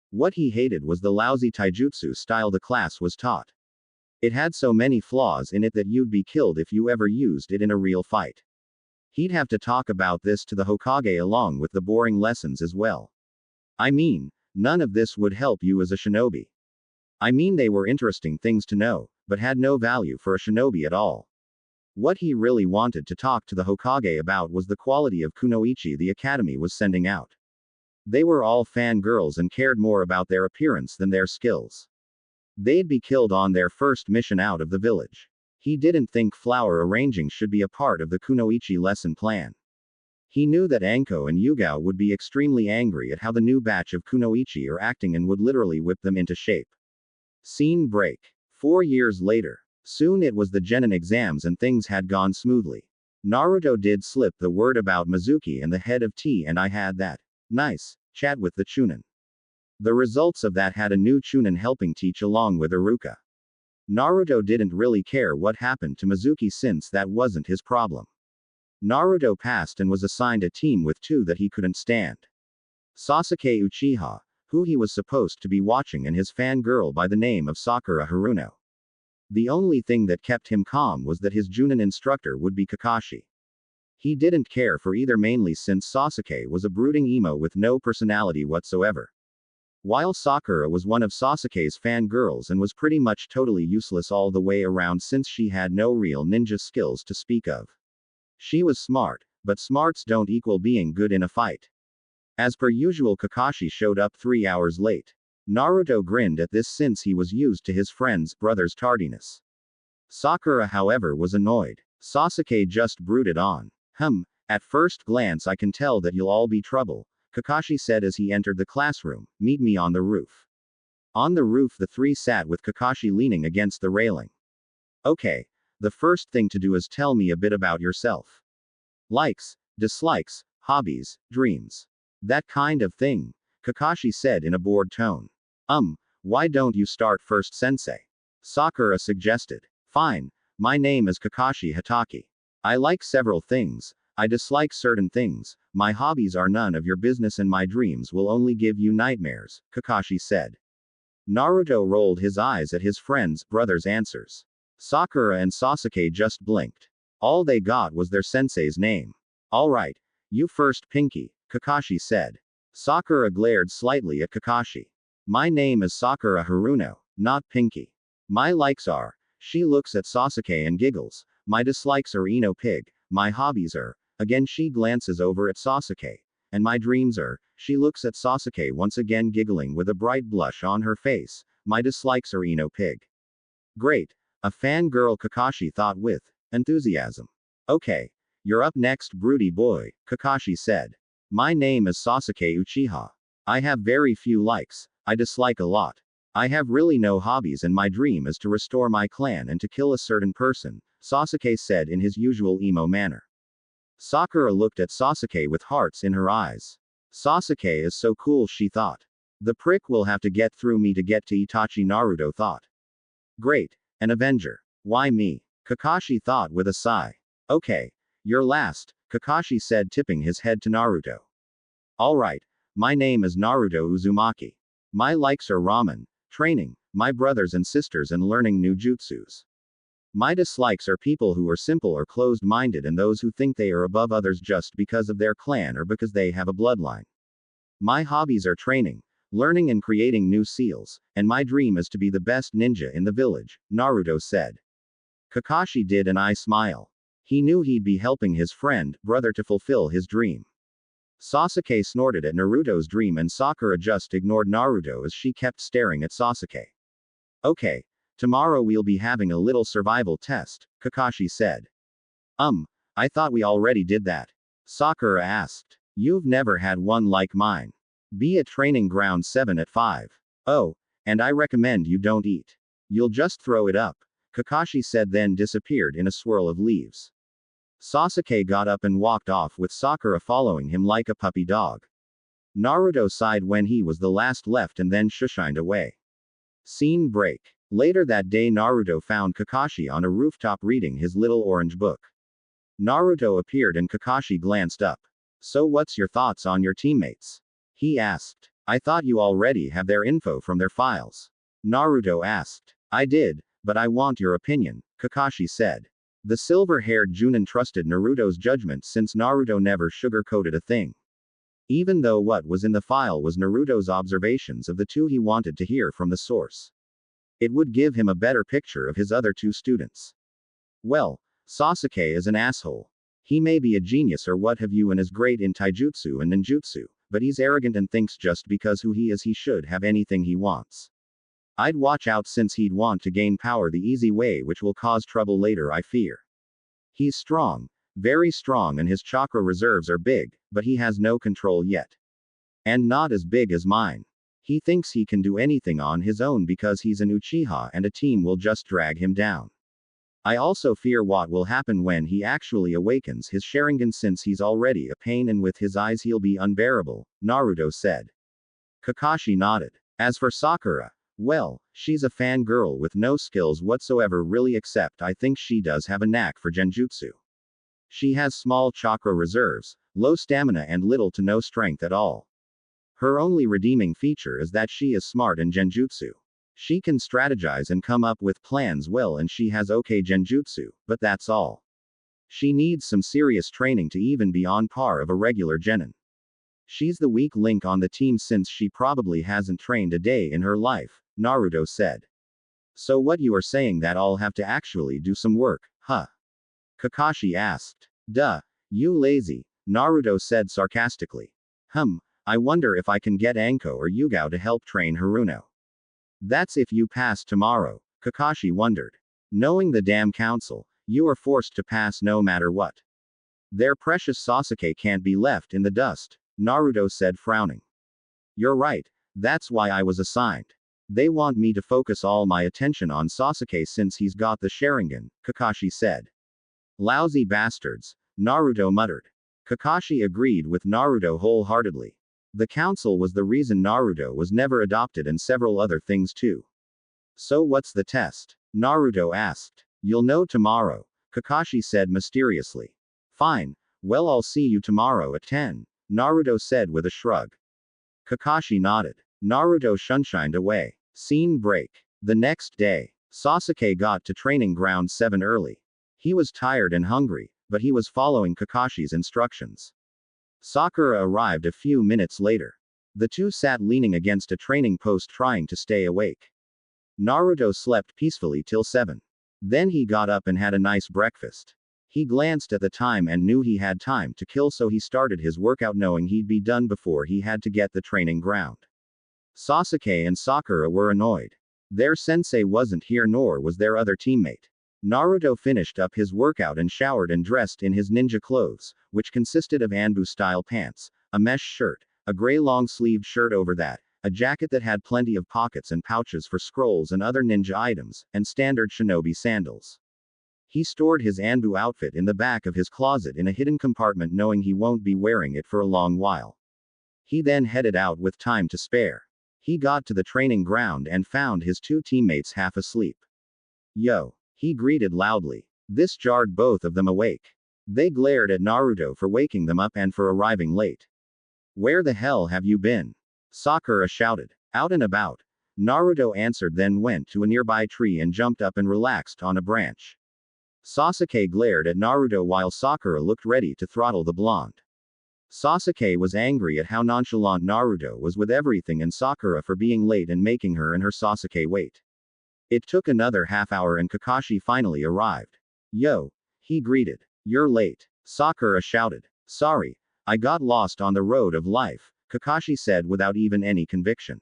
What he hated was the lousy taijutsu style the class was taught. It had so many flaws in it that you'd be killed if you ever used it in a real fight. He'd have to talk about this to the Hokage along with the boring lessons as well. I mean, none of this would help you as a shinobi. I mean, they were interesting things to know, but had no value for a shinobi at all. What he really wanted to talk to the Hokage about was the quality of kunoichi the academy was sending out. They were all fangirls and cared more about their appearance than their skills. They'd be killed on their first mission out of the village. He didn't think flower arranging should be a part of the kunoichi lesson plan. He knew that Anko and Yugao would be extremely angry at how the new batch of kunoichi are acting and would literally whip them into shape. Scene break. 4 years later. Soon it was the genin exams and things had gone smoothly. Naruto did slip the word about Mizuki and the head of T, and I had that nice chat with the Chunin. The results of that had a new Chunin helping teach along with Iruka. Naruto didn't really care what happened to Mizuki since that wasn't his problem. Naruto passed and was assigned a team with two that he couldn't stand. Sasuke Uchiha, who he was supposed to be watching, and his fangirl by the name of Sakura Haruno. The only thing that kept him calm was that his Junin instructor would be Kakashi. He didn't care for either, mainly since Sasuke was a brooding emo with no personality whatsoever. While Sakura was one of Sasuke's fangirls and was pretty much totally useless all the way around since she had no real ninja skills to speak of. She was smart, but smarts don't equal being good in a fight. As per usual, Kakashi showed up 3 hours late. Naruto grinned at this since he was used to his friend's brother's tardiness. Sakura, however, was annoyed. Sasuke just brooded on. At first glance I can tell that you'll all be trouble, Kakashi said as he entered the classroom. Meet me on the roof. On the roof the three sat with Kakashi leaning against the railing. Okay. The first thing to do is tell me a bit about yourself. Likes, dislikes, hobbies, dreams. That kind of thing, Kakashi said in a bored tone. Why don't you start first, sensei? Sakura suggested. Fine. My name is Kakashi Hatake. I like several things. I dislike certain things. My hobbies are none of your business and my dreams will only give you nightmares, Kakashi said. Naruto rolled his eyes at his friend's brother's answers. Sakura and Sasuke just blinked. All they got was their sensei's name. Alright. You first, Pinky, Kakashi said. Sakura glared slightly at Kakashi. My name is Sakura Haruno, not Pinky. My likes are. She looks at Sasuke and giggles. My dislikes are Ino Pig. My hobbies are. Again she glances over at Sasuke. And my dreams are. She looks at Sasuke once again giggling with a bright blush on her face. My dislikes are Ino Pig. Great. A fangirl, Kakashi thought with enthusiasm. Okay. You're up next, broody boy, Kakashi said. My name is Sasuke Uchiha. I have very few likes. I dislike a lot. I have really no hobbies and my dream is to restore my clan and to kill a certain person, Sasuke said in his usual emo manner. Sakura looked at Sasuke with hearts in her eyes. Sasuke is so cool, she thought. The prick will have to get through me to get to Itachi, Naruto thought. Great. An Avenger. Why me? Kakashi thought with a sigh. Okay. You're last, Kakashi said, tipping his head to Naruto. Alright. My name is Naruto Uzumaki. My likes are ramen, training, my brothers and sisters and learning new jutsus. My dislikes are people who are simple or closed-minded and those who think they are above others just because of their clan or because they have a bloodline. My hobbies are training, learning and creating new seals, and my dream is to be the best ninja in the village, Naruto said. Kakashi did an eye smile. He knew he'd be helping his friend, brother to fulfill his dream. Sasuke snorted at Naruto's dream and Sakura just ignored Naruto as she kept staring at Sasuke. Okay. Tomorrow we'll be having a little survival test, Kakashi said. I thought we already did that. Sakura asked. You've never had one like mine. Be at training ground 7 at 5. Oh, and I recommend you don't eat. You'll just throw it up, Kakashi said, then disappeared in a swirl of leaves. Sasuke got up and walked off with Sakura following him like a puppy dog. Naruto sighed when he was the last left and then shushined away. Scene break. Later that day, Naruto found Kakashi on a rooftop reading his little orange book. Naruto appeared and Kakashi glanced up. So what's your thoughts on your teammates? He asked. I thought you already have their info from their files. Naruto asked. I did, but I want your opinion, Kakashi said. The silver-haired Junin trusted Naruto's judgment since Naruto never sugar-coated a thing. Even though what was in the file was Naruto's observations of the two, he wanted to hear from the source. It would give him a better picture of his other two students. Well, Sasuke is an asshole. He may be a genius or what have you and is great in taijutsu and ninjutsu, but he's arrogant and thinks just because who he is he should have anything he wants. I'd watch out since he'd want to gain power the easy way, which will cause trouble later, I fear. He's strong, very strong, and his chakra reserves are big, but he has no control yet. And not as big as mine. He thinks he can do anything on his own because he's an Uchiha and a team will just drag him down. I also fear what will happen when he actually awakens his Sharingan since he's already a pain and with his eyes he'll be unbearable, Naruto said. Kakashi nodded. As for Sakura, well, she's a fangirl with no skills whatsoever really, except I think she does have a knack for genjutsu. She has small chakra reserves, low stamina and little to no strength at all. Her only redeeming feature is that she is smart in genjutsu. She can strategize and come up with plans well, and she has okay genjutsu, but that's all. She needs some serious training to even be on par of a regular genin. She's the weak link on the team since she probably hasn't trained a day in her life, Naruto said. So what you are saying that I'll have to actually do some work, huh? Kakashi asked. Duh. You lazy, Naruto said sarcastically. I wonder if I can get Anko or Yugao to help train Haruno. That's if you pass tomorrow, Kakashi wondered. Knowing the damn council, you are forced to pass no matter what. Their precious Sasuke can't be left in the dust, Naruto said, frowning. You're right, that's why I was assigned. They want me to focus all my attention on Sasuke since he's got the Sharingan, Kakashi said. Lousy bastards, Naruto muttered. Kakashi agreed with Naruto wholeheartedly. The council was the reason Naruto was never adopted and several other things too. So what's the test? Naruto asked. You'll know tomorrow, Kakashi said mysteriously. Fine, well I'll see you tomorrow at 10, Naruto said with a shrug. Kakashi nodded. Naruto shunshined away. Scene break. The next day, Sasuke got to training ground 7 early. He was tired and hungry, but he was following Kakashi's instructions. Sakura arrived a few minutes later. The two sat leaning against a training post trying to stay awake. Naruto slept peacefully till 7. Then he got up and had a nice breakfast. He glanced at the time and knew he had time to kill, so he started his workout knowing he'd be done before he had to get the training ground. Sasuke and Sakura were annoyed. Their sensei wasn't here, nor was their other teammate. Naruto finished up his workout and showered and dressed in his ninja clothes, which consisted of Anbu-style pants, a mesh shirt, a gray long-sleeved shirt over that, a jacket that had plenty of pockets and pouches for scrolls and other ninja items, and standard shinobi sandals. He stored his Anbu outfit in the back of his closet in a hidden compartment, knowing he won't be wearing it for a long while. He then headed out with time to spare. He got to the training ground and found his two teammates half asleep. Yo! He greeted loudly. This jarred both of them awake. They glared at Naruto for waking them up and for arriving late. Where the hell have you been? Sakura shouted. Out and about, Naruto answered, then went to a nearby tree and jumped up and relaxed on a branch. Sasuke glared at Naruto while Sakura looked ready to throttle the blonde. Sasuke was angry at how nonchalant Naruto was with everything and Sakura for being late and making her and her Sasuke wait. It took another half hour and Kakashi finally arrived. Yo! He greeted. You're late, Sakura shouted. Sorry, I got lost on the road of life, Kakashi said without even any conviction.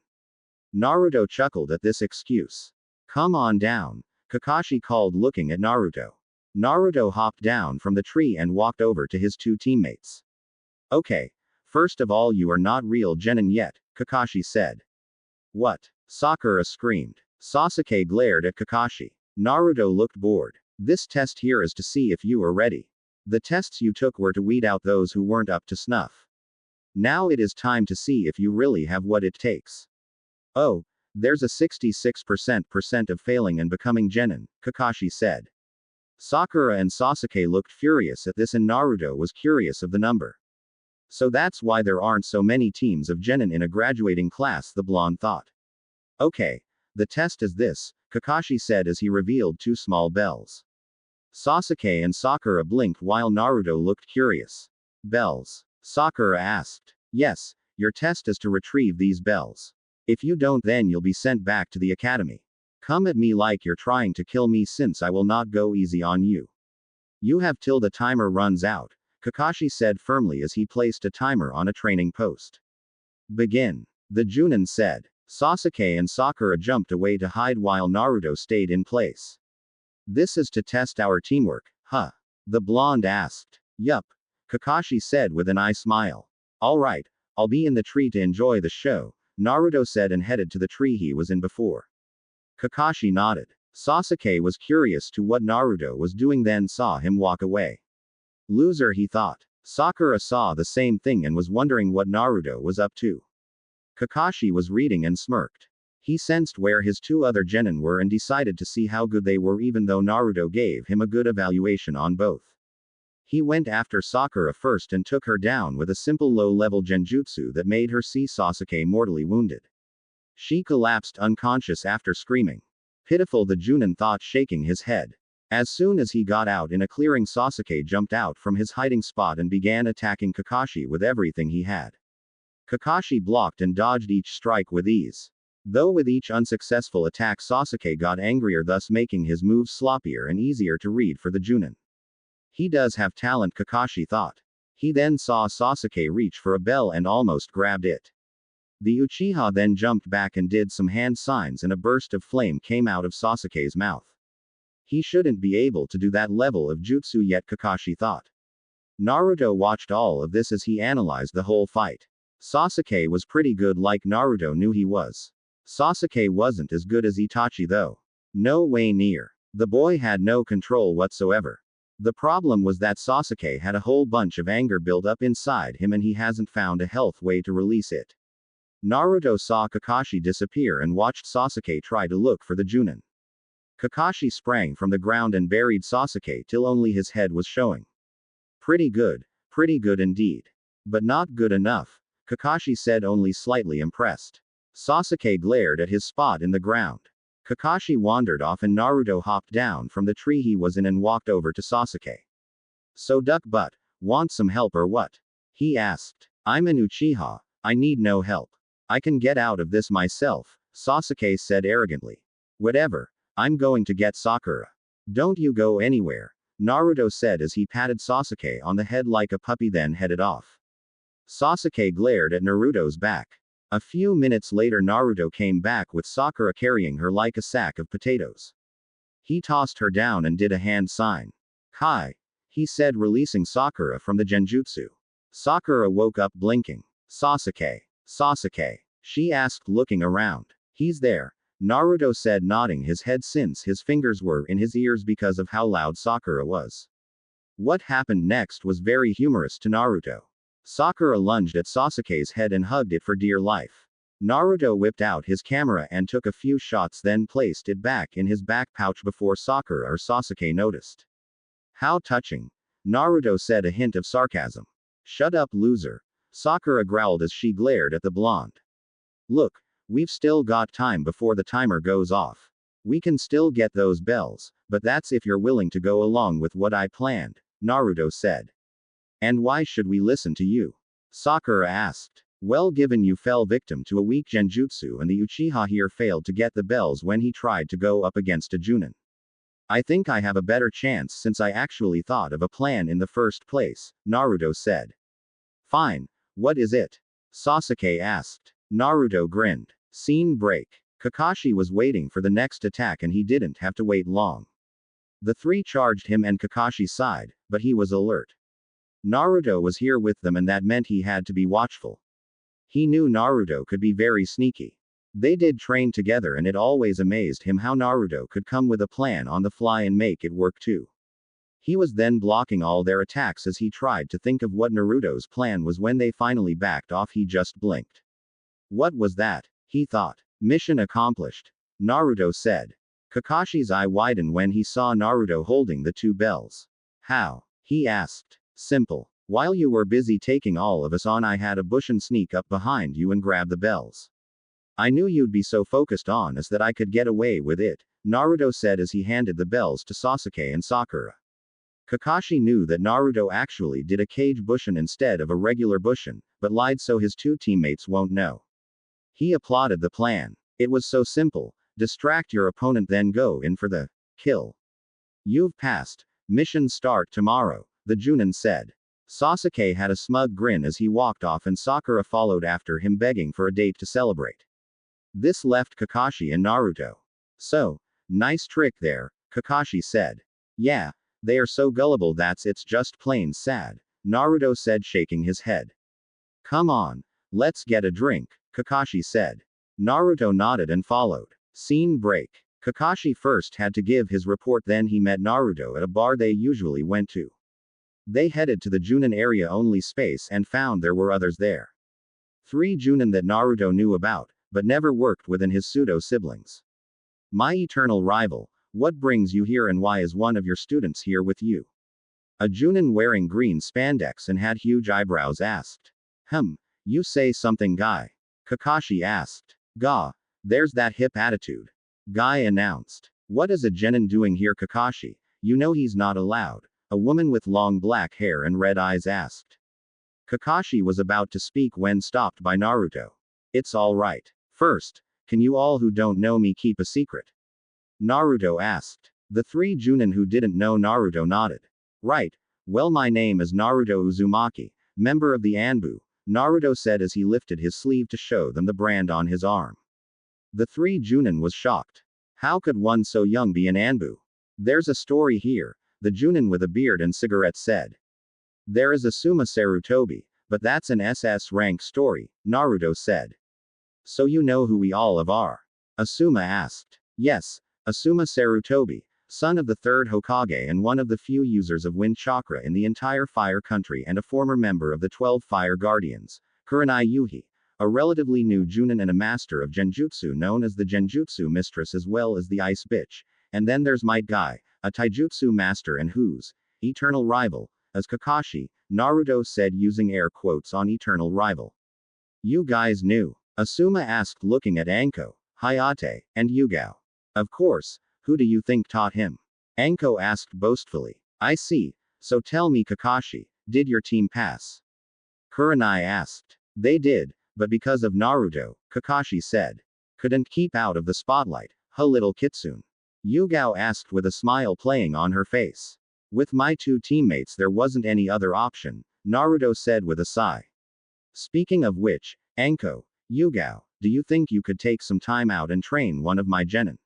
Naruto chuckled at this excuse. Come on down, Kakashi called, looking at Naruto. Naruto hopped down from the tree and walked over to his two teammates. Okay, first of all, you are not real genin yet, Kakashi said. What? Sakura screamed. Sasuke glared at Kakashi. Naruto looked bored. This test here is to see if you are ready. The tests you took were to weed out those who weren't up to snuff. Now it is time to see if you really have what it takes. Oh, there's a 66% of failing and becoming genin, Kakashi said. Sakura and Sasuke looked furious at this and Naruto was curious of the number. So that's why there aren't so many teams of genin in a graduating class, the blonde thought. Okay. The test is this, Kakashi said as he revealed two small bells. Sasuke and Sakura blinked while Naruto looked curious. Bells? Sakura asked. Yes, your test is to retrieve these bells. If you don't, then you'll be sent back to the academy. Come at me like you're trying to kill me, since I will not go easy on you. You have till the timer runs out, Kakashi said firmly as he placed a timer on a training post. Begin. The Junin said. Sasuke and Sakura jumped away to hide while Naruto stayed in place. This is to test our teamwork, huh? The blonde asked. Yup. Kakashi said with an eye smile. Alright, I'll be in the tree to enjoy the show, Naruto said and headed to the tree he was in before. Kakashi nodded. Sasuke was curious to what Naruto was doing, then saw him walk away. Loser, he thought. Sakura saw the same thing and was wondering what Naruto was up to. Kakashi was reading and smirked. He sensed where his two other genin were and decided to see how good they were, even though Naruto gave him a good evaluation on both. He went after Sakura first and took her down with a simple low-level genjutsu that made her see Sasuke mortally wounded. She collapsed unconscious after screaming. Pitiful, the Junin thought, shaking his head. As soon as he got out in a clearing, Sasuke jumped out from his hiding spot and began attacking Kakashi with everything he had. Kakashi blocked and dodged each strike with ease. Though with each unsuccessful attack Sasuke got angrier, thus making his moves sloppier and easier to read for the Junin. He does have talent, Kakashi thought. He then saw Sasuke reach for a bell and almost grabbed it. The Uchiha then jumped back and did some hand signs and a burst of flame came out of Sasuke's mouth. He shouldn't be able to do that level of jutsu yet, Kakashi thought. Naruto watched all of this as he analyzed the whole fight. Sasuke was pretty good, like Naruto knew he was. Sasuke wasn't as good as Itachi though. No way near. The boy had no control whatsoever. The problem was that Sasuke had a whole bunch of anger built up inside him and he hasn't found a health way to release it. Naruto saw Kakashi disappear and watched Sasuke try to look for the Junin. Kakashi sprang from the ground and buried Sasuke till only his head was showing. Pretty good indeed. But not good enough, Kakashi said, only slightly impressed. Sasuke glared at his spot in the ground. Kakashi wandered off and Naruto hopped down from the tree he was in and walked over to Sasuke. So duck butt, want some help or what? He asked. I'm an Uchiha, I need no help. I can get out of this myself, Sasuke said arrogantly. Whatever, I'm going to get Sakura. Don't you go anywhere, Naruto said as he patted Sasuke on the head like a puppy then headed off. Sasuke glared at Naruto's back. A few minutes later Naruto came back with Sakura carrying her like a sack of potatoes. He tossed her down and did a hand sign. Kai, he said, releasing Sakura from the genjutsu. Sakura woke up blinking. Sasuke, she asked looking around. He's there, Naruto said nodding his head since his fingers were in his ears because of how loud Sakura was. What happened next was very humorous to Naruto. Sakura lunged at Sasuke's head and hugged it for dear life. Naruto whipped out his camera and took a few shots then placed it back in his back pouch before Sakura or Sasuke noticed. How touching, Naruto said, a hint of sarcasm. Shut up, loser, Sakura growled as she glared at the blonde. Look, we've still got time before the timer goes off. We can still get those bells, but that's if you're willing to go along with what I planned, Naruto said. And why should we listen to you? Sakura asked. Well, given you fell victim to a weak genjutsu and the Uchiha here failed to get the bells when he tried to go up against a Junin. I think I have a better chance since I actually thought of a plan in the first place, Naruto said. Fine, what is it? Sasuke asked. Naruto grinned. Scene break. Kakashi was waiting for the next attack and he didn't have to wait long. The three charged him and Kakashi's side, but he was alert. Naruto was here with them and that meant he had to be watchful. He knew Naruto could be very sneaky. They did train together and it always amazed him how Naruto could come with a plan on the fly and make it work too. He was then blocking all their attacks as he tried to think of what Naruto's plan was. When they finally backed off he just blinked. What was that? He thought. Mission accomplished, Naruto said. Kakashi's eye widened when he saw Naruto holding the two bells. How? He asked. Simple. While you were busy taking all of us on, I had a Bushin sneak up behind you and grab the bells. I knew you'd be so focused on us that I could get away with it, Naruto said as he handed the bells to Sasuke and Sakura. Kakashi knew that Naruto actually did a cage Bushin instead of a regular Bushin, but lied so his two teammates won't know. He applauded the plan. It was so simple. Distract your opponent then go in for the kill. You've passed. Mission start tomorrow, the Junin said. Sasuke had a smug grin as he walked off and Sakura followed after him begging for a date to celebrate. This left Kakashi and Naruto. So, nice trick there, Kakashi said. Yeah, they are so gullible it's just plain sad, Naruto said shaking his head. Come on, let's get a drink, Kakashi said. Naruto nodded and followed. Scene break. Kakashi first had to give his report, then he met Naruto at a bar they usually went to. They headed to the Junin area only space and found there were others there. 3 Junin that Naruto knew about, but never worked with in his pseudo-siblings. My eternal rival, what brings you here and why is one of your students here with you? A Junin wearing green spandex and had huge eyebrows asked. You say something, Guy? Kakashi asked. Gah, there's that hip attitude, Guy announced. What is a genin doing here, Kakashi? You know he's not allowed, a woman with long black hair and red eyes asked. Kakashi was about to speak when stopped by Naruto. It's all right. First, can you all who don't know me keep a secret? Naruto asked. The 3 Junin who didn't know Naruto nodded. Right, well, my name is Naruto Uzumaki, member of the Anbu, Naruto said as he lifted his sleeve to show them the brand on his arm. The 3 Junin was shocked. How could one so young be an Anbu? There's a story here, the Junin with a beard and cigarette said. There is Asuma Sarutobi, but that's an SS rank story, Naruto said. So you know who we all of are? Asuma asked. Yes, Asuma Sarutobi, son of the third Hokage and one of the few users of wind chakra in the entire fire country and a former member of the 12 Fire Guardians, Kurenai Yuhi, a relatively new Junin and a master of Genjutsu known as the Genjutsu Mistress as well as the Ice Bitch. And then there's Might Guy, a Taijutsu master and whose eternal rival, as Kakashi, Naruto said using air quotes on eternal rival. You guys knew? Asuma asked looking at Anko, Hayate, and Yugao. Of course, who do you think taught him? Anko asked boastfully. I see, so tell me Kakashi, did your team pass? Kurenai asked. They did, but because of Naruto, Kakashi said. Couldn't keep out of the spotlight, huh little kitsune? Yugao asked with a smile playing on her face. With my two teammates there wasn't any other option, Naruto said with a sigh. Speaking of which, Anko, Yugao, do you think you could take some time out and train one of my genin?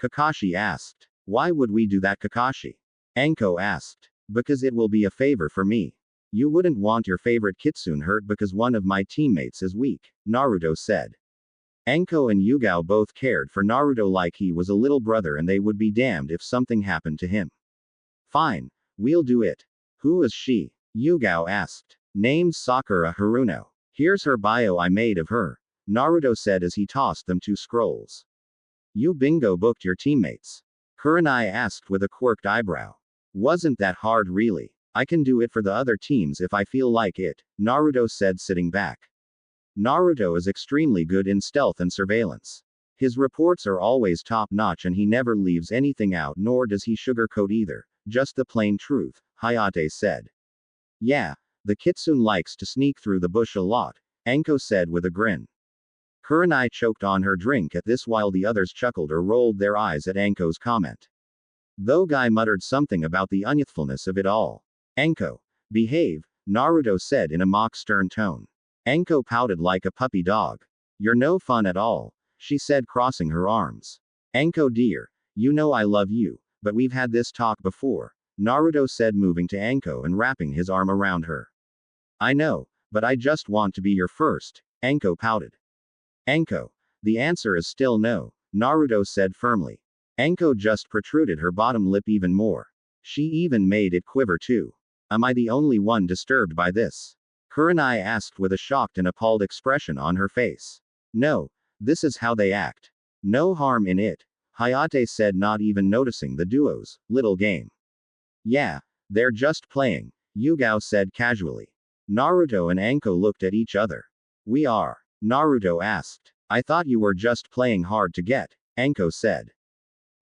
Kakashi asked. Why would we do that Kakashi? Anko asked. Because it will be a favor for me. You wouldn't want your favorite kitsune hurt because one of my teammates is weak, Naruto said. Anko and Yugao both cared for Naruto like he was a little brother and they would be damned if something happened to him. Fine, we'll do it. Who is she? Yugao asked. Named Sakura Haruno. Here's her bio I made of her, Naruto said as he tossed them 2 scrolls. You bingo booked your teammates? Kurenai asked with a quirked eyebrow. Wasn't that hard really? I can do it for the other teams if I feel like it, Naruto said sitting back. Naruto is extremely good in stealth and surveillance. His reports are always top-notch and he never leaves anything out nor does he sugarcoat either, just the plain truth, Hayate said. Yeah, the kitsune likes to sneak through the bush a lot, Anko said with a grin. Kurenai choked on her drink at this while the others chuckled or rolled their eyes at Anko's comment. Though Guy muttered something about the unyouthfulness of it all. Anko, behave, Naruto said in a mock stern tone. Anko pouted like a puppy dog. You're no fun at all, she said crossing her arms. Anko dear, you know I love you, but we've had this talk before, Naruto said moving to Anko and wrapping his arm around her. I know, but I just want to be your first, Anko pouted. Anko, the answer is still no, Naruto said firmly. Anko just protruded her bottom lip even more. She even made it quiver too. Am I the only one disturbed by this? Kurenai asked with a shocked and appalled expression on her face. No, this is how they act. No harm in it, Hayate said not even noticing the duo's little game. Yeah, they're just playing, Yugao said casually. Naruto and Anko looked at each other. We are? Naruto asked. I thought you were just playing hard to get, Anko said.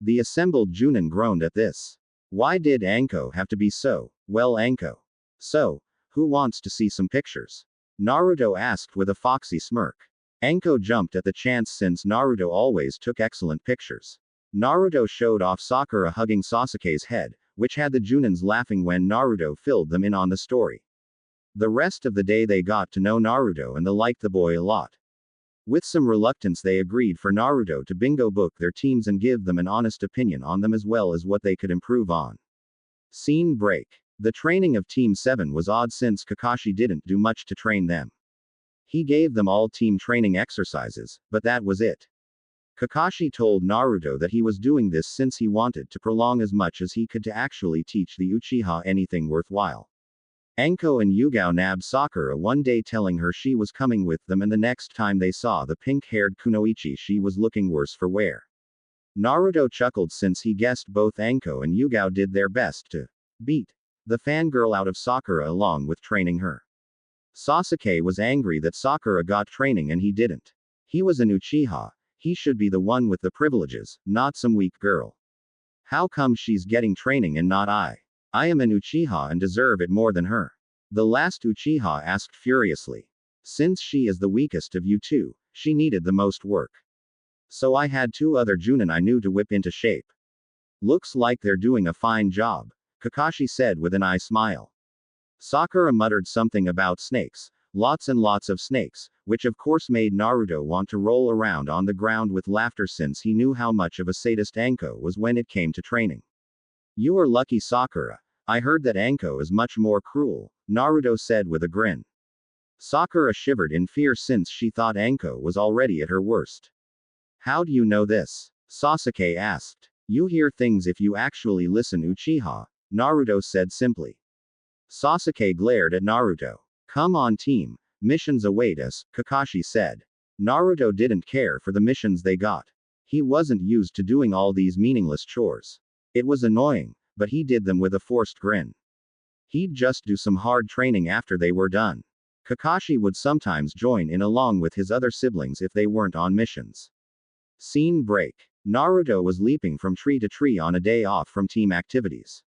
The assembled Junin groaned at this. Why did Anko have to be so, well Anko? So, who wants to see some pictures? Naruto asked with a foxy smirk. Anko jumped at the chance since Naruto always took excellent pictures. Naruto showed off Sakura hugging Sasuke's head, which had the Junins laughing when Naruto filled them in on the story. The rest of the day they got to know Naruto and they liked the boy a lot. With some reluctance they agreed for Naruto to bingo book their teams and give them an honest opinion on them as well as what they could improve on. Scene break. The training of Team 7 was odd since Kakashi didn't do much to train them. He gave them all team training exercises, but that was it. Kakashi told Naruto that he was doing this since he wanted to prolong as much as he could to actually teach the Uchiha anything worthwhile. Anko and Yugao nabbed Sakura one day telling her she was coming with them and the next time they saw the pink-haired Kunoichi she was looking worse for wear. Naruto chuckled since he guessed both Anko and Yugao did their best to beat the fangirl out of Sakura along with training her. Sasuke was angry that Sakura got training and he didn't. He was an Uchiha, he should be the one with the privileges, not some weak girl. How come she's getting training and not I? I am an Uchiha and deserve it more than her. The last Uchiha asked furiously. Since she is the weakest of you two, she needed the most work. So I had 2 other Junin I knew to whip into shape. Looks like they're doing a fine job, Kakashi said with an eye smile. Sakura muttered something about snakes, lots and lots of snakes, which of course made Naruto want to roll around on the ground with laughter since he knew how much of a sadist Anko was when it came to training. You are lucky Sakura. I heard that Anko is much more cruel, Naruto said with a grin. Sakura shivered in fear since she thought Anko was already at her worst. How do you know this? Sasuke asked. You hear things if you actually listen, Uchiha, Naruto said simply. Sasuke glared at Naruto. Come on team, missions await us, Kakashi said. Naruto didn't care for the missions they got. He wasn't used to doing all these meaningless chores. It was annoying, but he did them with a forced grin. He'd just do some hard training after they were done. Kakashi would sometimes join in along with his other siblings if they weren't on missions. Scene break. Naruto was leaping from tree to tree on a day off from team activities.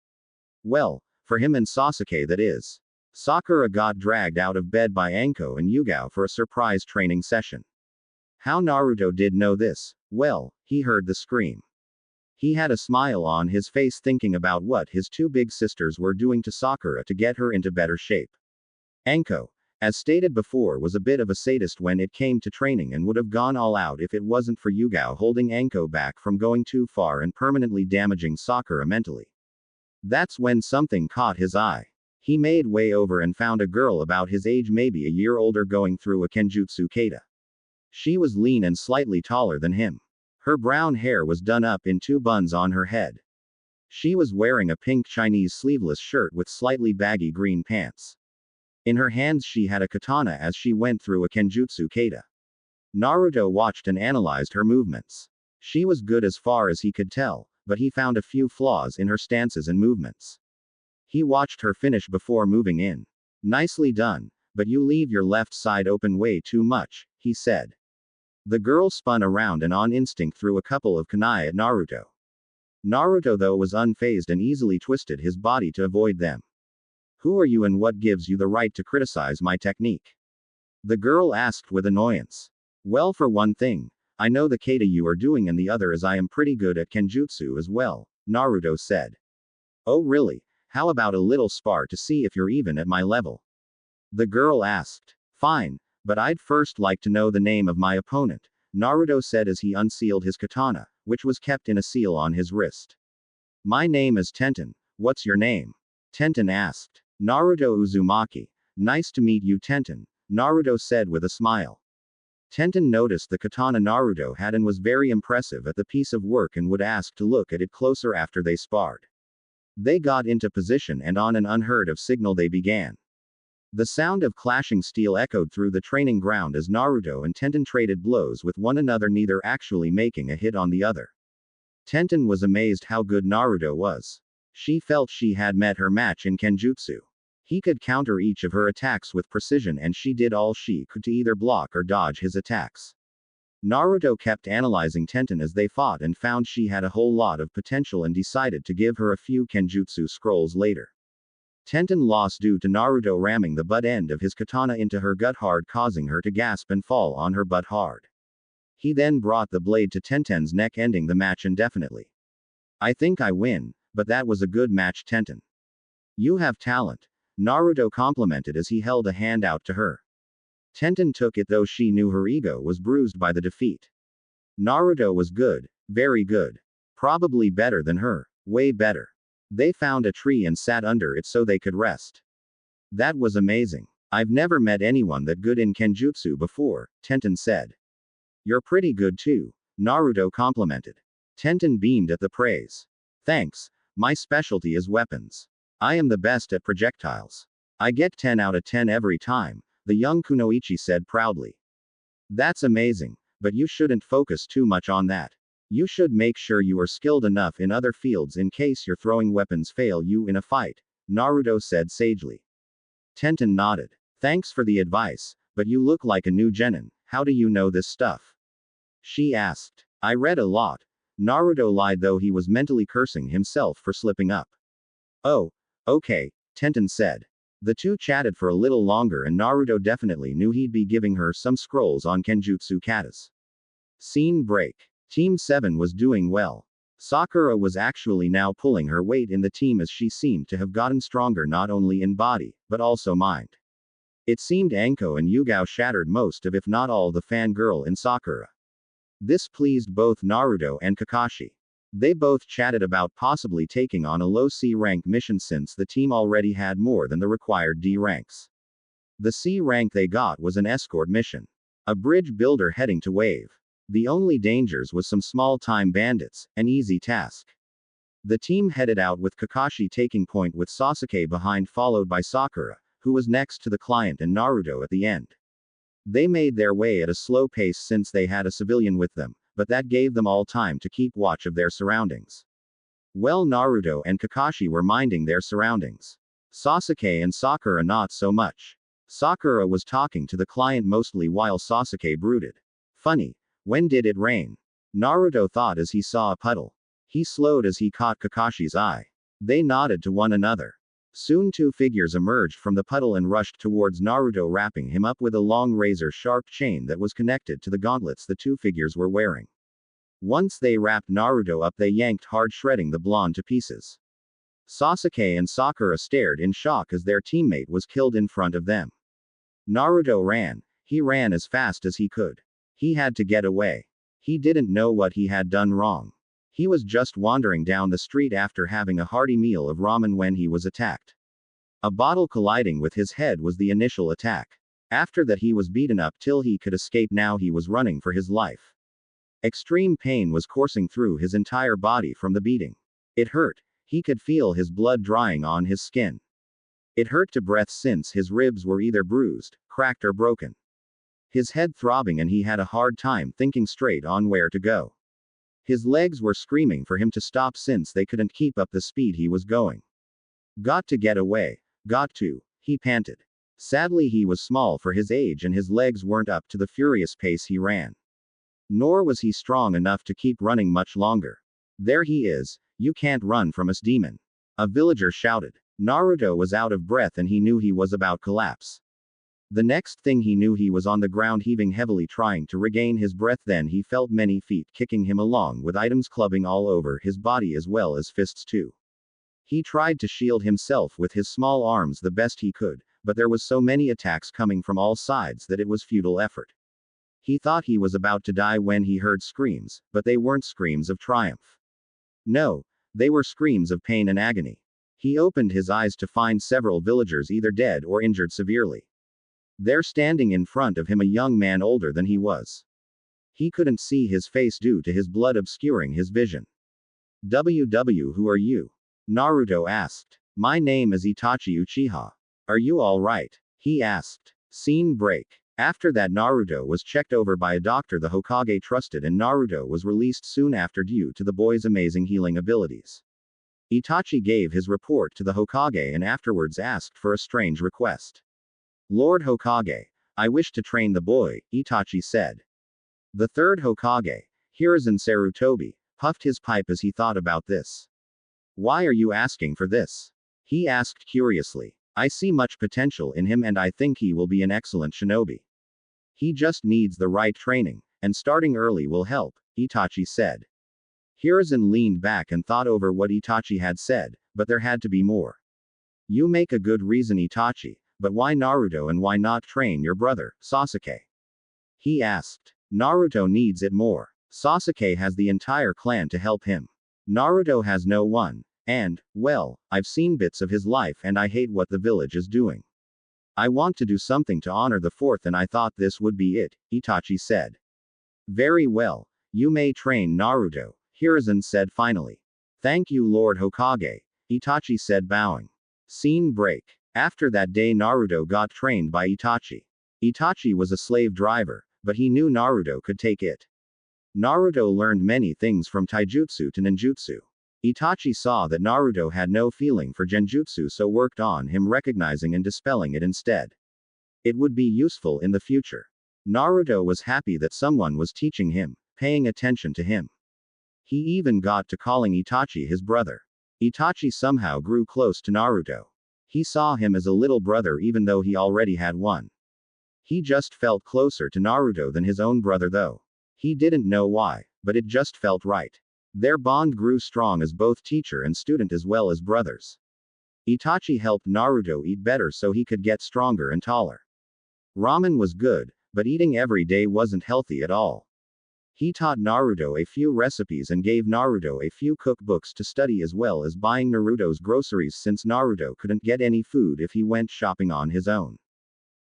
Well, for him and Sasuke that is. Sakura got dragged out of bed by Anko and Yugao for a surprise training session. How Naruto did know this? Well, he heard the scream. He had a smile on his face thinking about what his two big sisters were doing to Sakura to get her into better shape. Anko, as stated before, was a bit of a sadist when it came to training and would have gone all out if it wasn't for Yugao holding Anko back from going too far and permanently damaging Sakura mentally. That's when something caught his eye. He made way over and found a girl about his age, maybe a year older, going through a kenjutsu kata. She was lean and slightly taller than him. Her brown hair was done up in two buns on her head. She was wearing a pink Chinese sleeveless shirt with slightly baggy green pants. In her hands she had a katana as she went through a kenjutsu kata. Naruto watched and analyzed her movements. She was good as far as he could tell, but he found a few flaws in her stances and movements. He watched her finish before moving in. Nicely done, but you leave your left side open way too much, he said. The girl spun around and on instinct threw a couple of kunai at Naruto. Naruto though was unfazed and easily twisted his body to avoid them. Who are you and what gives you the right to criticize my technique? The girl asked with annoyance. Well, for one thing, I know the kata you are doing and the other is I am pretty good at kenjutsu as well, Naruto said. Oh really? How about a little spar to see if you're even at my level? The girl asked. Fine, but I'd first like to know the name of my opponent, Naruto said as he unsealed his katana, which was kept in a seal on his wrist. My name is Tenten, what's your name? Tenten asked. Naruto Uzumaki. Nice to meet you, Tenten, Naruto said with a smile. Tenten noticed the katana Naruto had and was very impressive at the piece of work and would ask to look at it closer after they sparred. They got into position and on an unheard of signal they began. The sound of clashing steel echoed through the training ground as Naruto and Tenten traded blows with one another, neither actually making a hit on the other. Tenten was amazed how good Naruto was. She felt she had met her match in kenjutsu. He could counter each of her attacks with precision and she did all she could to either block or dodge his attacks. Naruto kept analyzing Tenten as they fought and found she had a whole lot of potential and decided to give her a few kenjutsu scrolls later. Tenten lost due to Naruto ramming the butt end of his katana into her gut hard, causing her to gasp and fall on her butt hard. He then brought the blade to Tenten's neck, ending the match indefinitely. I think I win, but that was a good match, Tenten. You have talent, Naruto complimented as he held a hand out to her. Tenten took it though she knew her ego was bruised by the defeat. Naruto was good, very good. Probably better than her, way better. They found a tree and sat under it so they could rest. That was amazing. I've never met anyone that good in kenjutsu before, Tenten said. You're pretty good too, Naruto complimented. Tenten beamed at the praise. Thanks, my specialty is weapons. I am the best at projectiles. I get 10 out of 10 every time, the young kunoichi said proudly. That's amazing, but you shouldn't focus too much on that. You should make sure you are skilled enough in other fields in case your throwing weapons fail you in a fight, Naruto said sagely. Tenten nodded. Thanks for the advice, but you look like a new genin, how do you know this stuff? She asked. I read a lot. Naruto lied though he was mentally cursing himself for slipping up. Oh, okay, Tenten said. The two chatted for a little longer and Naruto definitely knew he'd be giving her some scrolls on kenjutsu katas. Scene break. Team 7 was doing well. Sakura was actually now pulling her weight in the team as she seemed to have gotten stronger not only in body, but also mind. It seemed Anko and Yugao shattered most of if not all the fangirl in Sakura. This pleased both Naruto and Kakashi. They both chatted about possibly taking on a low C rank mission since the team already had more than the required D ranks. The C rank they got was an escort mission. A bridge builder heading to Wave. The only dangers was some small-time bandits, an easy task. The team headed out with Kakashi taking point with Sasuke behind, followed by Sakura, who was next to the client, and Naruto at the end. They made their way at a slow pace since they had a civilian with them, but that gave them all time to keep watch of their surroundings. Well, Naruto and Kakashi were minding their surroundings. Sasuke and Sakura not so much. Sakura was talking to the client mostly while Sasuke brooded. Funny, when did it rain? Naruto thought as he saw a puddle. He slowed as he caught Kakashi's eye. They nodded to one another. Soon two figures emerged from the puddle and rushed towards Naruto, wrapping him up with a long razor-sharp chain that was connected to the gauntlets the two figures were wearing. Once they wrapped Naruto up, they yanked hard, shredding the blonde to pieces. Sasuke and Sakura stared in shock as their teammate was killed in front of them. Naruto ran. He ran as fast as he could. He had to get away. He didn't know what he had done wrong. He was just wandering down the street after having a hearty meal of ramen when he was attacked. A bottle colliding with his head was the initial attack. After that, he was beaten up till he could escape. Now he was running for his life. Extreme pain was coursing through his entire body from the beating. It hurt. He could feel his blood drying on his skin. It hurt to breathe since his ribs were either bruised, cracked, or broken. His head throbbing, and he had a hard time thinking straight on where to go. His legs were screaming for him to stop since they couldn't keep up the speed he was going. Got to get away. Got to, he panted. Sadly, he was small for his age and his legs weren't up to the furious pace he ran. Nor was he strong enough to keep running much longer. There he is. You can't run from us, demon. A villager shouted. Naruto was out of breath and he knew he was about collapse. The next thing he knew, he was on the ground heaving heavily, trying to regain his breath. Then he felt many feet kicking him, along with items clubbing all over his body as well as fists too. He tried to shield himself with his small arms the best he could, but there was so many attacks coming from all sides that it was futile effort. He thought he was about to die when he heard screams, but they weren't screams of triumph. No, they were screams of pain and agony. He opened his eyes to find several villagers either dead or injured severely. There, standing in front of him, a young man older than he was. He couldn't see his face due to his blood obscuring his vision. Who are you? Naruto asked. My name is Itachi Uchiha. Are you all right? He asked. Scene break. After that, Naruto was checked over by a doctor the Hokage trusted, and Naruto was released soon after due to the boy's amazing healing abilities. Itachi gave his report to the Hokage and afterwards asked for a strange request. Lord Hokage, I wish to train the boy, Itachi said. The third Hokage, Hiruzen Sarutobi, puffed his pipe as he thought about this. Why are you asking for this? He asked curiously. I see much potential in him and I think he will be an excellent shinobi. He just needs the right training, and starting early will help, Itachi said. Hiruzen leaned back and thought over what Itachi had said, but there had to be more. You make a good reason, Itachi. But why Naruto, and why not train your brother, Sasuke? He asked. Naruto needs it more. Sasuke has the entire clan to help him. Naruto has no one. And, well, I've seen bits of his life and I hate what the village is doing. I want to do something to honor the fourth and I thought this would be it, Itachi said. Very well. You may train Naruto, Hiruzen said finally. Thank you, Lord Hokage, Itachi said, bowing. Scene break. After that day, Naruto got trained by Itachi. Itachi was a slave driver, but he knew Naruto could take it. Naruto learned many things from taijutsu to ninjutsu. Itachi saw that Naruto had no feeling for genjutsu, so worked on him, recognizing and dispelling it instead. It would be useful in the future. Naruto was happy that someone was teaching him, paying attention to him. He even got to calling Itachi his brother. Itachi somehow grew close to Naruto. He saw him as a little brother even though he already had one. He just felt closer to Naruto than his own brother though. He didn't know why, but it just felt right. Their bond grew strong as both teacher and student as well as brothers. Itachi helped Naruto eat better so he could get stronger and taller. Ramen was good, but eating every day wasn't healthy at all. He taught Naruto a few recipes and gave Naruto a few cookbooks to study as well as buying Naruto's groceries since Naruto couldn't get any food if he went shopping on his own.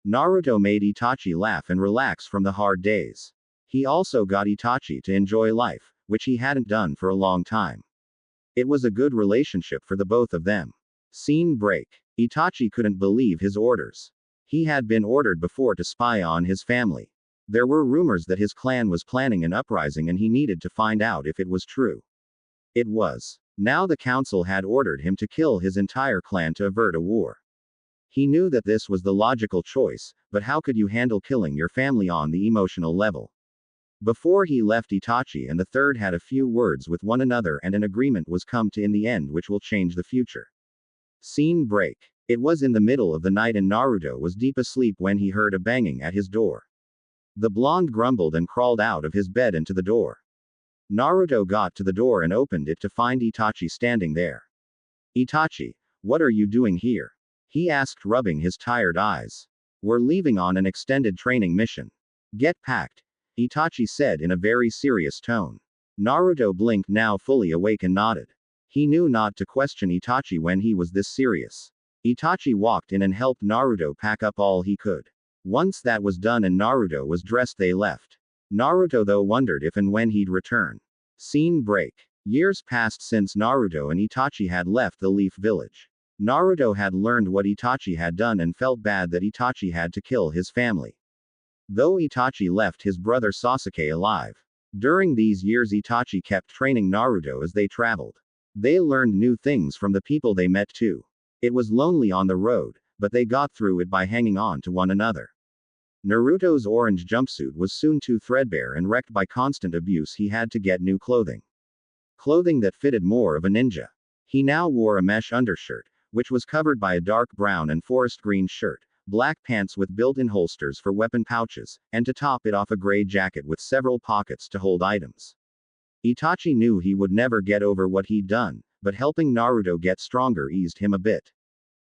Naruto made Itachi laugh and relax from the hard days. He also got Itachi to enjoy life, which he hadn't done for a long time. It was a good relationship for the both of them. Scene break. Itachi couldn't believe his orders. He had been ordered before to spy on his family. There were rumors that his clan was planning an uprising and he needed to find out if it was true. It was. Now the council had ordered him to kill his entire clan to avert a war. He knew that this was the logical choice, but how could you handle killing your family on the emotional level? Before he left, Itachi and the third had a few words with one another and an agreement was come to in the end which will change the future. Scene break. It was in the middle of the night and Naruto was deep asleep when he heard a banging at his door. The blonde grumbled and crawled out of his bed and to the door. Naruto got to the door and opened it to find Itachi standing there. Itachi, what are you doing here? He asked, rubbing his tired eyes. We're leaving on an extended training mission. Get packed, Itachi said in a very serious tone. Naruto blinked, now fully awake, and nodded. He knew not to question Itachi when he was this serious. Itachi walked in and helped Naruto pack up all he could. Once that was done and Naruto was dressed, they left. Naruto though wondered if and when he'd return. Scene break. Years passed since Naruto and Itachi had left the Leaf Village. Naruto had learned what Itachi had done and felt bad that Itachi had to kill his family. Though Itachi left his brother Sasuke alive. During these years Itachi kept training Naruto as they traveled. They learned new things from the people they met too. It was lonely on the road, but they got through it by hanging on to one another. Naruto's orange jumpsuit was soon too threadbare and wrecked by constant abuse. He had to get new clothing. Clothing that fitted more of a ninja. He now wore a mesh undershirt, which was covered by a dark brown and forest green shirt, black pants with built-in holsters for weapon pouches, and to top it off a gray jacket with several pockets to hold items. Itachi knew he would never get over what he'd done, but helping Naruto get stronger eased him a bit.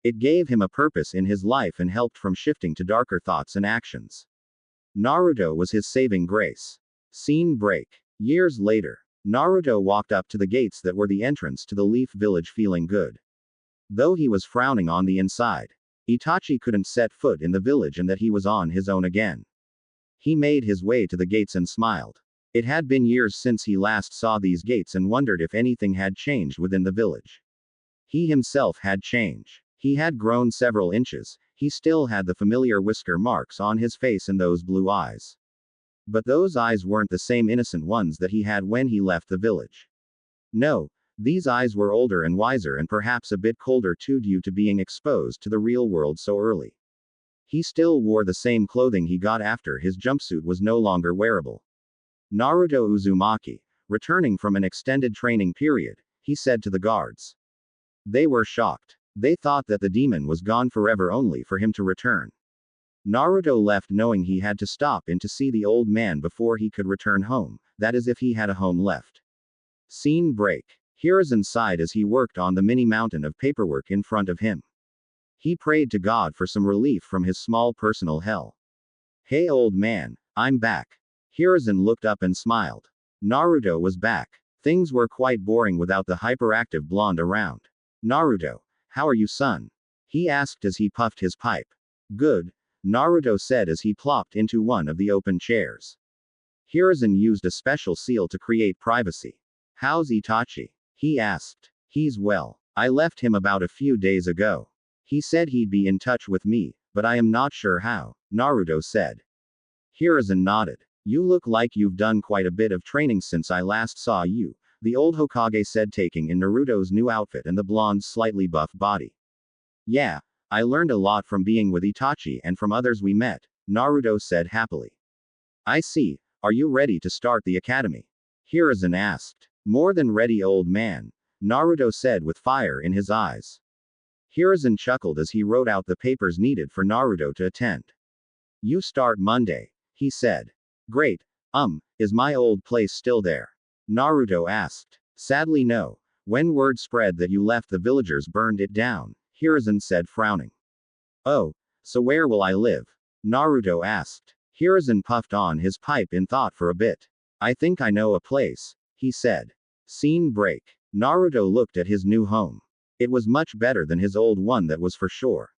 It gave him a purpose in his life and helped from shifting to darker thoughts and actions. Naruto was his saving grace. Scene break. Years later, Naruto walked up to the gates that were the entrance to the Leaf Village feeling good. Though he was frowning on the inside, Itachi couldn't set foot in the village and that he was on his own again. He made his way to the gates and smiled. It had been years since he last saw these gates and wondered if anything had changed within the village. He himself had changed. He had grown several inches. He still had the familiar whisker marks on his face and those blue eyes. But those eyes weren't the same innocent ones that he had when he left the village. No, these eyes were older and wiser and perhaps a bit colder too due to being exposed to the real world so early. He still wore the same clothing he got after his jumpsuit was no longer wearable. Naruto Uzumaki, returning from an extended training period, he said to the guards. They were shocked. They thought that the demon was gone forever only for him to return. Naruto left knowing he had to stop in to see the old man before he could return home, that is if he had a home left. Scene break. Hiruzen sighed as he worked on the mini mountain of paperwork in front of him. He prayed to God for some relief from his small personal hell. Hey old man, I'm back. Hiruzen looked up and smiled. Naruto was back. Things were quite boring without the hyperactive blonde around. Naruto, how are you, son? He asked as he puffed his pipe. Good, Naruto said as he plopped into one of the open chairs. Hiruzen used a special seal to create privacy. How's Itachi? He asked. He's well. I left him about a few days ago. He said he'd be in touch with me, but I am not sure how, Naruto said. Hiruzen nodded. You look like you've done quite a bit of training since I last saw you, the old Hokage said, taking in Naruto's new outfit and the blonde's slightly buff body. Yeah, I learned a lot from being with Itachi and from others we met, Naruto said happily. I see, are you ready to start the academy? Hiruzen asked. More than ready, old man, Naruto said with fire in his eyes. Hiruzen chuckled as he wrote out the papers needed for Naruto to attend. You start Monday, he said. Great, is my old place still there? Naruto asked. Sadly no. When word spread that you left, the villagers burned it down, Hiruzen said, frowning. Oh, so where will I live? Naruto asked. Hiruzen puffed on his pipe in thought for a bit. I think I know a place, he said. Scene break. Naruto looked at his new home. It was much better than his old one, that was for sure.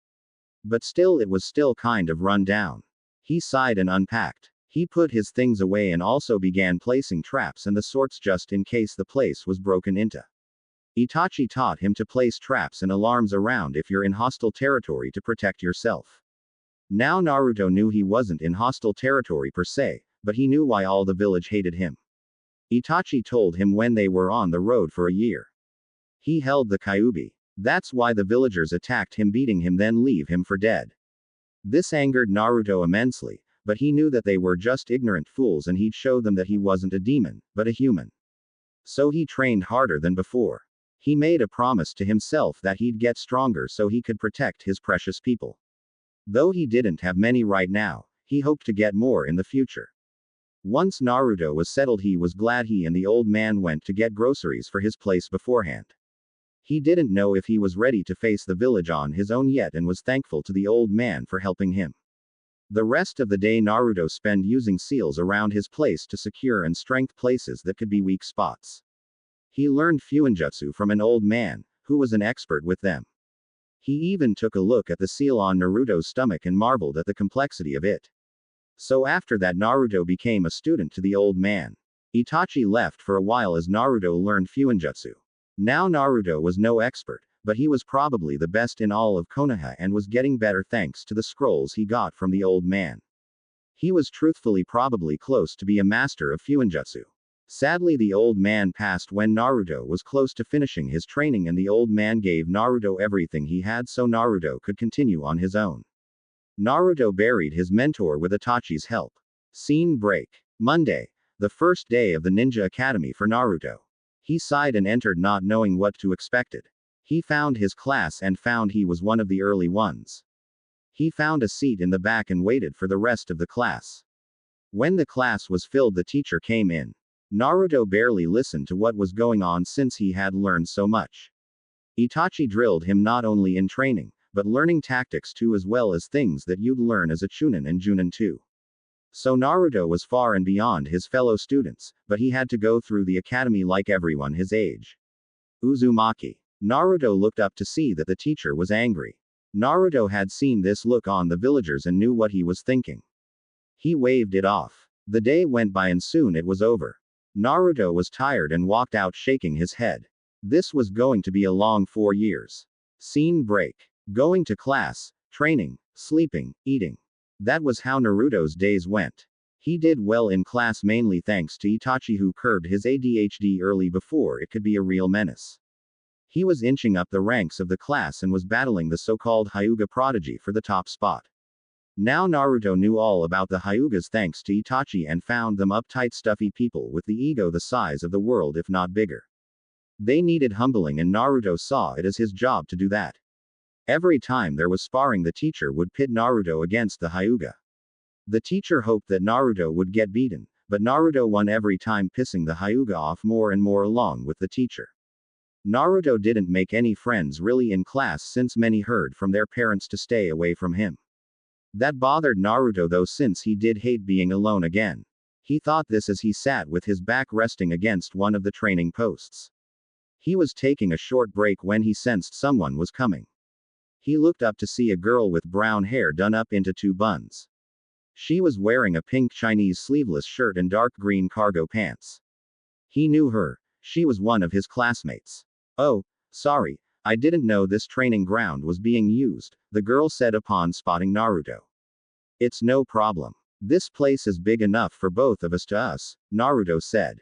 But still, it was still kind of run down. He sighed and unpacked. He put his things away and also began placing traps and the sorts just in case the place was broken into. Itachi taught him to place traps and alarms around if you're in hostile territory to protect yourself. Now Naruto knew he wasn't in hostile territory per se, but he knew why all the village hated him. Itachi told him when they were on the road for a year. He held the Kyuubi. That's why the villagers attacked him, beating him, then leave him for dead. This angered Naruto immensely, but he knew that they were just ignorant fools and he'd show them that he wasn't a demon, but a human. So he trained harder than before. He made a promise to himself that he'd get stronger so he could protect his precious people. Though he didn't have many right now, he hoped to get more in the future. Once Naruto was settled, he was glad he and the old man went to get groceries for his place beforehand. He didn't know if he was ready to face the village on his own yet and was thankful to the old man for helping him. The rest of the day Naruto spent using seals around his place to secure and strengthen places that could be weak spots. He learned Fuinjutsu from an old man, who was an expert with them. He even took a look at the seal on Naruto's stomach and marveled at the complexity of it. So after that Naruto became a student to the old man. Itachi left for a while as Naruto learned Fuinjutsu. Now Naruto was no expert, but he was probably the best in all of Konoha and was getting better thanks to the scrolls he got from the old man. He was truthfully probably close to be a master of Fuinjutsu. Sadly, the old man passed when Naruto was close to finishing his training, and the old man gave Naruto everything he had so Naruto could continue on his own. Naruto buried his mentor with Itachi's help. Scene break. Monday. The first day of the Ninja Academy for Naruto. He sighed and entered, not knowing what to expect. He found his class and found he was one of the early ones. He found a seat in the back and waited for the rest of the class. When the class was filled, the teacher came in. Naruto barely listened to what was going on since he had learned so much. Itachi drilled him not only in training, but learning tactics too, as well as things that you'd learn as a Chunin and Junin too. So Naruto was far and beyond his fellow students, but he had to go through the academy like everyone his age. Uzumaki. Naruto looked up to see that the teacher was angry. Naruto had seen this look on the villagers and knew what he was thinking. He waved it off. The day went by and soon it was over. Naruto was tired and walked out shaking his head. This was going to be a long 4 years. Scene break. Going to class, training, sleeping, eating. That was how Naruto's days went. He did well in class mainly thanks to Itachi, who curbed his ADHD early before it could be a real menace. He was inching up the ranks of the class and was battling the so-called Hyuga prodigy for the top spot. Now Naruto knew all about the Hyugas thanks to Itachi and found them uptight, stuffy people with the ego the size of the world if not bigger. They needed humbling and Naruto saw it as his job to do that. Every time there was sparring, the teacher would pit Naruto against the Hyuga. The teacher hoped that Naruto would get beaten, but Naruto won every time, pissing the Hyuga off more and more along with the teacher. Naruto didn't make any friends really in class since many heard from their parents to stay away from him. That bothered Naruto though, since he did hate being alone again. He thought this as he sat with his back resting against one of the training posts. He was taking a short break when he sensed someone was coming. He looked up to see a girl with brown hair done up into 2 buns. She was wearing a pink Chinese sleeveless shirt and dark green cargo pants. He knew her. She was one of his classmates. "Oh, sorry, I didn't know this training ground was being used," the girl said upon spotting Naruto. "It's no problem. This place is big enough for both of us, Naruto said.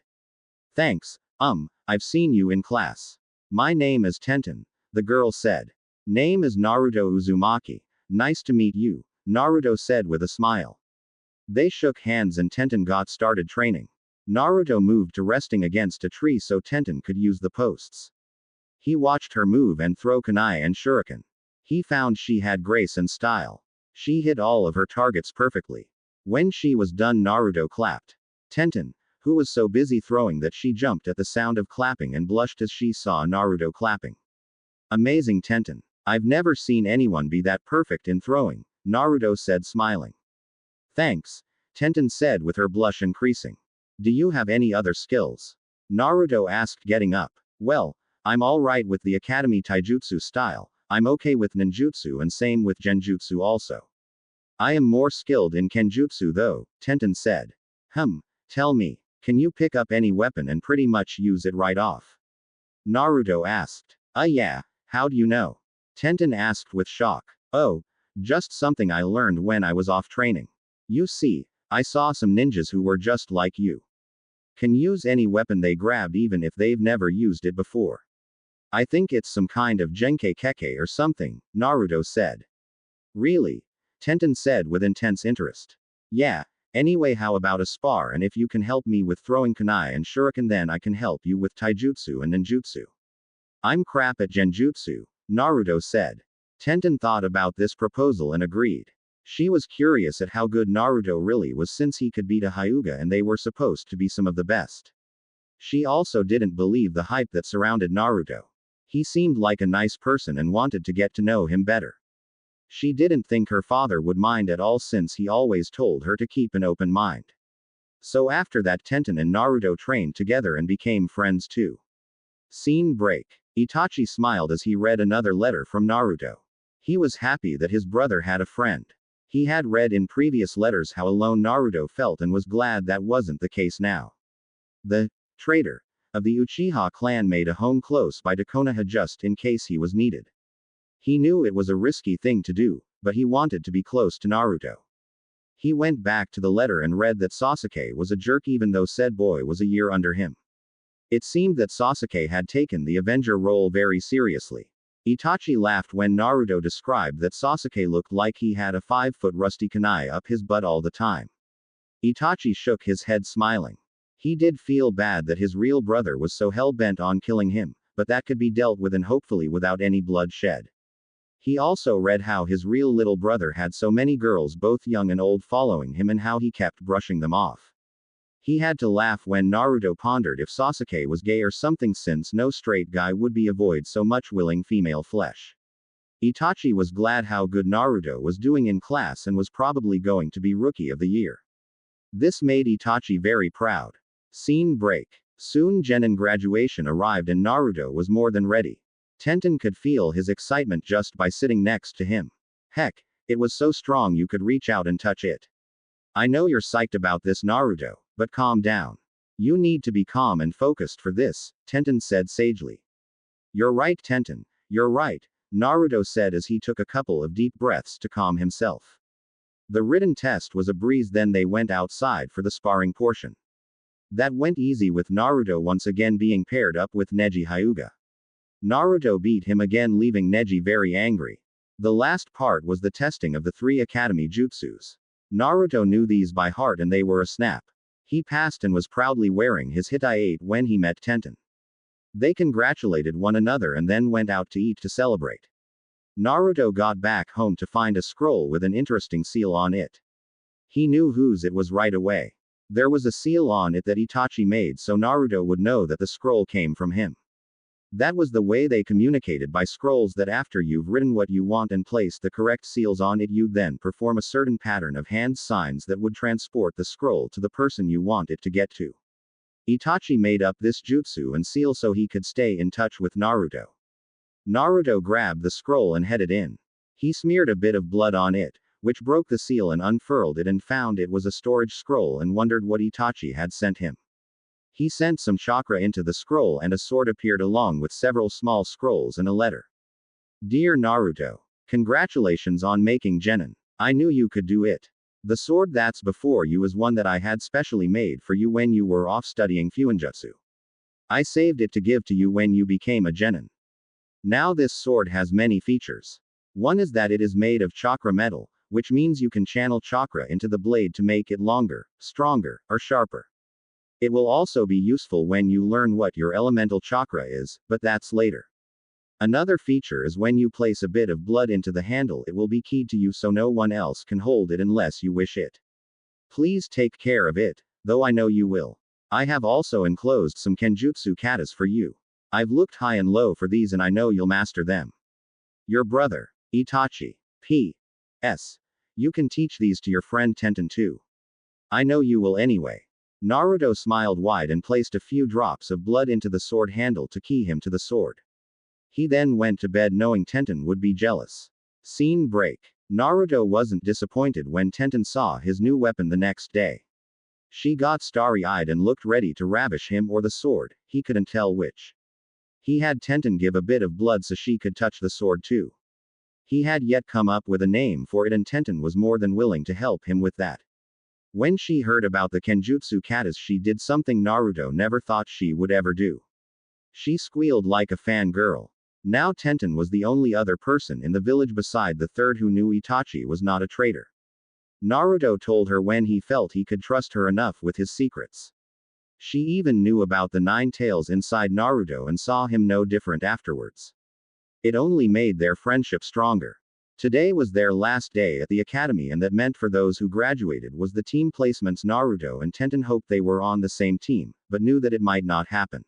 "Thanks, I've seen you in class. My name is Tenten," the girl said. "Name is Naruto Uzumaki. Nice to meet you," Naruto said with a smile. They shook hands and Tenten got started training. Naruto moved to resting against a tree so Tenten could use the posts. He watched her move and throw kunai and shuriken. He found she had grace and style. She hit all of her targets perfectly. When she was done, Naruto clapped. Tenten, who was so busy throwing that she jumped at the sound of clapping and blushed as she saw Naruto clapping. "Amazing, Tenten. I've never seen anyone be that perfect in throwing," Naruto said smiling. "Thanks," Tenten said with her blush increasing. "Do you have any other skills?" Naruto asked, getting up. "Well, I'm alright with the academy taijutsu style, I'm okay with ninjutsu and same with genjutsu also." I am more skilled in Kenjutsu though, Tenten said. Tell me, can you pick up any weapon and pretty much use it right off? Naruto asked. Yeah, how do you know? Tenten asked with shock. Oh, just something I learned when I was off training. You see, I saw some ninjas who were just like you. Can use any weapon they grabbed even if they've never used it before. I think it's some kind of Genkei Keke or something, Naruto said. Really? Tenten said with intense interest. Yeah, anyway how about a spar and if you can help me with throwing kunai and shuriken then I can help you with taijutsu and ninjutsu. I'm crap at genjutsu, Naruto said. Tenten thought about this proposal and agreed. She was curious at how good Naruto really was since he could beat a Hyuga and they were supposed to be some of the best. She also didn't believe the hype that surrounded Naruto. He seemed like a nice person and wanted to get to know him better. She didn't think her father would mind at all since he always told her to keep an open mind. So after that Tenten and Naruto trained together and became friends too. Scene break. Itachi smiled as he read another letter from Naruto. He was happy that his brother had a friend. He had read in previous letters how alone Naruto felt and was glad that wasn't the case now. The traitor of the Uchiha clan made a home close by to Konoha just in case he was needed. He knew it was a risky thing to do, but he wanted to be close to Naruto. He went back to the letter and read that Sasuke was a jerk even though said boy was a year under him. It seemed that Sasuke had taken the Avenger role very seriously. Itachi laughed when Naruto described that Sasuke looked like he had a 5-foot rusty kunai up his butt all the time. Itachi shook his head smiling. He did feel bad that his real brother was so hell-bent on killing him, but that could be dealt with and hopefully without any blood shed. He also read how his real little brother had so many girls both young and old following him and how he kept brushing them off. He had to laugh when Naruto pondered if Sasuke was gay or something since no straight guy would be avoid so much willing female flesh. Itachi was glad how good Naruto was doing in class and was probably going to be Rookie of the Year. This made Itachi very proud. Scene break. Soon Genin graduation arrived and Naruto was more than ready. Tenten could feel his excitement just by sitting next to him. Heck, it was so strong you could reach out and touch it. I know you're psyched about this Naruto, but calm down. You need to be calm and focused for this, Tenten said sagely. You're right Tenten, you're right, Naruto said as he took a couple of deep breaths to calm himself. The written test was a breeze then they went outside for the sparring portion. That went easy with Naruto once again being paired up with Neji Hyuga. Naruto beat him again leaving Neji very angry. The last part was the testing of the 3 academy jutsus. Naruto knew these by heart and they were a snap. He passed and was proudly wearing his Hitai 8 when he met Tenten. They congratulated one another and then went out to eat to celebrate. Naruto got back home to find a scroll with an interesting seal on it. He knew whose it was right away. There was a seal on it that Itachi made so Naruto would know that the scroll came from him. That was the way they communicated by scrolls that after you've written what you want and placed the correct seals on it you then perform a certain pattern of hand signs that would transport the scroll to the person you want it to get to. Itachi made up this jutsu and seal so he could stay in touch with Naruto. Naruto grabbed the scroll and headed in. He smeared a bit of blood on it, which broke the seal and unfurled it and found it was a storage scroll and wondered what Itachi had sent him. He sent some chakra into the scroll and a sword appeared along with several small scrolls and a letter. Dear Naruto, congratulations on making Genin. I knew you could do it. The sword that's before you is one that I had specially made for you when you were off studying Fuinjutsu. I saved it to give to you when you became a Genin. Now this sword has many features. One is that it is made of chakra metal, which means you can channel chakra into the blade to make it longer, stronger, or sharper. It will also be useful when you learn what your elemental chakra is, but that's later. Another feature is when you place a bit of blood into the handle it will be keyed to you so no one else can hold it unless you wish it. Please take care of it, though I know you will. I have also enclosed some Kenjutsu katas for you. I've looked high and low for these and I know you'll master them. Your brother, Itachi. P.S. You can teach these to your friend Tenten too. I know you will anyway. Naruto smiled wide and placed a few drops of blood into the sword handle to key him to the sword. He then went to bed knowing Tenten would be jealous. Scene break. Naruto wasn't disappointed when Tenten saw his new weapon the next day. She got starry-eyed and looked ready to ravish him or the sword, he couldn't tell which. He had Tenten give a bit of blood so she could touch the sword too. He had yet come up with a name for it and Tenten was more than willing to help him with that. When she heard about the Kenjutsu katas, she did something Naruto never thought she would ever do. She squealed like a fangirl. Now Tenten was the only other person in the village beside the third who knew Itachi was not a traitor. Naruto told her when he felt he could trust her enough with his secrets. She even knew about the 9 tails inside Naruto and saw him no different afterwards. It only made their friendship stronger. Today was their last day at the academy and that meant for those who graduated was the team placements. Naruto and Tenten hoped they were on the same team, but knew that it might not happen.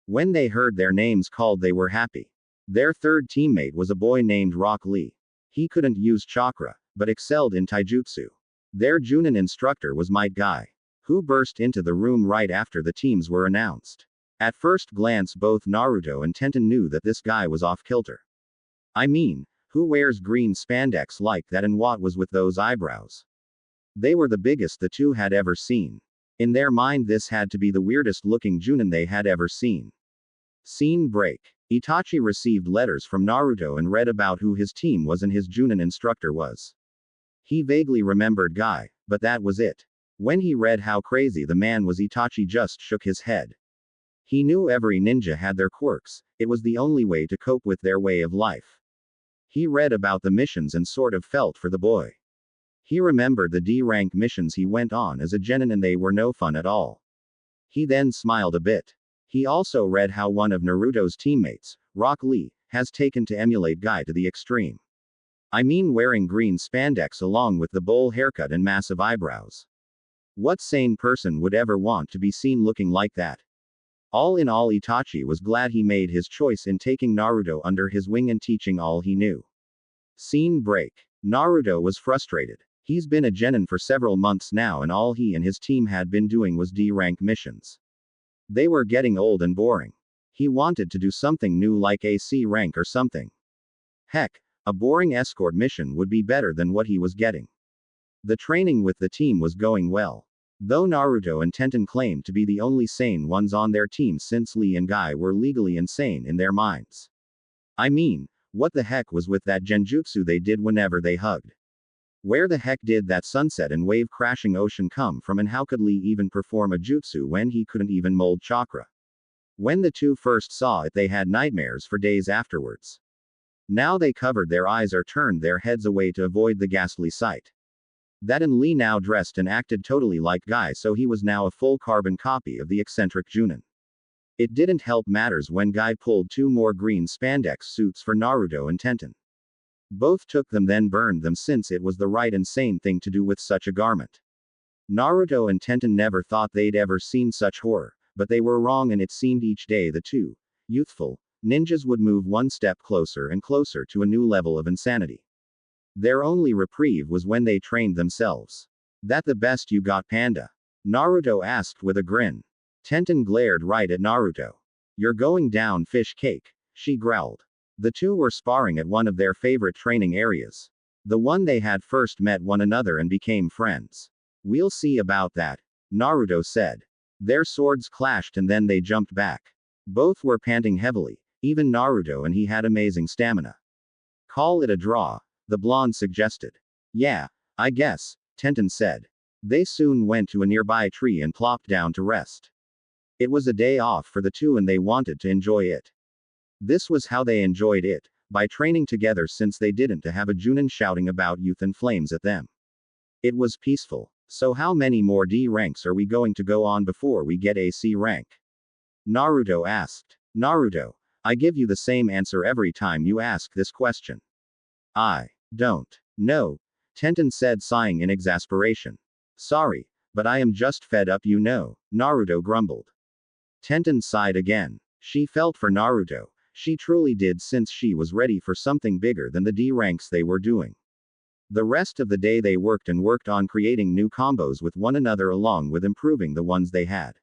When they heard their names called they were happy. Their third teammate was a boy named Rock Lee. He couldn't use chakra, but excelled in taijutsu. Their Junin instructor was Might Guy, who burst into the room right after the teams were announced. At first glance both Naruto and Tenten knew that this guy was off kilter. I mean, who wears green spandex like that and what was with those eyebrows? They were the biggest the two had ever seen. In their mind this had to be the weirdest looking Junin they had ever seen. Scene break. Itachi received letters from Naruto and read about who his team was and his Junin instructor was. He vaguely remembered Guy, but that was it. When he read how crazy the man was, Itachi just shook his head. He knew every ninja had their quirks, it was the only way to cope with their way of life. He read about the missions and sort of felt for the boy. He remembered the D-rank missions he went on as a genin and they were no fun at all. He then smiled a bit. He also read how one of Naruto's teammates, Rock Lee, has taken to emulate Guy to the extreme. I mean wearing green spandex along with the bowl haircut and massive eyebrows. What sane person would ever want to be seen looking like that? All in all, Itachi was glad he made his choice in taking Naruto under his wing and teaching all he knew. Scene break. Naruto was frustrated. He's been a genin for several months now and all he and his team had been doing was D-rank missions. They were getting old and boring. He wanted to do something new like a C rank or something. Heck, a boring escort mission would be better than what he was getting. The training with the team was going well. Though Naruto and Tenten claimed to be the only sane ones on their team since Lee and Guy were legally insane in their minds. I mean, what the heck was with that genjutsu they did whenever they hugged? Where the heck did that sunset and wave crashing ocean come from and how could Lee even perform a jutsu when he couldn't even mold chakra? When the two first saw it they had nightmares for days afterwards. Now they covered their eyes or turned their heads away to avoid the ghastly sight. That and Lee now dressed and acted totally like Guy, so he was now a full carbon copy of the eccentric Junin. It didn't help matters when Guy pulled 2 more green spandex suits for Naruto and Tenten. Both took them then burned them since it was the right and sane thing to do with such a garment. Naruto and Tenten never thought they'd ever seen such horror, but they were wrong and it seemed each day the two youthful ninjas would move one step closer and closer to a new level of insanity. Their only reprieve was when they trained themselves. That the best you got, Panda? Naruto asked with a grin. Tenten glared right at Naruto. You're going down, fish cake, she growled. The two were sparring at one of their favorite training areas. The one they had first met one another and became friends. We'll see about that, Naruto said. Their swords clashed and then they jumped back. Both were panting heavily, even Naruto, and he had amazing stamina. Call it a draw, the blonde suggested. Yeah, I guess, Tenten said. They soon went to a nearby tree and plopped down to rest. It was a day off for the two and they wanted to enjoy it. This was how they enjoyed it, by training together since they didn't have a Junin shouting about youth and flames at them. It was peaceful. So how many more D ranks are we going to go on before we get a C rank? Naruto asked. Naruto, I give you the same answer every time you ask this question. I don't know, Tenten said, sighing in exasperation. Sorry, but I am just fed up, you know, Naruto grumbled. Tenten sighed again. She felt for Naruto. She truly did, since she was ready for something bigger than the D ranks they were doing. The rest of the day they worked on creating new combos with one another along with improving the ones they had.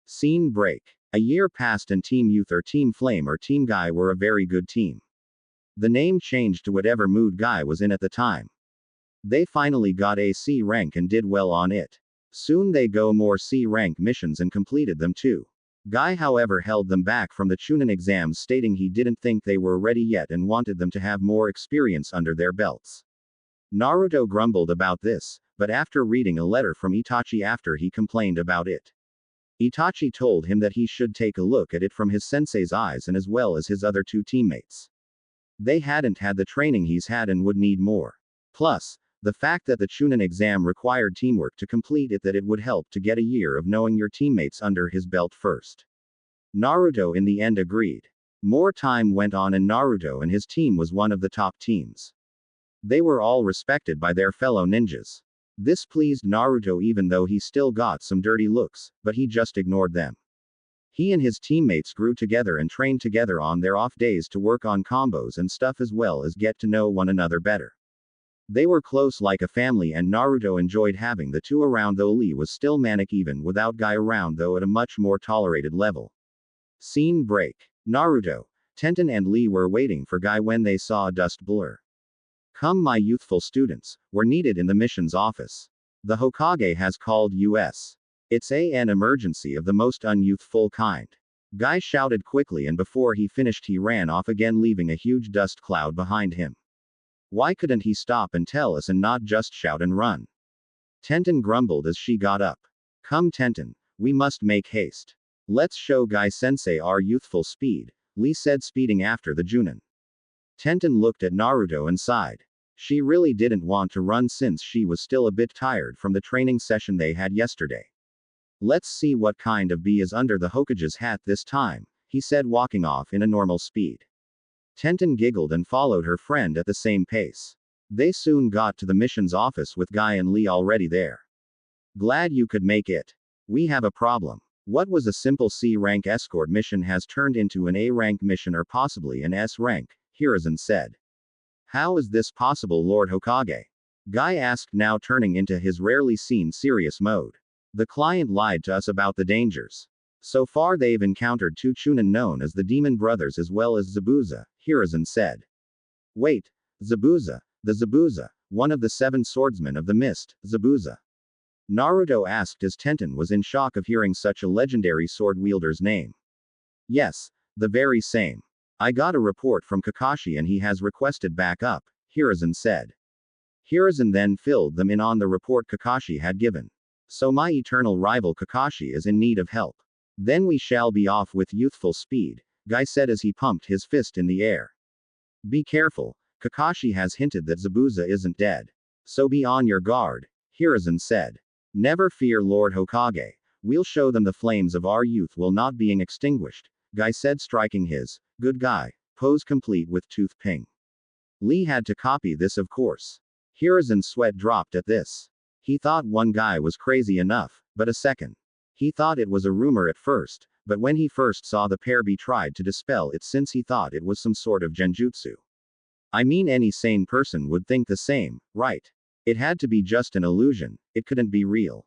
Scene break. A year passed and Team Youth or Team Flame or Team Guy were a very good team. The name changed to whatever mood Guy was in at the time. They finally got a C rank and did well on it. Soon they go more C rank missions and completed them too. Guy however held them back from the Chunin exams, stating he didn't think they were ready yet and wanted them to have more experience under their belts. Naruto grumbled about this, but after reading a letter from Itachi after he complained about it. Itachi told him that he should take a look at it from his sensei's eyes and as well as his other two teammates. They hadn't had the training he's had and would need more. Plus, the fact that the Chunin exam required teamwork to complete it, that it would help to get a year of knowing your teammates under his belt first. Naruto in the end agreed. More time went on and Naruto and his team was one of the top teams. They were all respected by their fellow ninjas. This pleased Naruto even though he still got some dirty looks, but he just ignored them. He and his teammates grew together and trained together on their off days to work on combos and stuff as well as get to know one another better. They were close like a family and Naruto enjoyed having the two around, though Lee was still manic even without Guy around, though at a much more tolerated level. Scene break. Naruto, Tenten and Lee were waiting for Guy when they saw a dust blur. "Come, my youthful students, we're needed in the mission's office. The Hokage has called us. It's an emergency of the most unyouthful kind." Guy shouted quickly and before he finished he ran off again, leaving a huge dust cloud behind him. Why couldn't he stop and tell us and not just shout and run? Tenten grumbled as she got up. "Come Tenten, we must make haste. Let's show Guy-sensei our youthful speed," Lee said, speeding after the Junin. Tenten looked at Naruto and sighed. She really didn't want to run since she was still a bit tired from the training session they had yesterday. "Let's see what kind of bee is under the Hokage's hat this time," he said, walking off in a normal speed. Tenten giggled and followed her friend at the same pace. They soon got to the mission's office with Guy and Lee already there. "Glad you could make it. We have a problem. What was a simple C rank escort mission has turned into an A rank mission or possibly an S rank, Hiruzen said. "How is this possible, Lord Hokage?" Guy asked, now turning into his rarely seen serious mode. "The client lied to us about the dangers. So far they've encountered two Chunin known as the Demon Brothers as well as Zabuza," Hiruzen said. "Wait, Zabuza, the Zabuza, one of the 7 swordsmen of the mist, Zabuza?" Naruto asked as Tenten was in shock of hearing such a legendary sword wielder's name. "Yes, the very same. I got a report from Kakashi and he has requested backup," Hiruzen said. Hiruzen then filled them in on the report Kakashi had given. "So my eternal rival Kakashi is in need of help. Then we shall be off with youthful speed," Guy said as he pumped his fist in the air. "Be careful, Kakashi has hinted that Zabuza isn't dead. So be on your guard," Hiruzen said. "Never fear, Lord Hokage. We'll show them the flames of our youth will not being extinguished," Guy said, striking his "good guy" pose complete with tooth ping. Lee had to copy this, of course. Hiruzen's sweat dropped at this. He thought one guy was crazy enough, but a second. He thought it was a rumor at first, but when he first saw the pair be tried to dispel it since he thought it was some sort of genjutsu. I mean, any sane person would think the same, right? It had to be just an illusion, it couldn't be real.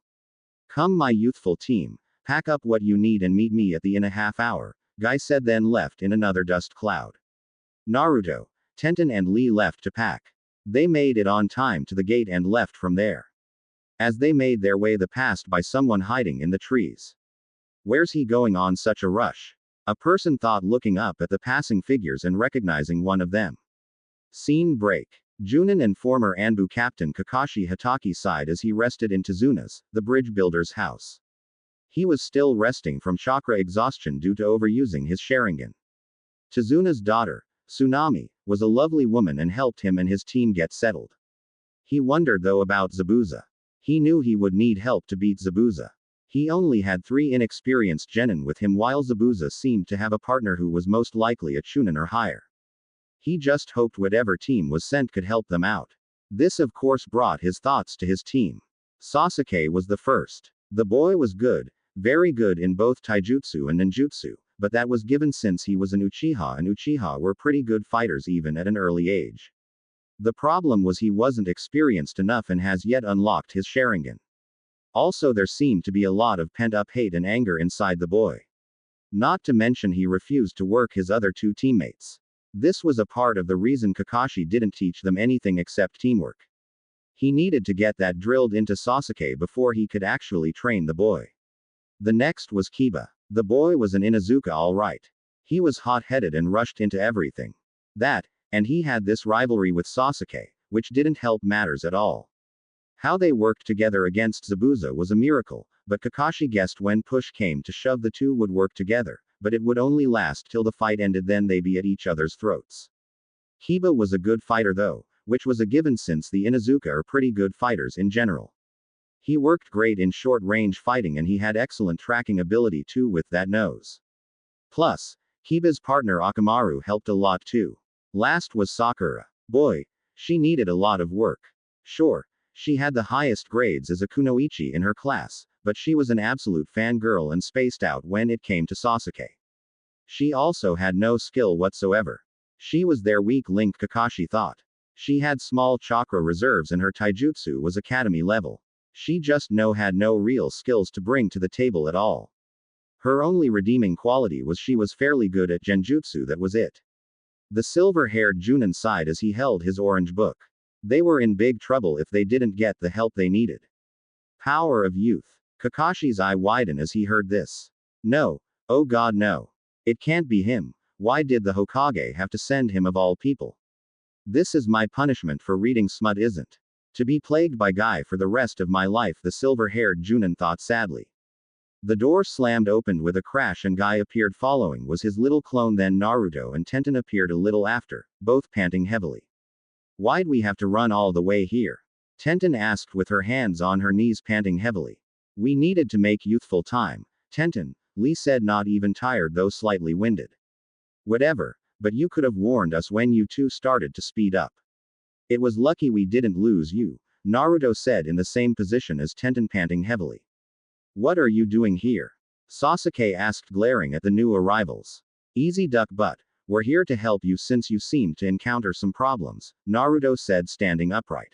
"Come, my youthful team, pack up what you need and meet me at the inn a half hour," Guy said, then left in another dust cloud. Naruto, Tenten and Lee left to pack. They made it on time to the gate and left from there. As they made their way they passed by someone hiding in the trees. "Where's he going on such a rush?" a person thought, looking up at the passing figures and recognizing one of them. Scene break. Junin and former Anbu captain Kakashi Hatake sighed as he rested in Tezuna's, the bridge builder's house. He was still resting from chakra exhaustion due to overusing his Sharingan. Tezuna's daughter, Tsunami, was a lovely woman and helped him and his team get settled. He wondered though about Zabuza. He knew he would need help to beat Zabuza. He only had 3 inexperienced genin with him, while Zabuza seemed to have a partner who was most likely a Chunin or higher. He just hoped whatever team was sent could help them out. This of course brought his thoughts to his team. Sasuke was the first. The boy was good, very good in both taijutsu and ninjutsu, but that was given since he was an Uchiha, and Uchiha were pretty good fighters even at an early age. The problem was he wasn't experienced enough and has yet unlocked his Sharingan. Also, there seemed to be a lot of pent-up hate and anger inside the boy. Not to mention he refused to work his other 2 teammates. This was a part of the reason Kakashi didn't teach them anything except teamwork. He needed to get that drilled into Sasuke before he could actually train the boy. The next was Kiba. The boy was an Inuzuka alright. He was hot-headed and rushed into everything. And he had this rivalry with Sasuke, which didn't help matters at all. How they worked together against Zabuza was a miracle, but Kakashi guessed when push came to shove the two would work together, but it would only last till the fight ended, then they'd be at each other's throats. Kiba was a good fighter though, which was a given since the Inuzuka are pretty good fighters in general. He worked great in short-range fighting and he had excellent tracking ability too with that nose. Plus, Kiba's partner Akamaru helped a lot too. Last was Sakura. Boy, she needed a lot of work. Sure, she had the highest grades as a kunoichi in her class, but she was an absolute fangirl and spaced out when it came to Sasuke. She also had no skill whatsoever. She was their weak link, Kakashi thought. She had small chakra reserves and her taijutsu was academy level. She just had no real skills to bring to the table at all. Her only redeeming quality was she was fairly good at genjutsu, that was it. The silver-haired Junin sighed as he held his orange book. They were in big trouble if they didn't get the help they needed. Power of youth. Kakashi's eye widened as he heard this. No. Oh god no. It can't be him. Why did the Hokage have to send him of all people? This is my punishment for reading smut, isn't? To be plagued by Guy for the rest of my life, the silver-haired Junin thought sadly. The door slammed open with a crash and Guy appeared. Following was his little clone, then Naruto and Tenten appeared a little after, both panting heavily. Why'd we have to run all the way here? Tenten asked with her hands on her knees, panting heavily. We needed to make youthful time, Tenten, Lee said, not even tired though slightly winded. Whatever, but you could have warned us when you two started to speed up. It was lucky we didn't lose you, Naruto said in the same position as Tenten, panting heavily. What are you doing here? Sasuke asked, glaring at the new arrivals. Easy duck butt, we're here to help you since you seemed to encounter some problems, Naruto said, standing upright.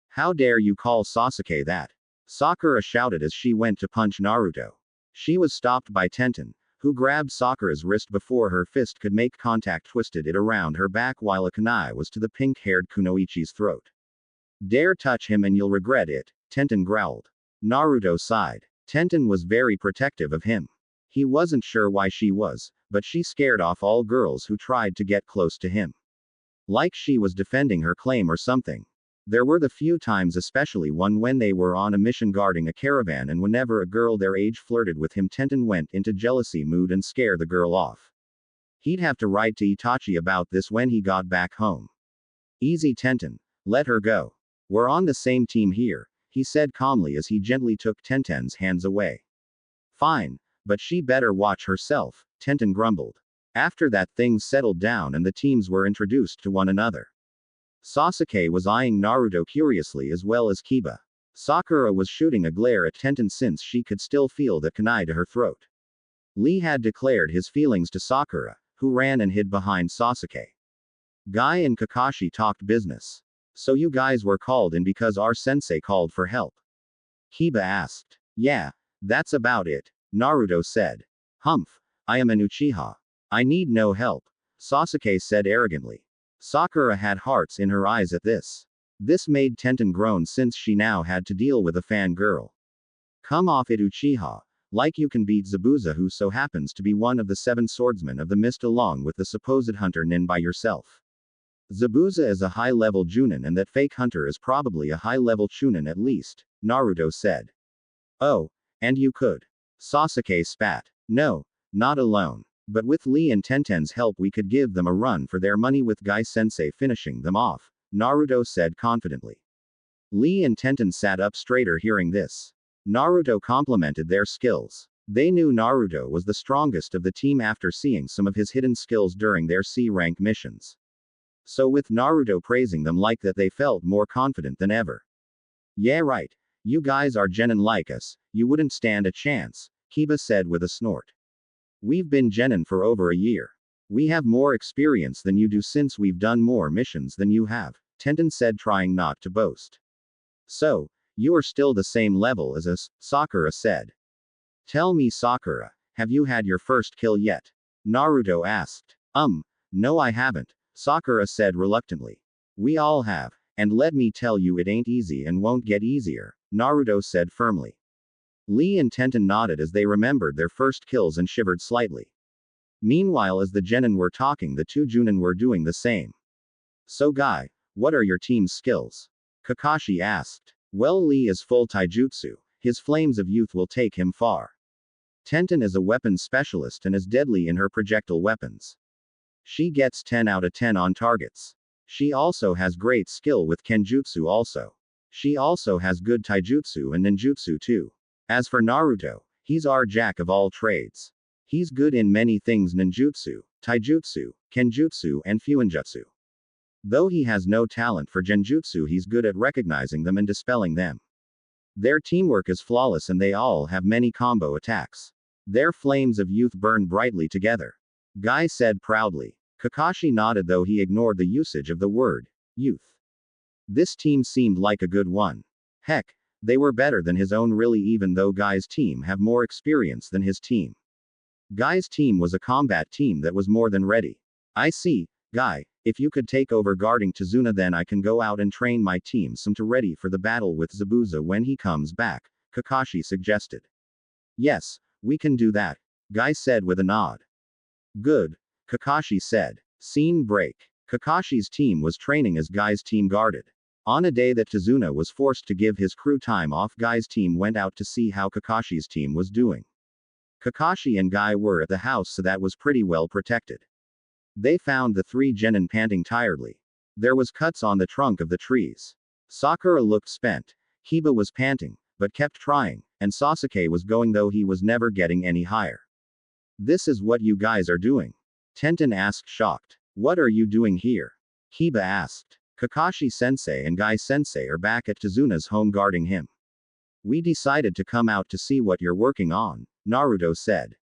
How dare you call Sasuke that? Sakura shouted as she went to punch Naruto. She was stopped by Tenten, who grabbed Sakura's wrist before her fist could make contact, twisted it around her back while a kunai was to the pink-haired kunoichi's throat. Dare touch him and you'll regret it, Tenten growled. Naruto sighed. Tenten was very protective of him. He wasn't sure why she was, but she scared off all girls who tried to get close to him. Like she was defending her claim or something. There were the few times, especially one when they were on a mission guarding a caravan, and whenever a girl their age flirted with him, Tenten went into jealousy mood and scare the girl off. He'd have to write to Itachi about this when he got back home. Easy Tenten. Let her go. We're on the same team here, he said calmly as he gently took Tenten's hands away. Fine, but she better watch herself, Tenten grumbled. After that, things settled down and the teams were introduced to one another. Sasuke was eyeing Naruto curiously as well as Kiba. Sakura was shooting a glare at Tenten since she could still feel the kunai to her throat. Lee had declared his feelings to Sakura, who ran and hid behind Sasuke. Guy and Kakashi talked business. So you guys were called in because our sensei called for help? Kiba asked. Yeah, that's about it, Naruto said. Humph, I am an Uchiha. I need no help, Sasuke said arrogantly. Sakura had hearts in her eyes at this. This made Tenten groan since she now had to deal with a fangirl. Come off it, Uchiha. Like you can beat Zabuza, who so happens to be one of the 7 swordsmen of the mist, along with the supposed hunter Nin by yourself. Zabuza is a high-level Junin and that fake hunter is probably a high-level Chunin at least, Naruto said. Oh, and you could. Sasuke spat. No, not alone. But with Lee and Tenten's help we could give them a run for their money with Guy-sensei finishing them off, Naruto said confidently. Lee and Tenten sat up straighter hearing this. Naruto complimented their skills. They knew Naruto was the strongest of the team after seeing some of his hidden skills during their C-rank missions. So with Naruto praising them like that, they felt more confident than ever. Yeah right. You guys are genin like us, you wouldn't stand a chance, Kiba said with a snort. We've been genin for over a year. We have more experience than you do since we've done more missions than you have, Tenten said, trying not to boast. So, you are still the same level as us, Sakura said. Tell me, Sakura, have you had your first kill yet? Naruto asked. No, I haven't, Sakura said reluctantly. We all have. And let me tell you, it ain't easy and won't get easier, Naruto said firmly. Lee and Tenten nodded as they remembered their first kills and shivered slightly. Meanwhile, as the genin were talking, the two Junin were doing the same. So Guy, what are your team's skills? Kakashi asked. Well, Lee is full taijutsu. His flames of youth will take him far. Tenten is a weapons specialist and is deadly in her projectile weapons. She gets 10 out of 10 on targets. She also has great skill with kenjutsu also. She also has good taijutsu and ninjutsu too. As for Naruto, he's our jack of all trades. He's good in many things: ninjutsu, taijutsu, kenjutsu, and fuinjutsu. Though he has no talent for genjutsu, he's good at recognizing them and dispelling them. Their teamwork is flawless and they all have many combo attacks. Their flames of youth burn brightly together. Guy said proudly. Kakashi nodded, though he ignored the usage of the word youth. This team seemed like a good one. Heck, they were better than his own really, even though Guy's team have more experience than his team. Guy's team was a combat team that was more than ready. I see, Guy, if you could take over guarding Tazuna, then I can go out and train my team some to ready for the battle with Zabuza when he comes back, Kakashi suggested. Yes, we can do that, Guy said with a nod. Good, Kakashi said. Scene break. Kakashi's team was training as Guy's team guarded. On a day that Tazuna was forced to give his crew time off, Guy's team went out to see how Kakashi's team was doing. Kakashi and Guy were at the house, so that was pretty well protected. They found the three genin panting tiredly. There was cuts on the trunk of the trees. Sakura looked spent. Hiba was panting, but kept trying, and Sasuke was going, though he was never getting any higher. This is what you guys are doing? Tenten asked, shocked. What are you doing here? Hiba asked. Kakashi-sensei and Guy-sensei are back at Tazuna's home guarding him. We decided to come out to see what you're working on, Naruto said.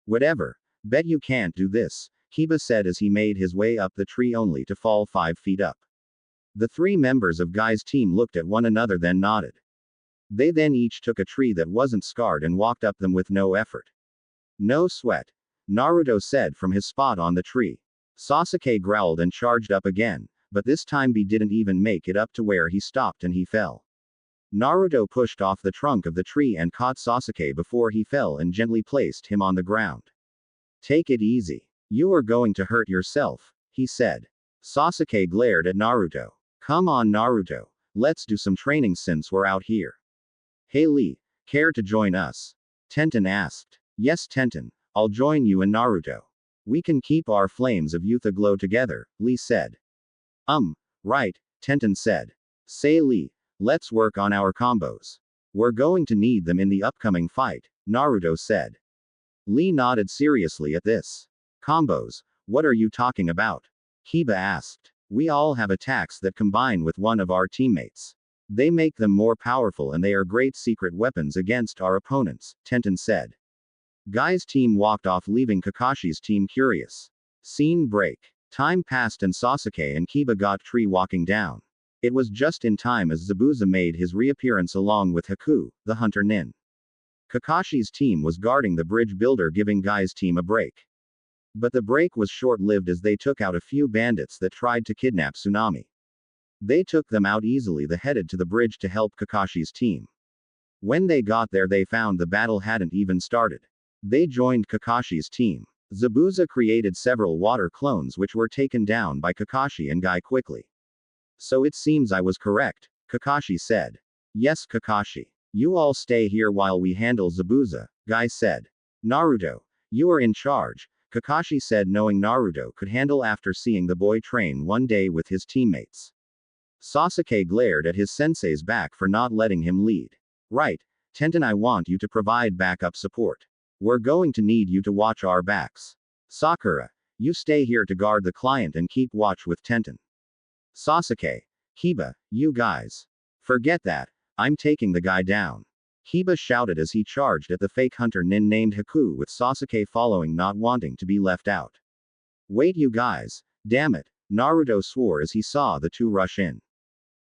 Whatever. Bet you can't do this, Hiba said as he made his way up the tree only to fall 5 feet up. The three members of Guy's team looked at one another, then nodded. They then each took a tree that wasn't scarred and walked up them with no effort. No sweat, Naruto said from his spot on the tree. Sasuke growled and charged up again, but this time he didn't even make it up to where he stopped and he fell. Naruto pushed off the trunk of the tree and caught Sasuke before he fell and gently placed him on the ground. Take it easy. You are going to hurt yourself, he said. Sasuke glared at Naruto. Come on, Naruto. Let's do some training since we're out here. Hey Lee, care to join us? Tenten asked. Yes, Tenten, I'll join you and Naruto. We can keep our flames of youth aglow together, Lee said. Right, Tenten said. Say Lee, let's work on our combos. We're going to need them in the upcoming fight, Naruto said. Lee nodded seriously at this. Combos, what are you talking about? Hiba asked. We all have attacks that combine with one of our teammates. They make them more powerful and they are great secret weapons against our opponents, Tenten said. Guy's team walked off, leaving Kakashi's team curious. Scene break. Time passed and Sasuke and Kiba got tree walking down. It was just in time as Zabuza made his reappearance along with Haku, the hunter nin. Kakashi's team was guarding the bridge builder, giving Guy's team a break. But the break was short-lived as they took out a few bandits that tried to kidnap Tsunami. They took them out easily. They headed to the bridge to help Kakashi's team. When they got there, they found the battle hadn't even started. They joined Kakashi's team. Zabuza created several water clones which were taken down by Kakashi and Guy quickly. So it seems I was correct, Kakashi said. Yes, Kakashi. You all stay here while we handle Zabuza, Guy said. Naruto, you are in charge, Kakashi said, knowing Naruto could handle after seeing the boy train one day with his teammates. Sasuke glared at his sensei's back for not letting him lead. Right, Tenten, I want you to provide backup support. We're going to need you to watch our backs. Sakura, you stay here to guard the client and keep watch with Tenten. Sasuke, Hiba, you guys. Forget that, I'm taking the guy down. Hiba shouted as he charged at the fake hunter nin named Haku, with Sasuke following, not wanting to be left out. Wait, you guys, damn it, Naruto swore as he saw the two rush in.